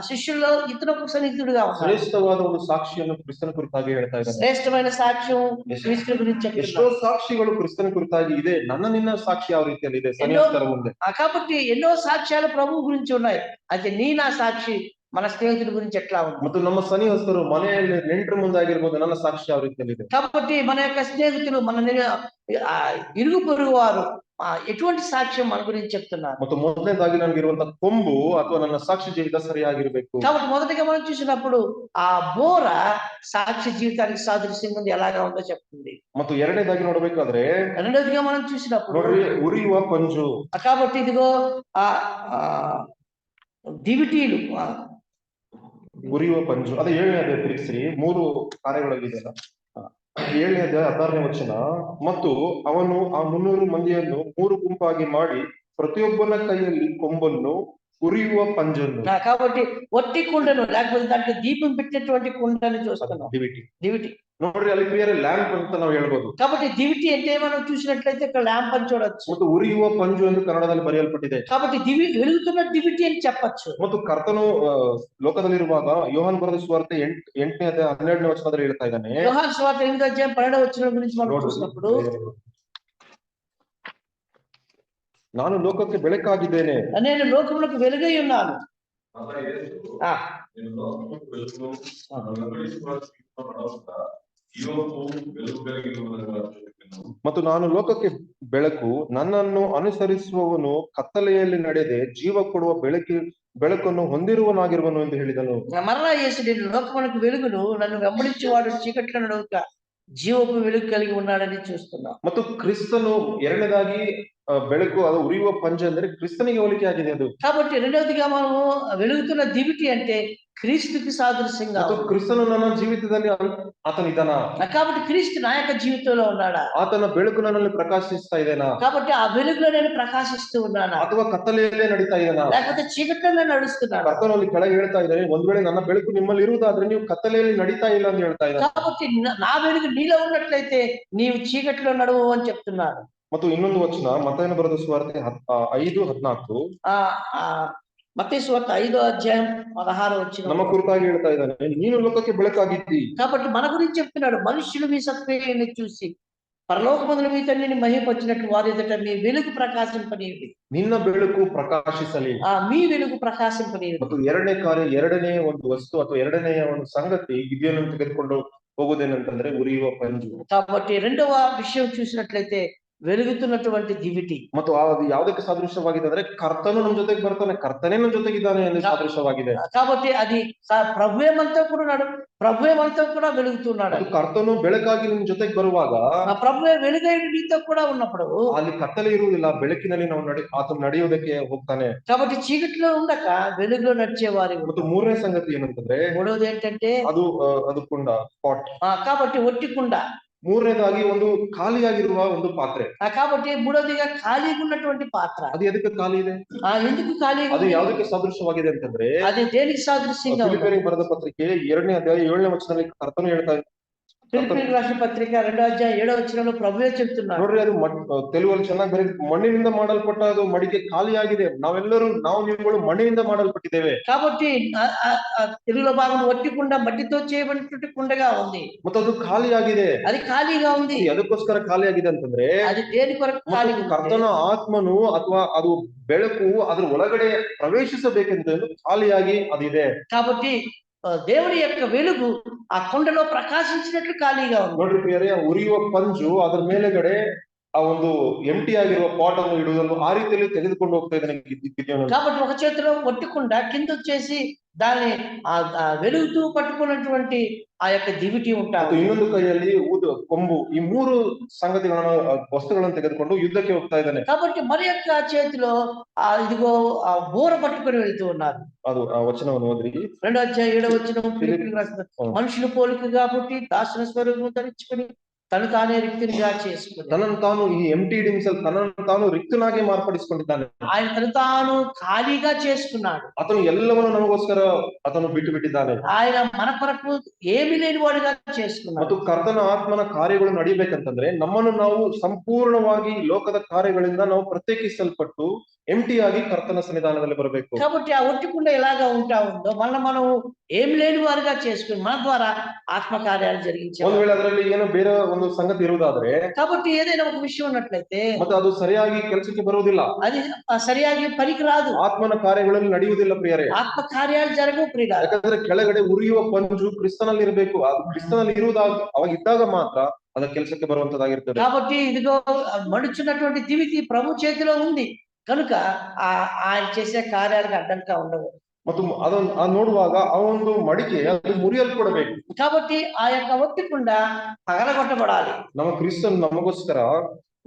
శిష్యుల్లో ఇతను సన్నిహితుడుగా ఉన్నాడు. ಶ್ರೇಷ್ಠವಾದ ಒಂದು ಸಾಕ್ಷಿಯನ್ನು ಕ್ರಿಸ್ತನ ಕುರಿತಾಗಿ ಹೇಳ್ತಾ ಇದ್ದಾನೆ. శ్రేష్టమైన సాక్ష్యం క్రీస్తు గురించి ಎಷ್ಟೋ చెప్తున్నాడు. ಸಾಕ್ಷಿಗಳು ಕ್ರಿಸ್ತನ ಕುರಿತಾಗಿ ಇದೆ. ನಿನ್ನ ಸಾಕ್ಷಿ ಯಾವ ರೀತಿಯಲ್ಲಿ ಇದೆ ಸನ್ನಿಹಿತರ ಮುಂದೆ? కాబట్టి ఎన్నో సాక్ష్యాలు ప్రభువు గురించి ఉన్నాయి. అయితే నీ నా సాక్షి మన స్నేహితుడి గురించి ఎట్లా ఉంది? ಮತ್ತು ನಮ್ಮ ಸನ್ನಿಹಸ್ತರು, ಮನೆಯಲ್ಲಿ ನೆಂಟರ ಮುಂದೆ ಆಗಿರ್ಬೋದು, ನನ್ನ ಸಾಕ್ಷಿ ಯಾವ ರೀತಿಯಲ್ಲಿ ಇದೆ? కాబట్టి మన యొక్క స్నేహితులు, మన ఇరుగు పొరుగు వారు ఎటువంటి సాక్ష్యం మన గురించి చెప్తున్నారు? ಮತ್ತು ಮೊದಲನೇದಾಗಿ ನನಗಿರುವಂತ ಕೊಂಬು ಅಥವಾ ನನ್ನ ಸಾಕ್ಷಿ ಜೀವಿತ ಸರಿಯಾಗಿರ್ಬೇಕು. కాబట్టి మొదటిగా మనం చూసినప్పుడు ఆ బోర సాక్షి జీవితానికి సాదృశ్యం ఉంది, ఎలాగా ఉందో చెప్తుంది. ಮತ್ತು ಎರಡನೇದಾಗಿ ನೋಡ್ಬೇಕಾದ್ರೆ, రెండవదిగా మనం చూసినప్పుడు ನೋಡ್ರಿ, ಉರಿಯುವ ಪಂಜು. కాబట్టి ఇదిగో ఆ దివిటీలు, ಉರಿಯುವ ಪಂಜು, ಅದು 7ನೇ ಅಧ್ಯಾಯ ತಿರುಗಿಸ್ರಿ, 3 ಕಾರ್ಯಗಳಾಗಿದೆಯಲ್ಲ. 7ನೇ ಅಧ್ಯಾಯ 16ನೇ ವಚನ. ಮತ್ತು ಅವನು ಆ 300 ಮಂದಿಯನ್ನು 3 ಗುಂಪಾಗಿ ಮಾಡಿ ಪ್ರತಿಯೊಬ್ಬನ ಕೈಯಲ್ಲಿ ಕೊಂಬನ್ನು, ಉರಿಯುವ ಪಂಜನ್ನು. కాబట్టి ఒట్టి కుండను లేకపోతే దాంట్లో దీపం పెట్టినటువంటి కుండను చూస్తున్నాం. దివిటి ನೋಡ್ರಿ, ಅಲ್ಲಿ ಕ್ಲಿಯರ್ ಲ್ಯಾಂಪ್ ಅಂತ ನಾವು ಹೇಳ್ಬೋದು. కాబట్టి దివిటి అంటే మనం చూసినట్లయితే ఇక్కడ ల్యాంప్ అని చూడొచ్చు. ಮತ್ತು ಉರಿಯುವ ಪಂಜು ಎಂದು ಕನ್ನಡದಲ್ಲಿ ಬರೆಯಲ್ಪಟ್ಟಿದೆ. కాబట్టి వెలుగుతున్న దివిటి అని చెప్పచ్చు. ಮತ್ತು ಕರ್ತನು ಲೋಕದಲ್ಲಿರುವಾಗ ಯೋಹಾನ್ ಬರೆದ ಸುವಾರ್ತೆ 8ನೇ ಅಧ್ಯಾಯ 12ನೇ ವಚನದಲ್ಲಿ ಹೇಳ್ತಾ ಇದ್ದಾನೆ. యోహాను సువార్త 8వ అధ్యాయం 12వ వచనం గురించి మనం చూసినప్పుడు, ನಾನು ಲೋಕಕ್ಕೆ ಬೆಳಕಾಗಿದ್ದೇನೆ, నేను లోకములకు వెలుగై ఉన్నాను. ಮತ್ತು ನಾನು ಲೋಕಕ್ಕೆ ಬೆಳಕು, ನನ್ನನ್ನು ಅನುಸರಿಸುವವನು ಕತ್ತಲೆಯಲ್ಲಿ ನಡೆದೆ ಜೀವ ಕೊಡುವ ಬೆಳಕನ್ನು ಹೊಂದಿರುವನಾಗಿರುವನು ಎಂದು ಹೇಳಿದನು. మరలా యేసు, నేను లోకమునకు వెలుగును, నన్ను వెంబడించేవాడు చీకట్లో నడవక జీవపు వెలుగు కలిగి ఉన్నాడని చూస్తున్నాం. ಮತ್ತು ಕ್ರಿಸ್ತನು ಎರಡನೇದಾಗಿ ಬೆಳಕು, ಅದು ಉರಿಯುವ ಪಂಜ ಅಂದ್ರೆ ಕ್ರಿಸ್ತನಿಗೆ ಹೋಲಿಕೆ ಆಗಿದೆ ಅದು. కాబట్టి రెండవదిగా మనము వెలుగుతున్న దివిటి అంటే క్రీస్తుకి సాదృశ్యంగా. ಕ್ರಿಸ್ತನು ನನ್ನ ಜೀವಿತದಲ್ಲಿ ಆತನಿದ್ದಾನ. కాబట్టి క్రీస్తు నా యొక్క జీవితంలో ఉన్నాడా? ಆತನ ಬೆಳಕು ನನ್ನಲ್ಲಿ ಪ್ರಕಾಶಿಸ್ತಾ ಇದೆನಾ? కాబట్టి ఆ వెలుగులో నేను ప్రకాశిస్తూ ఉన్నానా? ಅಥವಾ ಕತ್ತಲೆಯಲ್ಲೇ ನಡೀತಾ ಇದೆನಾ? లేకపోతే చీకట్లోనే నడుస్తున్నాను? ಕರ್ತನಲ್ಲಿ ಕೆಳಗೆ ಹೇಳ್ತಾ ಇದ್ದಾನೆ, ಒಂದ್ ವೇಳೆ ನನ್ನ ಬೆಳಕು ನಿಮ್ಮಲ್ಲಿ ಇರುವುದಾದ್ರೆ ನೀವು ಕತ್ತಲೆಯಲ್ಲಿ ನಡೀತಾ ಇಲ್ಲ ಅಂತ ಹೇಳ್ತಾ ಇದ್ದಾನೆ. కాబట్టి నా వెలుగు నీలో ఉన్నట్లయితే నీవు చీకట్లో నడువు అని చెప్తున్నాడు. ಮತ್ತು ಇನ್ನೊಂದು ವಚನ, ಮತ್ತಾಯನ ಬರೆದ ಸುವಾರ್ತೆ 5:14. మత్తయి సువార్త 5వ అధ్యాయం 16వ వచనం ನಮ್ಮ ಕುರಿತಾಗಿ ಹೇಳ್ತಾ ಇದ್ದಾನೆ, ನೀನು ಲೋಕಕ್ಕೆ ಬೆಳಕಾಗಿದ್ದಿ. కాబట్టి మన గురించి చెప్తున్నాడు, మనుషులు మీ సత్క్రియలను చూసి పరలోకమందున మీ తండ్రిని మహిమపరిచినట్లు వారి ఎదుట మీ వెలుగు ప్రకాశింపనీయుడి. ನಿನ್ನ ಬೆಳಕು ಪ್ರಕಾಶಿಸಲಿ. మీ వెలుగు ప్రకాశింపనీయుడి. ಮತ್ತು ಎರಡನೇ ಒಂದು ವಸ್ತು ಅಥವಾ ಎರಡನೆಯ ಒಂದು ಸಂಗತಿ ಗಿದ್ಯೋನನ್ನು ತೆಗೆದುಕೊಂಡು ಹೋಗುವುದೇನಂತಂದ್ರೆ ಉರಿಯುವ ಪಂಜು. కాబట్టి రెండవ విషయం చూసినట్లయితే వెలుగుతున్నటువంటి దివిటి. ಮತ್ತು ಅದು ಯಾವುದಕ್ಕೆ ಸಾದೃಶ್ಯವಾಗಿದೆ ಅಂದ್ರೆ ಕರ್ತನು ನಮ್ಮ ಜೊತೆಗೆ ಬರ್ತಾನೆ, ಕರ್ತನೇ ನಮ್ಮ ಜೊತೆಗಿದ್ದಾನೆ ಎಂದು ಸಾದೃಶ್ಯವಾಗಿದೆ. కాబట్టి అది ప్రభువే మనతో కూడా ఉన్నాడు, ప్రభువే మనతో కూడా వెలుగుతున్నాడు. ಅದು ಕರ್ತನು ಬೆಳಕಾಗಿ ನಿಮ್ ಜೊತೆಗೆ ಬರುವಾಗ ఆ ప్రభువే వెలుగై నీతో కూడా ఉన్నప్పుడు ಅಲ್ಲಿ ಕತ್ತಲೆ ಇರುವುದಿಲ್ಲ, ಬೆಳಕಿನಲ್ಲಿ ನಾವು ಆತನು ನಡೆಯುವುದಕ್ಕೆ ಹೋಗ್ತಾನೆ. కాబట్టి చీకటిలో ఉండక వెలుగులో నడిచేవారు. ಮತ್ತು ಮೂರನೇ ಸಂಗತಿ ಏನಂತಂದ್ರೆ మూడవది ఏంటంటే ಅದು ಕುಂಡ, ಪಾಟ್. కాబట్టి ఒట్టి కుండ. ಮೂರನೇದಾಗಿ ಒಂದು ಖಾಲಿಯಾಗಿರುವ ಒಂದು ಪಾತ್ರೆ. కాబట్టి మూడవదిగా ఖాళీగా ఉన్నటువంటి పాత్ర. ಅದು ಎದಕ್ಕೆ ಖಾಲಿ ಇದೆ? ఎందుకు ఖాళీగా? ಅದು ಯಾವುದಕ್ಕೆ ಸಾದೃಶ್ಯವಾಗಿದೆ ಅಂತಂದ್ರೆ అది దేనికి సాదృశ్యంగా ఉంది? ಫಿಲಿಪಿಯರಿಗೆ ಬರೆದ ಪತ್ರಿಕೆ 2ನೇ ಅಧ್ಯಾಯ 7ನೇ ವಚನದಲ್ಲಿ ಕರ್ತನು ಹೇಳ್ತಾನೆ. ఫిలిప్పీయులకు రాసిన పత్రిక 2వ అధ్యాయం 7వ వచనంలో ప్రభువే చెప్తున్నాడు. ನೋಡ್ರಿ, ಅದು ತೆಲುಗಲ್ಲಿ ಚೆನ್ನಾಗಿ ಬರೀ ಮಣ್ಣಿನಿಂದ ಮಾಡಲ್ಪಟ್ಟ ಅದು ಮಡಿಕೆ ಖಾಲಿಯಾಗಿದೆ. ನಾವು ನೀವುಗಳು ಮಣ್ಣಿನಿಂದ ಮಾಡಲ್ಪಟ್ಟಿದ್ದೇವೆ. కాబట్టి తెలుగులో భాగం ఒట్టి కుండ, మట్టితో చేయబడినటువంటి కుండగా ఉంది. ಮತ್ತು ಅದು ಖಾಲಿಯಾಗಿದೆ. అది ఖాళీగా ఉంది. ಅದಕ್ಕೋಸ್ಕರ ಖಾಲಿಯಾಗಿದೆ ಅಂತಂದ್ರೆ అది దేని కొరకు ఖాళీగా ఉంది? ಕರ್ತನ ಆತ್ಮನು ಅಥವಾ ಅದು ಬೆಳಕು ಅದ್ರ ಒಳಗಡೆ ಪ್ರವೇಶಿಸಬೇಕೆಂದು ಖಾಲಿಯಾಗಿ ಅದಿದೆ. కాబట్టి దేవుని యొక్క వెలుగు ఆ కొండలో ప్రకాశించినట్లు ఖాళీగా ఉంది. ನೋಡ್ರಿ ಪ್ರಿಯರೇ, ಉರಿಯುವ ಪಂಜು ಅದ್ರ ಮೇಲೆಗಡೆ ಆ ಒಂದು ಎಂಟಿ ಆಗಿರುವ ಪಾಟ್ ಅನ್ನು ಇಡುವುದನ್ನು ಆ ರೀತಿಯಲ್ಲಿ ತೆಗೆದುಕೊಂಡು ಹೋಗ್ತಾ ಇದ್ದಾನೆ ಗಿದ್ಯೋನು. కాబట్టి ఒక చేతిలో ఒట్టుకుండా కింద వచ్చేసి దాన్ని వెలుగుతూ పట్టుకున్నటువంటి ఆ యొక్క దివిటి ఉంటారు. ಇನ್ನೊಂದು ಕೈಯಲ್ಲಿ ಕೊಂಬು, ಈ ಮೂರು ಸಂಗತಿಗಳನ್ನು ವಸ್ತುಗಳನ್ನು ತೆಗೆದುಕೊಂಡು ಯುದ್ಧಕ್ಕೆ ಹೋಗ್ತಾ ಇದ್ದಾನೆ. కాబట్టి మరి యొక్క చేతిలో ఇదిగో ఆ బూర పట్టుకొని వెళ్తూ ఉన్నారు. ಅದು ಆ ವಚನವನ್ನು ಓದ್ರಿ. 2వ అధ్యాయం 7వ వచనం ఫిలిప్పీయులకు రాసిన, మనుషుల పోలికగా పుట్టి దాసుని స్వరూపము ధరించుకొని తను తానే రిక్తునిగా చేసుకుని ತನ್ನನ್ನು ತಾನು ಈ ಎಂಟಿ ಡಿಮ್ಸಲ್ ತನ್ನನ್ನು ತಾನು ರಿಕ್ತನಾಗಿ ಮಾರ್ಪಡಿಸಿಕೊಂಡಿದ್ದಾನೆ. ఆయన తను తాను ఖాళీగా చేసుకున్నాడు. ಆತನು ಎಲ್ಲವನ್ನು ನಮಗೋಸ್ಕರ ಆತನು ಬಿಟ್ಟು ಬಿಟ್ಟಿದ್ದಾನೆ. ఆయన మన కొరకు ఏమీ లేని వాడిగా చేసుకున్నాడు. ಮತ್ತು ಕರ್ತನ ಆತ್ಮನ ಕಾರ್ಯಗಳು ನಡೆಯಬೇಕಂತಂದ್ರೆ ನಮ್ಮನ್ನು ನಾವು ಸಂಪೂರ್ಣವಾಗಿ ಲೋಕದ ಕಾರ್ಯಗಳಿಂದ ನಾವು ಪ್ರತ್ಯೇಕಿಸಲ್ಪಟ್ಟು ಎಂಟಿಯಾಗಿ ಕರ್ತನ ಸನ್ನಿಧಾನದಲ್ಲಿ ಬರಬೇಕು. కాబట్టి ఆ ఒట్టుకుండ ఎలాగా ఉంటా ఉందో మనం ఏమి లేని వారుగా చేసుకుని మన ద్వారా ఆత్మ కార్యాలు జరిగించాలి. ಒಂದು ವೇಳೆ ಅದರಲ್ಲಿ ಏನೋ ಬೇರೆ ಒಂದು ಸಂಗತಿ ಇರುವುದಾದ್ರೆ, కాబట్టి ఏదైనా ఒక విషయం ఉన్నట్లయితే ಮತ್ತೆ ಅದು ಸರಿಯಾಗಿ ಕೆಲಸಕ್ಕೆ ಬರುವುದಿಲ್ಲ, అది ಸರಿಯಾಗಿ పనికి రాదు, ಆತ್ಮನ ಕಾರ್ಯಗಳಲ್ಲಿ ನಡೆಯುವುದಿಲ್ಲ ಪ್ರಿಯರೇ. ఆత్మ కార్యాలు జరగవు ప్రియులారా. ಯಾಕಂದ್ರೆ ಕೆಳಗಡೆ ಉರಿಯುವ ಪಂಜು ಕ್ರಿಸ್ತನಲ್ಲಿ ಇರಬೇಕು. ಅದು ಕ್ರಿಸ್ತನಲ್ಲಿ ಅವಾಗ ಇದ್ದಾಗ ಮಾತ್ರ ಅದ ಕೆಲಸಕ್ಕೆ ಬರುವಂತದ್ದಾಗಿರ್ತದೆ. కాబట్టి ఇదిగో మడుచున్నటువంటి దివిటి ప్రభు చేతిలో ఉంది కనుక ఆయన చేసే కార్యాలకు అడ్డంగా ఉండవు. ಮತ್ತು ಅದನ್ನು ನೋಡುವಾಗ ಆ ಒಂದು ಮಡಿಕೆ ಅದು ಮುರಿಯಲ್ಪಡಬೇಕು. కాబట్టి ఆ యొక్క ఒట్టికుండ పగలగొట్టబడాలి. ನಮ್ಮ ಕ್ರಿಸ್ತನ್ ನಮಗೋಸ್ಕರ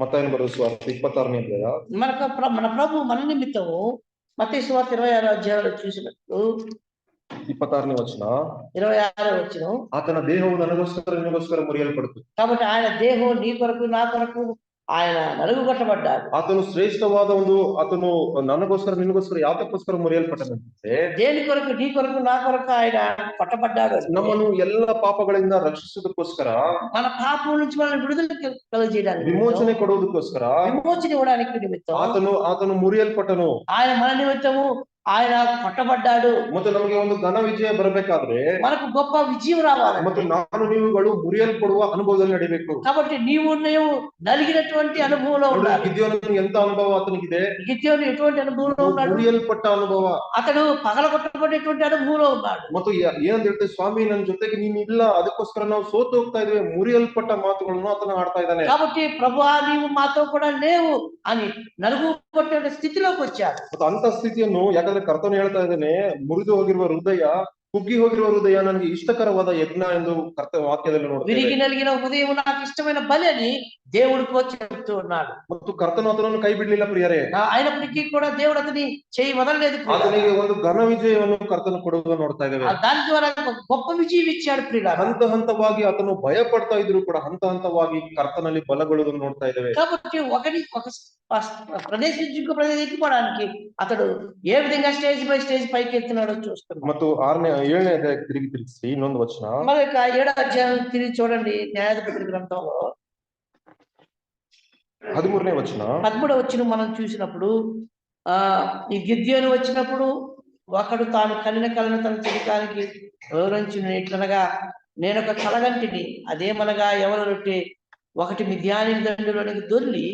ಮತ್ತಾಯನ ಬರುವ ಸುವಾರ್ತೆ 26ನೇ ಅಧ್ಯಾಯ, మన ప్రభు మన నిమిత్తము మత్తయి సువార్త 26వ అధ్యాయంలో చూసినట్లు 26ನೇ ವಚನ, 26వ వచనం, ಆತನ ದೇಹವು ನಿನಗೋಸ್ಕರ ಮುರಿಯಲ್ಪಡ್ತು. కాబట్టి ఆయన దేహం నీ కొరకు నా కొరకు ఆయన నలుగుగొట్టబడ్డాడు. ಆತನು ಶ್ರೇಷ್ಠವಾದ ಆತನು ನನಗೋಸ್ಕರ ನಿನಗೋಸ್ಕರ ಯಾತಕ್ಕೋಸ್ಕರ ಮುರಿಯಲ್ಪಟ್ಟನಂತೆ, దేని కొరకు నీ కొరకు నా కొరకు ఆయన కొట్టబడ్డాడు. ನಮ್ಮನ್ನು ಎಲ್ಲ ಪಾಪಗಳಿಂದ ರಕ್ಷಿಸುವುದಕ್ಕೋಸ್ಕರ, మన పాపం నుంచి మనల్ని విడుదల కలుగజేయడానికి, ವಿಮೋಚನೆ ಕೊಡುವುದಕ್ಕೋಸ್ಕರ, విమోచన ఇవ్వడానికి నిమిత్తం ಆತನು ಮುರಿಯಲ್ಪಟ್ಟನು. ఆయన మన నిమిత్తము ఆయన కొట్టబడ్డాడు. ಮತ್ತು ನಮಗೆ ಒಂದು ಘನ ವಿಜಯ ಬರಬೇಕಾದ್ರೆ, మనకు గొప్ప విజయం రావాలి. ಮತ್ತು ನಾನು ನೀವುಗಳು ಮುರಿಯಲ್ಪಡುವ ಅನುಭವದಲ್ಲಿ ನಡಿಬೇಕು. కాబట్టి నీవు నలిగినటువంటి అనుభవంలో ఉండాలి. ಗಿದ್ಯೋನನಿಗೆ ಎಂತ ಅನುಭವ ಆತನಿಗಿದೆ? గిద్యోను ఎటువంటి అనుభవంలో ఉన్నాడు? ಮುರಿಯಲ್ಪಟ್ಟ ಅನುಭವ. అతడు పగలగొట్టబడేటువంటి అనుభవంలో ఉన్నాడు. ಮತ್ತು ಏನಂತ ಹೇಳ್ತೇವೆ, ಸ್ವಾಮಿ ನನ್ನ ಜೊತೆಗೆ ನೀನ್ ಇಲ್ಲ, ಅದಕ್ಕೋಸ್ಕರ ನಾವು ಸೋತು ಹೋಗ್ತಾ ಇದ್ದೇವೆ. ಮುರಿಯಲ್ಪಟ್ಟ ಮಾತುಗಳನ್ನು ಆತನ ಆಡ್ತಾ ಇದ್ದಾನೆ. కాబట్టి ప్రభువా నీవు మాతో కూడా లేవు అని నలుగుకొట్టే స్థితిలోకి వచ్చాడు. ಮತ್ತು ಅಂತ ಸ್ಥಿತಿಯನ್ನು, ಯಾಕಂದ್ರೆ ಕರ್ತನು ಹೇಳ್ತಾ ಇದ್ದಾನೆ, ಮುರಿದು ಹೋಗಿರುವ ಹೃದಯ, ಕುಗ್ಗಿ ಹೋಗಿರುವ ಹೃದಯ ನನಗೆ ಇಷ್ಟಕರವಾದ ಯಜ್ಞ ಎಂದು ವಾಕ್ಯದಲ್ಲಿ ನೋಡ್ತೇವೆ. విరిగి నలిగిన హృదయం నాకు ఇష్టమైన బలి అని దేవుడికి చెప్తూ ఉన్నాడు. ಮತ್ತು ಕರ್ತನು ಆತನನ್ನು ಕೈ ಬಿಡ್ಲಿಲ್ಲ ಪ್ರಿಯರೇ. అయినప్పటికీ కూడా దేవుడు అతని చేయి వదలలేదు. ಆತನಿಗೆ ಒಂದು ಘನ ವಿಜಯವನ್ನು ಕರ್ತನು ಕೊಡುವುದನ್ನು ನೋಡ್ತಾ ಇದ್ದೇವೆ. దాని ద్వారా గొప్ప విజయం ఇచ్చాడు ప్రియులారా. ಹಂತ ಹಂತವಾಗಿ ಆತನು ಭಯ ಪಡ್ತಾ ಇದ್ರು ಕೂಡ ಹಂತ ಹಂತವಾಗಿ ಕರ್ತನಲ್ಲಿ ಬಲಗೊಳ್ಳುವುದನ್ನು ನೋಡ್ತಾ ಇದ್ದೇವೆ. కాబట్టి ఒక ప్రదేశం నుంచి ఇంకో ప్రదేశం ఎక్కిపోవడానికి అతడు ఏ విధంగా స్టేజ్ బై స్టేజ్ పైకి ఎత్తున్నాడో చూస్తున్నాం. ಮತ್ತು 7ನೇ ಅಧ್ಯಾಯಕ್ಕೆ ತಿರುಗಿಸಿ ಇನ್ನೊಂದು ವಚನ, మరి 7వ అధ్యాయం తిరిగి చూడండి. న్యాయాధిపతుల గ్రంథంలో 13ನೇ వచನ, 13వ వచనం మనం చూసినప్పుడు ఈ గిద్యోను వచ్చినప్పుడు ఒకడు తాను కలిన కలను తన చిరికానికి వివరించిన ఎట్లనగా, నేను ఒక కలగంటిని, అదేమనగా ఎవరు ఒకటి మిద్యాని దండులోనికి దొర్లి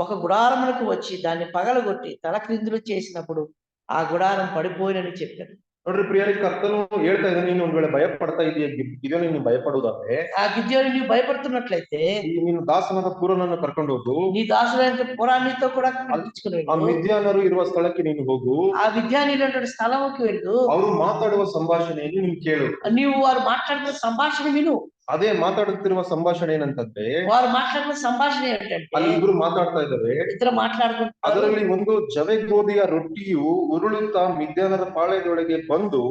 ఒక గుడారమునకు వచ్చి దాన్ని పగలగొట్టి తల క్రిందులు చేసినప్పుడు ఆ గుడారం పడిపోయినని చెప్పారు. ನೋಡ್ರಿ ಪ್ರಿಯರೇ, ಕರ್ತನು ಹೇಳ್ತಾ ಇದ್ದಾನೆ, ನೀನು ಒಂದ್ ವೇಳೆ ಭಯ ಪಡ್ತಾ ಇದೆಯಾ ಗಿದ್ಯೋನ, ನೀನು ಭಯಪಡುವುದಾದ್ರೆ ఆ గిద్యోని నీవు భయపడుతున్నట్లయితే ಈ ನೀನು ದಾಸನಾದ ಪೂರನನ್ನು ಕರ್ಕೊಂಡು ಹೋಗು, నీ దాసులైన పురాణితో కూడా నడిపించుకుని ಆ ಮಿದ್ಯಾನರು ಇರುವ ಸ್ಥಳಕ್ಕೆ ನೀನು ಹೋಗು, ఆ విద్యానీయులైనటువంటి స్థలంకి వెళ్ళు, ಅವರು ಮಾತಾಡುವ ಸಂಭಾಷಣೆಯನ್ನು ನೀನು ಕೇಳು. నీవు వారు మాట్లాడుతున్న సంభాషణ విను. ಅದೇ ಮಾತಾಡುತ್ತಿರುವ ಸಂಭಾಷಣೆ ಏನಂತಂದ್ರೆ, వారు మాట్లాడుతున్న సంభాషణ ఏంటంటే ಅಲ್ಲಿ ಇಬ್ರು ಮಾತಾಡ್ತಾ ಇದ್ದಾರೆ, ఇద్దరు మాట్లాడుకుంటారు. ಅದರಲ್ಲಿ ಒಂದು ಜವೆ ಗೋಧಿಯ ರೊಟ್ಟಿಯು ಉರುಳುತ್ತಾ ಮಿದ್ಯಾನದ ಪಾಳೆಯದೊಳಗೆ ಬಂದು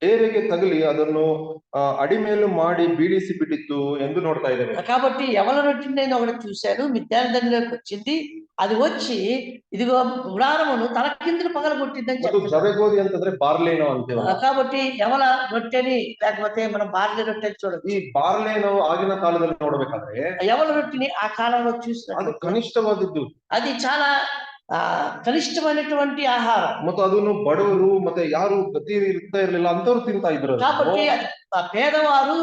ಡೇರೆಗೆ ತಗಲಿ ಅದನ್ನು ಅಡಿಮೇಲು ಮಾಡಿ ಬೀಳಿಸಿ ಬಿಟ್ಟಿತ್ತು ಎಂದು ನೋಡ್ತಾ ಇದ್ದೇವೆ. కాబట్టి ఎవరి రొట్టెని నేను ఒకటి చూశాను, మిద్యాన దగ్గరకు వచ్చింది, అది వచ్చి ఇదిగో గుడారమును తల కిందను పగలగొట్టిందని చెప్తారు. జವೆ ಗೋಧಿ ಅಂತಂದ್ರೆ ಬಾರ್ಲೇನೋ ಅಂತೀವಿ. కాబట్టి ఎవల రొట్టెని లేకపోతే మనం బార్లీ రొట్టెని చూడొచ్చు. ಈ ಬಾರ್ಲೇನೋ ಆಗಿನ ಕಾಲದಲ್ಲಿ ನೋಡ್ಬೇಕಾದ್ರೆ ఎవల రొట్టెని ఆ కాలంలో చూసిన ಅದು ಕನಿಷ್ಠವಾದದ್ದು, అది చాలా కనిష్టమైనటువంటి ఆహారం. ಮತ್ತು ಅದನ್ನು ಬಡವರು ಮತ್ತೆ ಯಾರು ಗತಿ ಇರ್ತಾ ಇರ್ಲಿಲ್ಲ ಅಂತವ್ರು ತಿಂತಾ ಇದ್ರು. కాబట్టి పేదవారు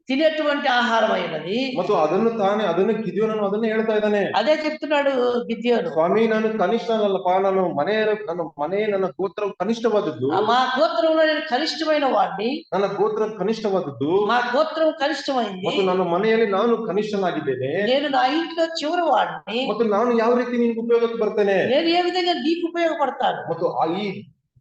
తినేటువంటి ఆహారం అయినది. ಮತ್ತು ಅದನ್ನು ಗಿದ್ಯೋನನು ಅದನ್ನೇ ಹೇಳ್ತಾ ಇದ್ದಾನೆ. అదే చెప్తున్నాడు గిద్యోను, ಸ್ವಾಮಿ ನಾನು ಕನಿಷ್ಠನಲ್ಲಪ್ಪ, ನನ್ನ ಗೋತ್ರ ಕನಿಷ್ಠವಾದದ್ದು, మా గోత్రంలో నేను కనిష్టమైన వాడిని, ನನ್ನ ಗೋತ್ರ ಕನಿಷ್ಠವಾದದ್ದು, మా గోత్రం కనిష్టమైంది, ಮತ್ತು ನನ್ನ ಮನೆಯಲ್ಲಿ ನಾನು ಕನಿಷ್ಠನಾಗಿದ್ದೇನೆ, నేను నా ఇంట్లో చివరి వాడిని, ಮತ್ತು ನಾನು ಯಾವ ರೀತಿ ನಿನ್ಗೆ ಉಪಯೋಗಕ್ಕೆ ಬರ್ತೇನೆ, నేను ఏ విధంగా నీకు ఉపయోగపడతాను. ಮತ್ತು ಈ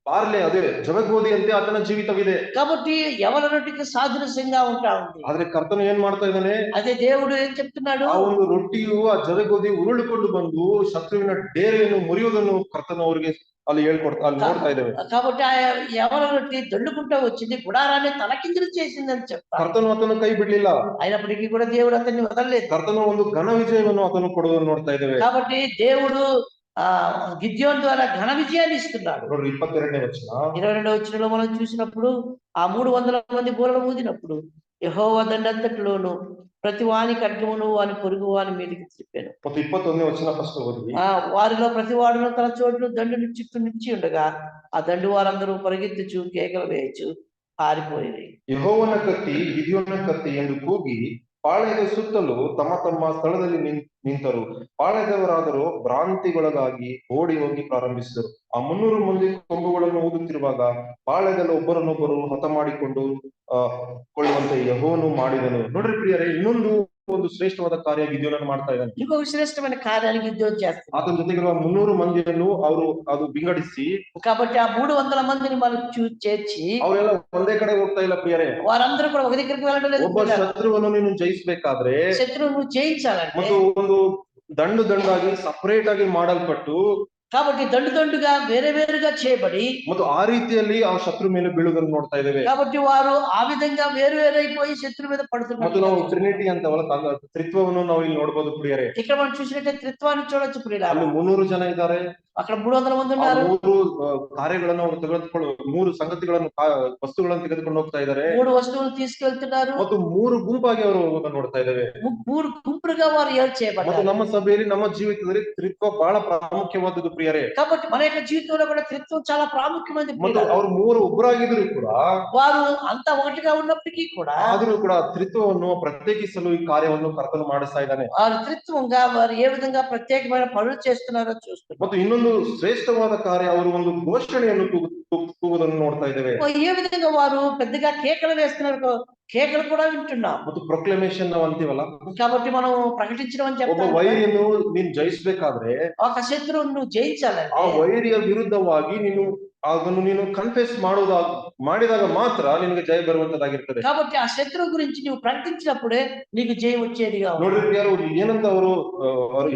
ಬಾರ್ಲೆ ಅದೇ ಜವಗೋಧಿ ಅಂತೆ ಆತನ ಜೀವಿತವಿದೆ. కాబట్టి ఎవరి రొట్టెకి సాదృశ్యంగా ఉంటా ఉంది. ಆದ್ರೆ ಕರ್ತನು ಏನ್ ಮಾಡ್ತಾ ಇದ್ದಾನೆ, అదే దేవుడు ఏం చెప్తున్నాడు, ಆ ಒಂದು ರೊಟ್ಟಿಯು ಆ ಜವಗೋಧಿ ಉರುಳಿಕೊಂಡು ಬಂದು ಶತ್ರುವಿನ ಡೇರೆಯನ್ನು ಮುರಿಯುವುದನ್ನು ಕರ್ತನು ಅವರಿಗೆ ಅಲ್ಲಿ ನೋಡ್ತಾ ಇದ್ದೇವೆ. కాబట్టి ఆ ఎవరి రొట్టె దొల్లుకుంటూ వచ్చింది, గుడారాన్ని తలకిందులు చేసిందని చెప్తారు. ಕರ್ತನು ಆತನು ಕೈ ಬಿಡ್ಲಿಲ್ಲ, అయినప్పటికీ కూడా దేవుడు అతన్ని వదలలేదు. ಕರ್ತನು ಒಂದು ಘನ ವಿಜಯವನ್ನು ಆತನು ಕೊಡುವುದನ್ನು ನೋಡ್ತಾ ಇದ್ದೇವೆ. కాబట్టి దేవుడు గిద్యోను ద్వారా ఘన విజయాన్ని ఇస్తున్నాడు. ನೋಡ್ರಿ 22ನೇ ವಚನ, 22వ వచనంలో మనం చూసినప్పుడు ఆ 300 మంది బూరలు ఊదినప్పుడు యెహోవా దండంతటిలోను ప్రతి వాని ఖడ్గమును వాని పొరుగు వాని మీదకి త్రిప్పాను. ಮತ್ತು 21ನೇ ವಚನ ಫಸ್ಟ್ ಓದಿ. వారిలో ప్రతి వాడును తన చోటును దండుని చుట్టూ నిలిచి ఉండగా ఆ దండు వారందరూ పరిగెత్తుచు కేకలు వేయచ్చు పారిపోయి, ಯೆಹೋವನ ಕತ್ತಿ ಗಿದ್ಯೋನ ಕತ್ತಿ ಎಂದು ಕೂಗಿ ಪಾಳೆಯದ ಸುತ್ತಲೂ ತಮ್ಮ ತಮ್ಮ ಸ್ಥಳದಲ್ಲಿ ನಿಂತರು. ಪಾಳೆಯದವರಾದರೂ ಭ್ರಾಂತಿಗೊಳಗಾಗಿ ಓಡಿ ಹೋಗಿ ಪ್ರಾರಂಭಿಸಿದರು. ಆ 300 ಮಂದಿ ಕೊಂಬುಗಳನ್ನು ಊದುತ್ತಿರುವಾಗ ಪಾಳೆಯದಲ್ಲಿ ಒಬ್ಬರನ್ನೊಬ್ಬರು ಹತ ಮಾಡಿಕೊಂಡು ಕೊಳ್ಳುವಂತೆ ಯೆಹೋವನು ಮಾಡಿದನು. ನೋಡ್ರಿ ಪ್ರಿಯರೇ, ಇನ್ನೊಂದು ಒಂದು ಶ್ರೇಷ್ಠವಾದ ಕಾರ್ಯ ಗಿದ್ಯೋನನು ಮಾಡ್ತಾ ಇದ್ದಾನೆ. ఇంకొక శ్రేష్టమైన కార్యాన్ని గిద్యోను చేస్తాడు. ಆತನ ಜೊತೆಗಿರುವ 300 ಮಂದಿಯನ್ನು ಅದು ವಿಂಗಡಿಸಿ, కాబట్టి ఆ 300 మందిని మనం చేర్చి ಅವರೆಲ್ಲ ಒಂದೇ ಕಡೆ ಹೋಗ್ತಾ ಇಲ್ಲ ಪ್ರಿಯರೇ. వారందరూ కూడా ఒక దగ్గరికి వెళ్ళడం లేదు. ಒಬ್ಬ ಶತ್ರುವನ್ನು ನೀನು ಜಯಿಸಬೇಕಾದ್ರೆ శత్రువును జయించాలంటే ಮತ್ತು ಒಂದು ದಂಡಾಗಿ ಸಪರೇಟ್ ಆಗಿ ಮಾಡಲ್ಪಟ್ಟು, కాబట్టి దండుగా వేరుగా చేయబడి, ಮತ್ತು ಆ ರೀತಿಯಲ್ಲಿ ಆ ಶತ್ರು ಮೇಲೆ ಬೀಳುವುದನ್ನು ನೋಡ್ತಾ ಇದ್ದೇವೆ. కాబట్టి వారు ఆ విధంగా వేరైపోయి శత్రు మీద పడుతున్నారు. ಮತ್ತು ನಾವು ಟ್ರಿನಿಟಿ ಅಂತವಲ್ಲ, ತ್ರಿತ್ವವನ್ನು ನಾವು ಇಲ್ಲಿ ನೋಡಬಹುದು ಪ್ರಿಯರೇ. ఇక్కడ మనం చూసినట్టే త్రిత్వాన్ని చూడొచ్చు ప్రియులారా. ಅಲ್ಲಿ 300 ಜನ ಇದ್ದಾರೆ, అక్కడ 300 మంది ఉన్నారు. 3 ಕಾರ್ಯಗಳನ್ನು ಅವರು ತೆಗೆದುಕೊಂಡು 3 ಸಂಗತಿಗಳನ್ನು ವಸ್ತುಗಳನ್ನು ತೆಗೆದುಕೊಂಡು ಹೋಗ್ತಾ ಇದ್ದಾರೆ. 3 ವಸ್ತುవులు తీసుకెళ్తున్నారు. ಮತ್ತು 3 ಗುಂಪಾಗಿ ಅವರು ನೋಡ್ತಾ ಇದ್ದೇವೆ. 3 ಗುಂಪುలుగా వారు ఏర్పాటు చేయబడ్డారు. ಮತ್ತು ನಮ್ಮ ಸಭೆಯಲ್ಲಿ ನಮ್ಮ ಜೀವಿತದಲ್ಲಿ ತ್ರಿತ್ವ ಬಹಳ ಪ್ರಾಮುಖ್ಯವಾದದ್ದು ಪ್ರಿಯರೇ. కాబట్టి మన యొక్క జీవితంలో కూడా త్రిత్వం చాలా ప్రాముఖ్యమైనది. ಮತ್ತು ಅವರು 3 ಒಬ್ಬರಾಗಿದ್ರು ಕೂಡ, వారు అంత ఒకటిగా ఉన్నప్పటికీ కూడా, ಆದರೂ ಕೂಡ ತ್ರಿತ್ವವನ್ನು ಪ್ರತ್ಯೇಕಿಸಲು ಈ ಕಾರ್ಯವನ್ನು ಕರ್ತನು ಮಾಡಿಸ್ತಾ ಇದ್ದಾನೆ. వారు త్రిత్వంగా వారు ఏ విధంగా ప్రత్యేకమైన పనులు చేస్తున్నారో చూస్తున్నారు. ಮತ್ತು ಇನ್ನೊಂದು ಶ್ರೇಷ್ಠವಾದ ಕಾರ್ಯ, ಅವರು ಒಂದು ಘೋಷಣೆಯನ್ನು ಕೂಗುವುದನ್ನು ನೋಡ್ತಾ ಇದ್ದೇವೆ. ఏ విధంగా వారు పెద్దగా కేకలు వేస్తున్నారు, కేకలు కూడా వింటున్నాం. ಮತ್ತು ಪ್ರೊಕ್ಲಮೇಶನ್ ನಾವು ಅಂತೀವಲ್ಲ, కాబట్టి మనం ప్రకటించడం అని ಒಬ್ಬ చెప్తాం. ವೈರಿಯನ್ನು ನೀನು ಜಯಿಸಬೇಕಾದ್ರೆ ఒక శత్రువును నువ్వు జయించాలంటే ಆ ವೈರಿಯ ವಿರುದ್ಧವಾಗಿ ಅದನ್ನು ನೀನು ಕನ್ಫೆಸ್ ಮಾಡಿದಾಗ ಮಾತ್ರ ನಿನಗೆ ಜಯ ಬರುವಂತದ್ದಾಗಿರ್ತದೆ. కాబట్టి ఆ శత్రువు గురించి నువ్వు ప్రకటించినప్పుడే నీకు జయం వచ్చేదిగా ఉంది. ನೋಡ್ರಿ ಯಾರು ಏನಂತ ಅವರು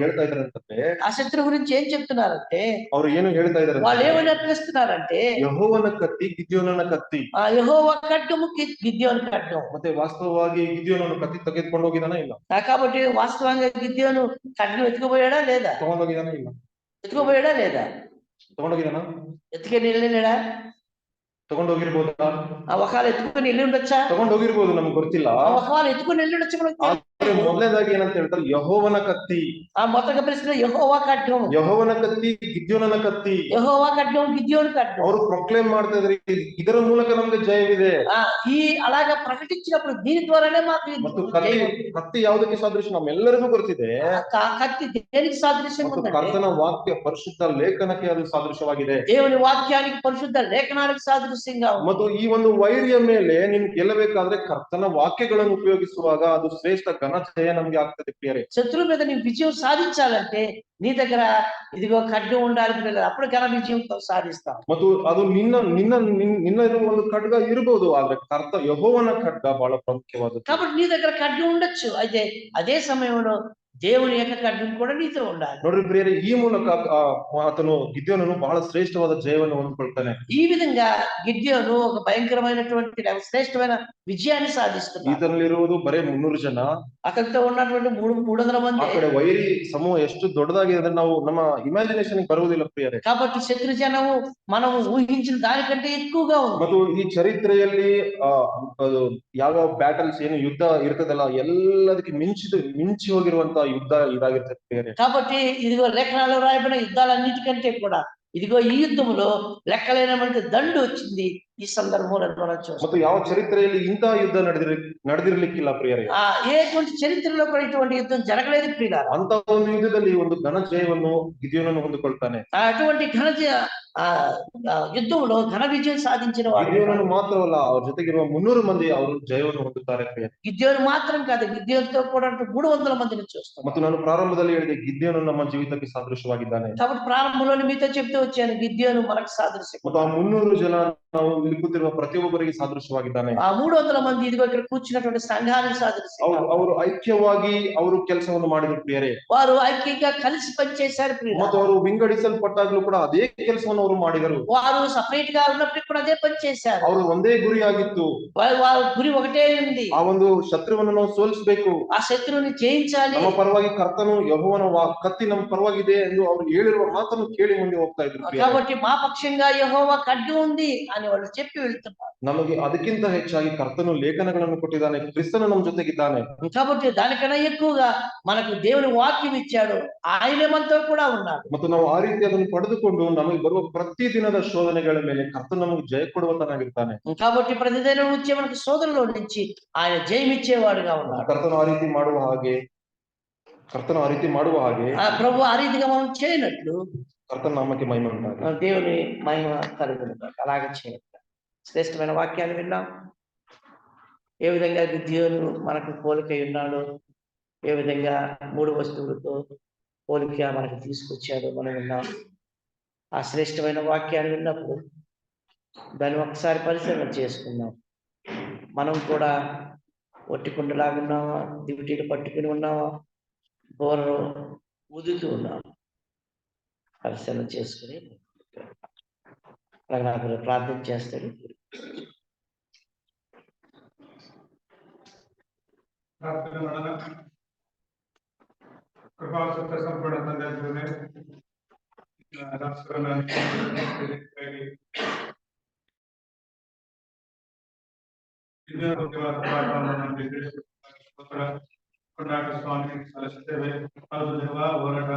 ಹೇಳ್ತಾ ಇದಾರೆ ಅಂತಂದ್ರೆ, ఆ శత్రువు గురించి ఏం చెప్తున్నారంటే, ಅವರು ಏನು ಹೇಳ್ತಾ ಇದಾರೆ, వాళ్ళు ఏమని అర్థిస్తున్నారంటే, ಯೆಹೋವನ ಕತ್ತಿ ಗಿದ್ಯೋನನ ಕತ್ತಿ. ఆ యెహోవా ఖడ్గము గిద్యోను ఖడ్గం. ಮತ್ತೆ ವಾಸ್ತವವಾಗಿ ಗಿದ್ಯೋನನು ಕತ್ತಿ ತೆಗೆದುಕೊಂಡು ಹೋಗಿದಾನ ಇಲ್ಲ? కాబట్టి వాస్తవంగా గిద్యోను ఖడ్గం ఎత్తుకుపోయాడా లేదా? ತಗೊಂಡೋಗಿದಾನ ಇಲ್ಲ? ఎత్తుకుపోయాడా లేదా? ತಗೊಂಡೋಗಿದಾನ? ఎత్తుకొని వెళ్ళాడా? ತಗೊಂಡೋಗಿರ್ಬೋದಾ? ఒకవేళ ఎత్తుకొని వెళ్ళి ఉండొచ్చా? ತಗೊಂಡೋಗಿರ್ಬೋದು, ನಮ್ಗೆ ಗೊತ್ತಿಲ್ಲ. ఒకవేళ ఎత్తుకొని వెళ్ళి ఉండొచ్చు. ಮೊದಲನೇದಾಗಿ ಏನಂತ ಹೇಳ್ತಾರೆ, ಯೆಹೋವನ ಕತ್ತಿ. ఆ మొదటి ప్రశ్న యెహోవా ఖడ్గం. ಯೆಹೋವನ ಕತ್ತಿ, ಗಿದ್ಯೋನನ ಕತ್ತಿ. యెహోవా ఖడ్గం, గిద్యోను ఖడ్గం. ಅವರು ಪ್ರೊಕ್ಲೇಮ್ ಮಾಡ್ತಾ ಇದ್ದಾರೆ, ಇದರ ಮೂಲಕ ನಮ್ಗೆ ಜಯವಿದೆ. ఈ అలాగా ప్రకటించినప్పుడు దీని ద్వారానే మాకు ಮತ್ತು ಕತ್ತಿ ಯಾವುದಕ್ಕೆ ಸಾದೃಶ್ಯ ನಮ್ಮೆಲ್ಲರಿಗೂ ಗೊತ್ತಿದೆ. కత్తి దేనికి సాదృశ్యం ఉందంటే ಕರ್ತನ ವಾಕ್ಯ ಪರಿಶುದ್ಧ ಲೇಖನಕ್ಕೆ ಅದು ಸಾದೃಶ್ಯವಾಗಿದೆ. దేవుని వాక్యానికి పరిశుద్ధ లేఖనాలకు సాదృశ్యంగా ఉంది. ಮತ್ತು ಈ ಒಂದು ವೈರಿಯ ಮೇಲೆ ನೀನು ಗೆಲ್ಲಬೇಕಾದ್ರೆ ಕರ್ತನ ವಾಕ್ಯಗಳನ್ನು ಉಪಯೋಗಿಸುವಾಗ ಅದು ಶ್ರೇಷ್ಠ ಘನ ಜಯ ನಮ್ಗೆ ಆಗ್ತದೆ ಪ್ರಿಯರೇ. శత్రువు మీద నీవు విజయం సాధించాలంటే నీ దగ్గర ఇదిగో ఖడ్గం ఉండాలి పిల్లలు, అప్పుడు ఘన విజయంతో సాధిస్తాం. ಮತ್ತು ಅದು ನಿನ್ನ ಒಂದು ಖಡ್ಗ ಇರಬಹುದು, ಆದ್ರೆ ಯೆಹೋವನ ಖಡ್ಗ ಬಹಳ ಪ್ರಾಮುಖ್ಯವಾದದ್ದು. కాబట్టి నీ దగ్గర ఖడ్గం ఉండొచ్చు, అయితే అదే సమయంలో దేవుని యొక్క ఖడ్గం కూడా నీతో ఉండాలి. ನೋಡ್ರಿ ಪ್ರಿಯರೇ, ಈ ಮೂಲಕ ಆತನು ಗಿದ್ಯೋನನು ಬಹಳ ಶ್ರೇಷ್ಠವಾದ ಜಯವನ್ನು ಹೊಂದ್ಕೊಳ್ತಾನೆ. ఈ విధంగా గిద్యోను ఒక భయంకరమైనటువంటి శ్రేష్టమైన విజయాన్ని సాధిస్తున్నాడు. ಈತನಲ್ಲಿರುವುದು ಬರೇ 300 ಜನ. అక్కడితో ఉన్నటువంటి 300 మంది. ಆ ಕಡೆ ವೈರಿ ಸಮೂಹ ಎಷ್ಟು ದೊಡ್ಡದಾಗಿದೆ ಅಂದ್ರೆ ನಾವು ನಮ್ಮ ಇಮ್ಯಾಜಿನೇಷನ್ ಬರುವುದಿಲ್ಲ ಪ್ರಿಯರೇ. కాబట్టి శత్రు జనము మనం ఊహించిన దానికంటే ఎక్కువగా ఉంది. ಮತ್ತು ಈ ಚರಿತ್ರೆಯಲ್ಲಿ ಯಾವ ಬ್ಯಾಟಲ್ಸ್ ಏನು ಯುದ್ಧ ಇರ್ತದಲ್ಲ, ಎಲ್ಲದಕ್ಕೆ ಮಿಂಚಿ ಹೋಗಿರುವಂತ ಯುದ್ಧ ಇದಾಗಿರ್ತದೆ ಪ್ರಿಯರೇ. కాబట్టి ఇదిగో లేఖనాల్లో రాయబడిన యుద్ధాలన్నిటికంటే కూడా ఇదిగో ఈ యుద్ధములో లెక్కలేనటువంటి దండు వచ్చింది ఈ సందర్భంలో మనం చూస్తాం. ಮತ್ತು ಯಾವ ಚರಿತ್ರೆಯಲ್ಲಿ ಇಂತಹ ಯುದ್ಧ ನಡೆದಿರ್ಲಿಕ್ಕಿಲ್ಲ ಪ್ರಿಯರೇ. ఎటువంటి చరిత్రలో కూడా ఇటువంటి యుద్ధం జరగలేదు ప్రియులారా. ಅಂತ ಒಂದು ಯುದ್ಧದಲ್ಲಿ ಒಂದು ಘನ ಜಯವನ್ನು ಗಿದ್ಯೋನನು ಹೊಂದಿಕೊಳ್ತಾನೆ. అటువంటి యుద్ధంలో ఘన విజయం సాధించిన వాడు ಗಿದ್ಯೋನನು ಮಾತ್ರವಲ್ಲ, ಅವ್ರ ಜೊತೆಗಿರುವ 300 ಮಂದಿ ಅವರು ಜಯವನ್ನು ಹೊಂದುತ್ತಾರೆ ಪ್ರಿಯರೇ. గిద్యోను మాత్రం కాదు, గిద్యోనుతో కూడా 300 మందిని చూస్తాం. ಮತ್ತು ನಾನು ಪ್ರಾರಂಭದಲ್ಲಿ ಹೇಳಿದೆ, ಗಿದ್ಯೋನು ನಮ್ಮ ಜೀವಿತಕ್ಕೆ ಸಾದೃಶ್ಯವಾಗಿದ್ದಾನೆ. కాబట్టి ప్రారంభంలో మీతో చెప్తూ వచ్చాను, గిద్యోను మనకు సాదృశ్యం. ಮತ್ತು ಆ 300 ಜನ ನಾವು ಇಲ್ಲಿ ಕೂತಿರುವ ಪ್ರತಿಯೊಬ್ಬರಿಗೆ ಸಾದೃಶ್ಯವಾಗಿದ್ದಾನೆ. ఆ 300 మంది ఇదిగో ఇక్కడ కూర్చున్నటువంటి సంఘానికి సాదృశ్యం. ಅವರು ಐಕ್ಯವಾಗಿ ಅವರು ಕೆಲಸವನ್ನು ಮಾಡಿದ್ರು ಪ್ರಿಯರೇ. వారు ఐక్యంగా కలిసి పనిచేశారు ప్రియులారా. ಮತ್ತು ಅವರು ವಿಂಗಡಿಸಲ್ಪಟ್ಟಾಗ್ಲೂ ಕೂಡ ಅದೇ ಕೆಲಸವನ್ನು ಅವರು ಮಾಡಿದರು. వారు సపరేట్ గా ఉన్నప్పటికీ కూడా అదే పని చేశారు. ಅವರು ಒಂದೇ ಗುರಿಯಾಗಿತ್ತು. వారి గురి ఒకటే ఉంది, ಆ ಒಂದು ಶತ್ರುವನ್ನು ನಾವು ಸೋಲಿಸಬೇಕು, ఆ శత్రువుని జయించాలి. ನಮ್ಮ ಪರವಾಗಿ ಕರ್ತನು ಯೆಹೋವನ ಕತ್ತಿ ನಮ್ಮ ಪರವಾಗಿದೆ ಎಂದು ಅವರು ಹೇಳಿರುವ ಮಾತನ್ನು ಕೇಳಿ ಮುಂದೆ ಹೋಗ್ತಾ ಇದ್ರು. కాబట్టి మా పక్షంగా యెహోవా ఖడ్గం ఉంది అని వాళ్ళు చెప్పి వెళ్తున్నారు. ನಮಗೆ ಅದಕ್ಕಿಂತ ಹೆಚ್ಚಾಗಿ ಕರ್ತನು ಲೇಖನಗಳನ್ನು ಕೊಟ್ಟಿದ್ದಾನೆ, ಕ್ರಿಸ್ತನು ನಮ್ಮ ಜೊತೆಗಿದ್ದಾನೆ. కాబట్టి దానికన్నా ఎక్కువగా మనకు దేవుని వాక్యం ఇచ్చాడు, ఆయనే మనతో కూడా ఉన్నాడు. ಮತ್ತು ನಾವು ಆ ರೀತಿ ಅದನ್ನು ಪಡೆದುಕೊಂಡು ನಮಗೆ ಬರುವ ಪ್ರತಿ ದಿನದ ಶೋಧನೆಗಳ ಮೇಲೆ ಕರ್ತನು ನಮಗೆ ಜಯ ಕೊಡುವಂತನಾಗಿರ್ತಾನೆ. కాబట్టి ప్రతిదినం వచ్చే మనకు శోధనలో నుంచి ఆయన జయం ఇచ్చేవాడుగా ఉన్నాడు. ಕರ್ತನು ಆ ರೀತಿ ಮಾಡುವ ಹಾಗೆ ప్రభు ఆ రీతిగా మనం చేయనట్లు ಕರ್ತನ ನಾಮಕ್ಕೆ ಮಹಿಮೆ ಉಂಟಾಗಲಿ. దేవుని మహిమ కలుగును. అలాగే చేయాలి. శ్రేష్టమైన వాక్యాన్ని విన్నాం. ఏ విధంగా గిద్యోను మనకు పోలికై ఉన్నాడు, ఏ విధంగా 3 వస్తువులతో పోలిక మనకు తీసుకొచ్చాడు మనం విన్నాం. ఆ శ్రేష్టమైన వాక్యాన్ని విన్నప్పుడు దాన్ని ఒకసారి పరిశీలన చేసుకున్నాం. మనం కూడా ఒట్టికుండలాగా ఉన్నామా, దివిటీలు పట్టుకుని ఉన్నామా, బోరను ఊదుతూ ఉన్నామా, పరిశీలన చేసుకుని నాకు ప్రార్థన చేస్తాడు. ಕೃಪಾ ಸತ್ಯ ಸಂಪೂರ್ಣ ತಂದೆ ಸ್ವಾಮಿ ಸಲ್ಲಿಸುತ್ತೇವೆ. ಅದು ದೇವ ಹೋರಾಟ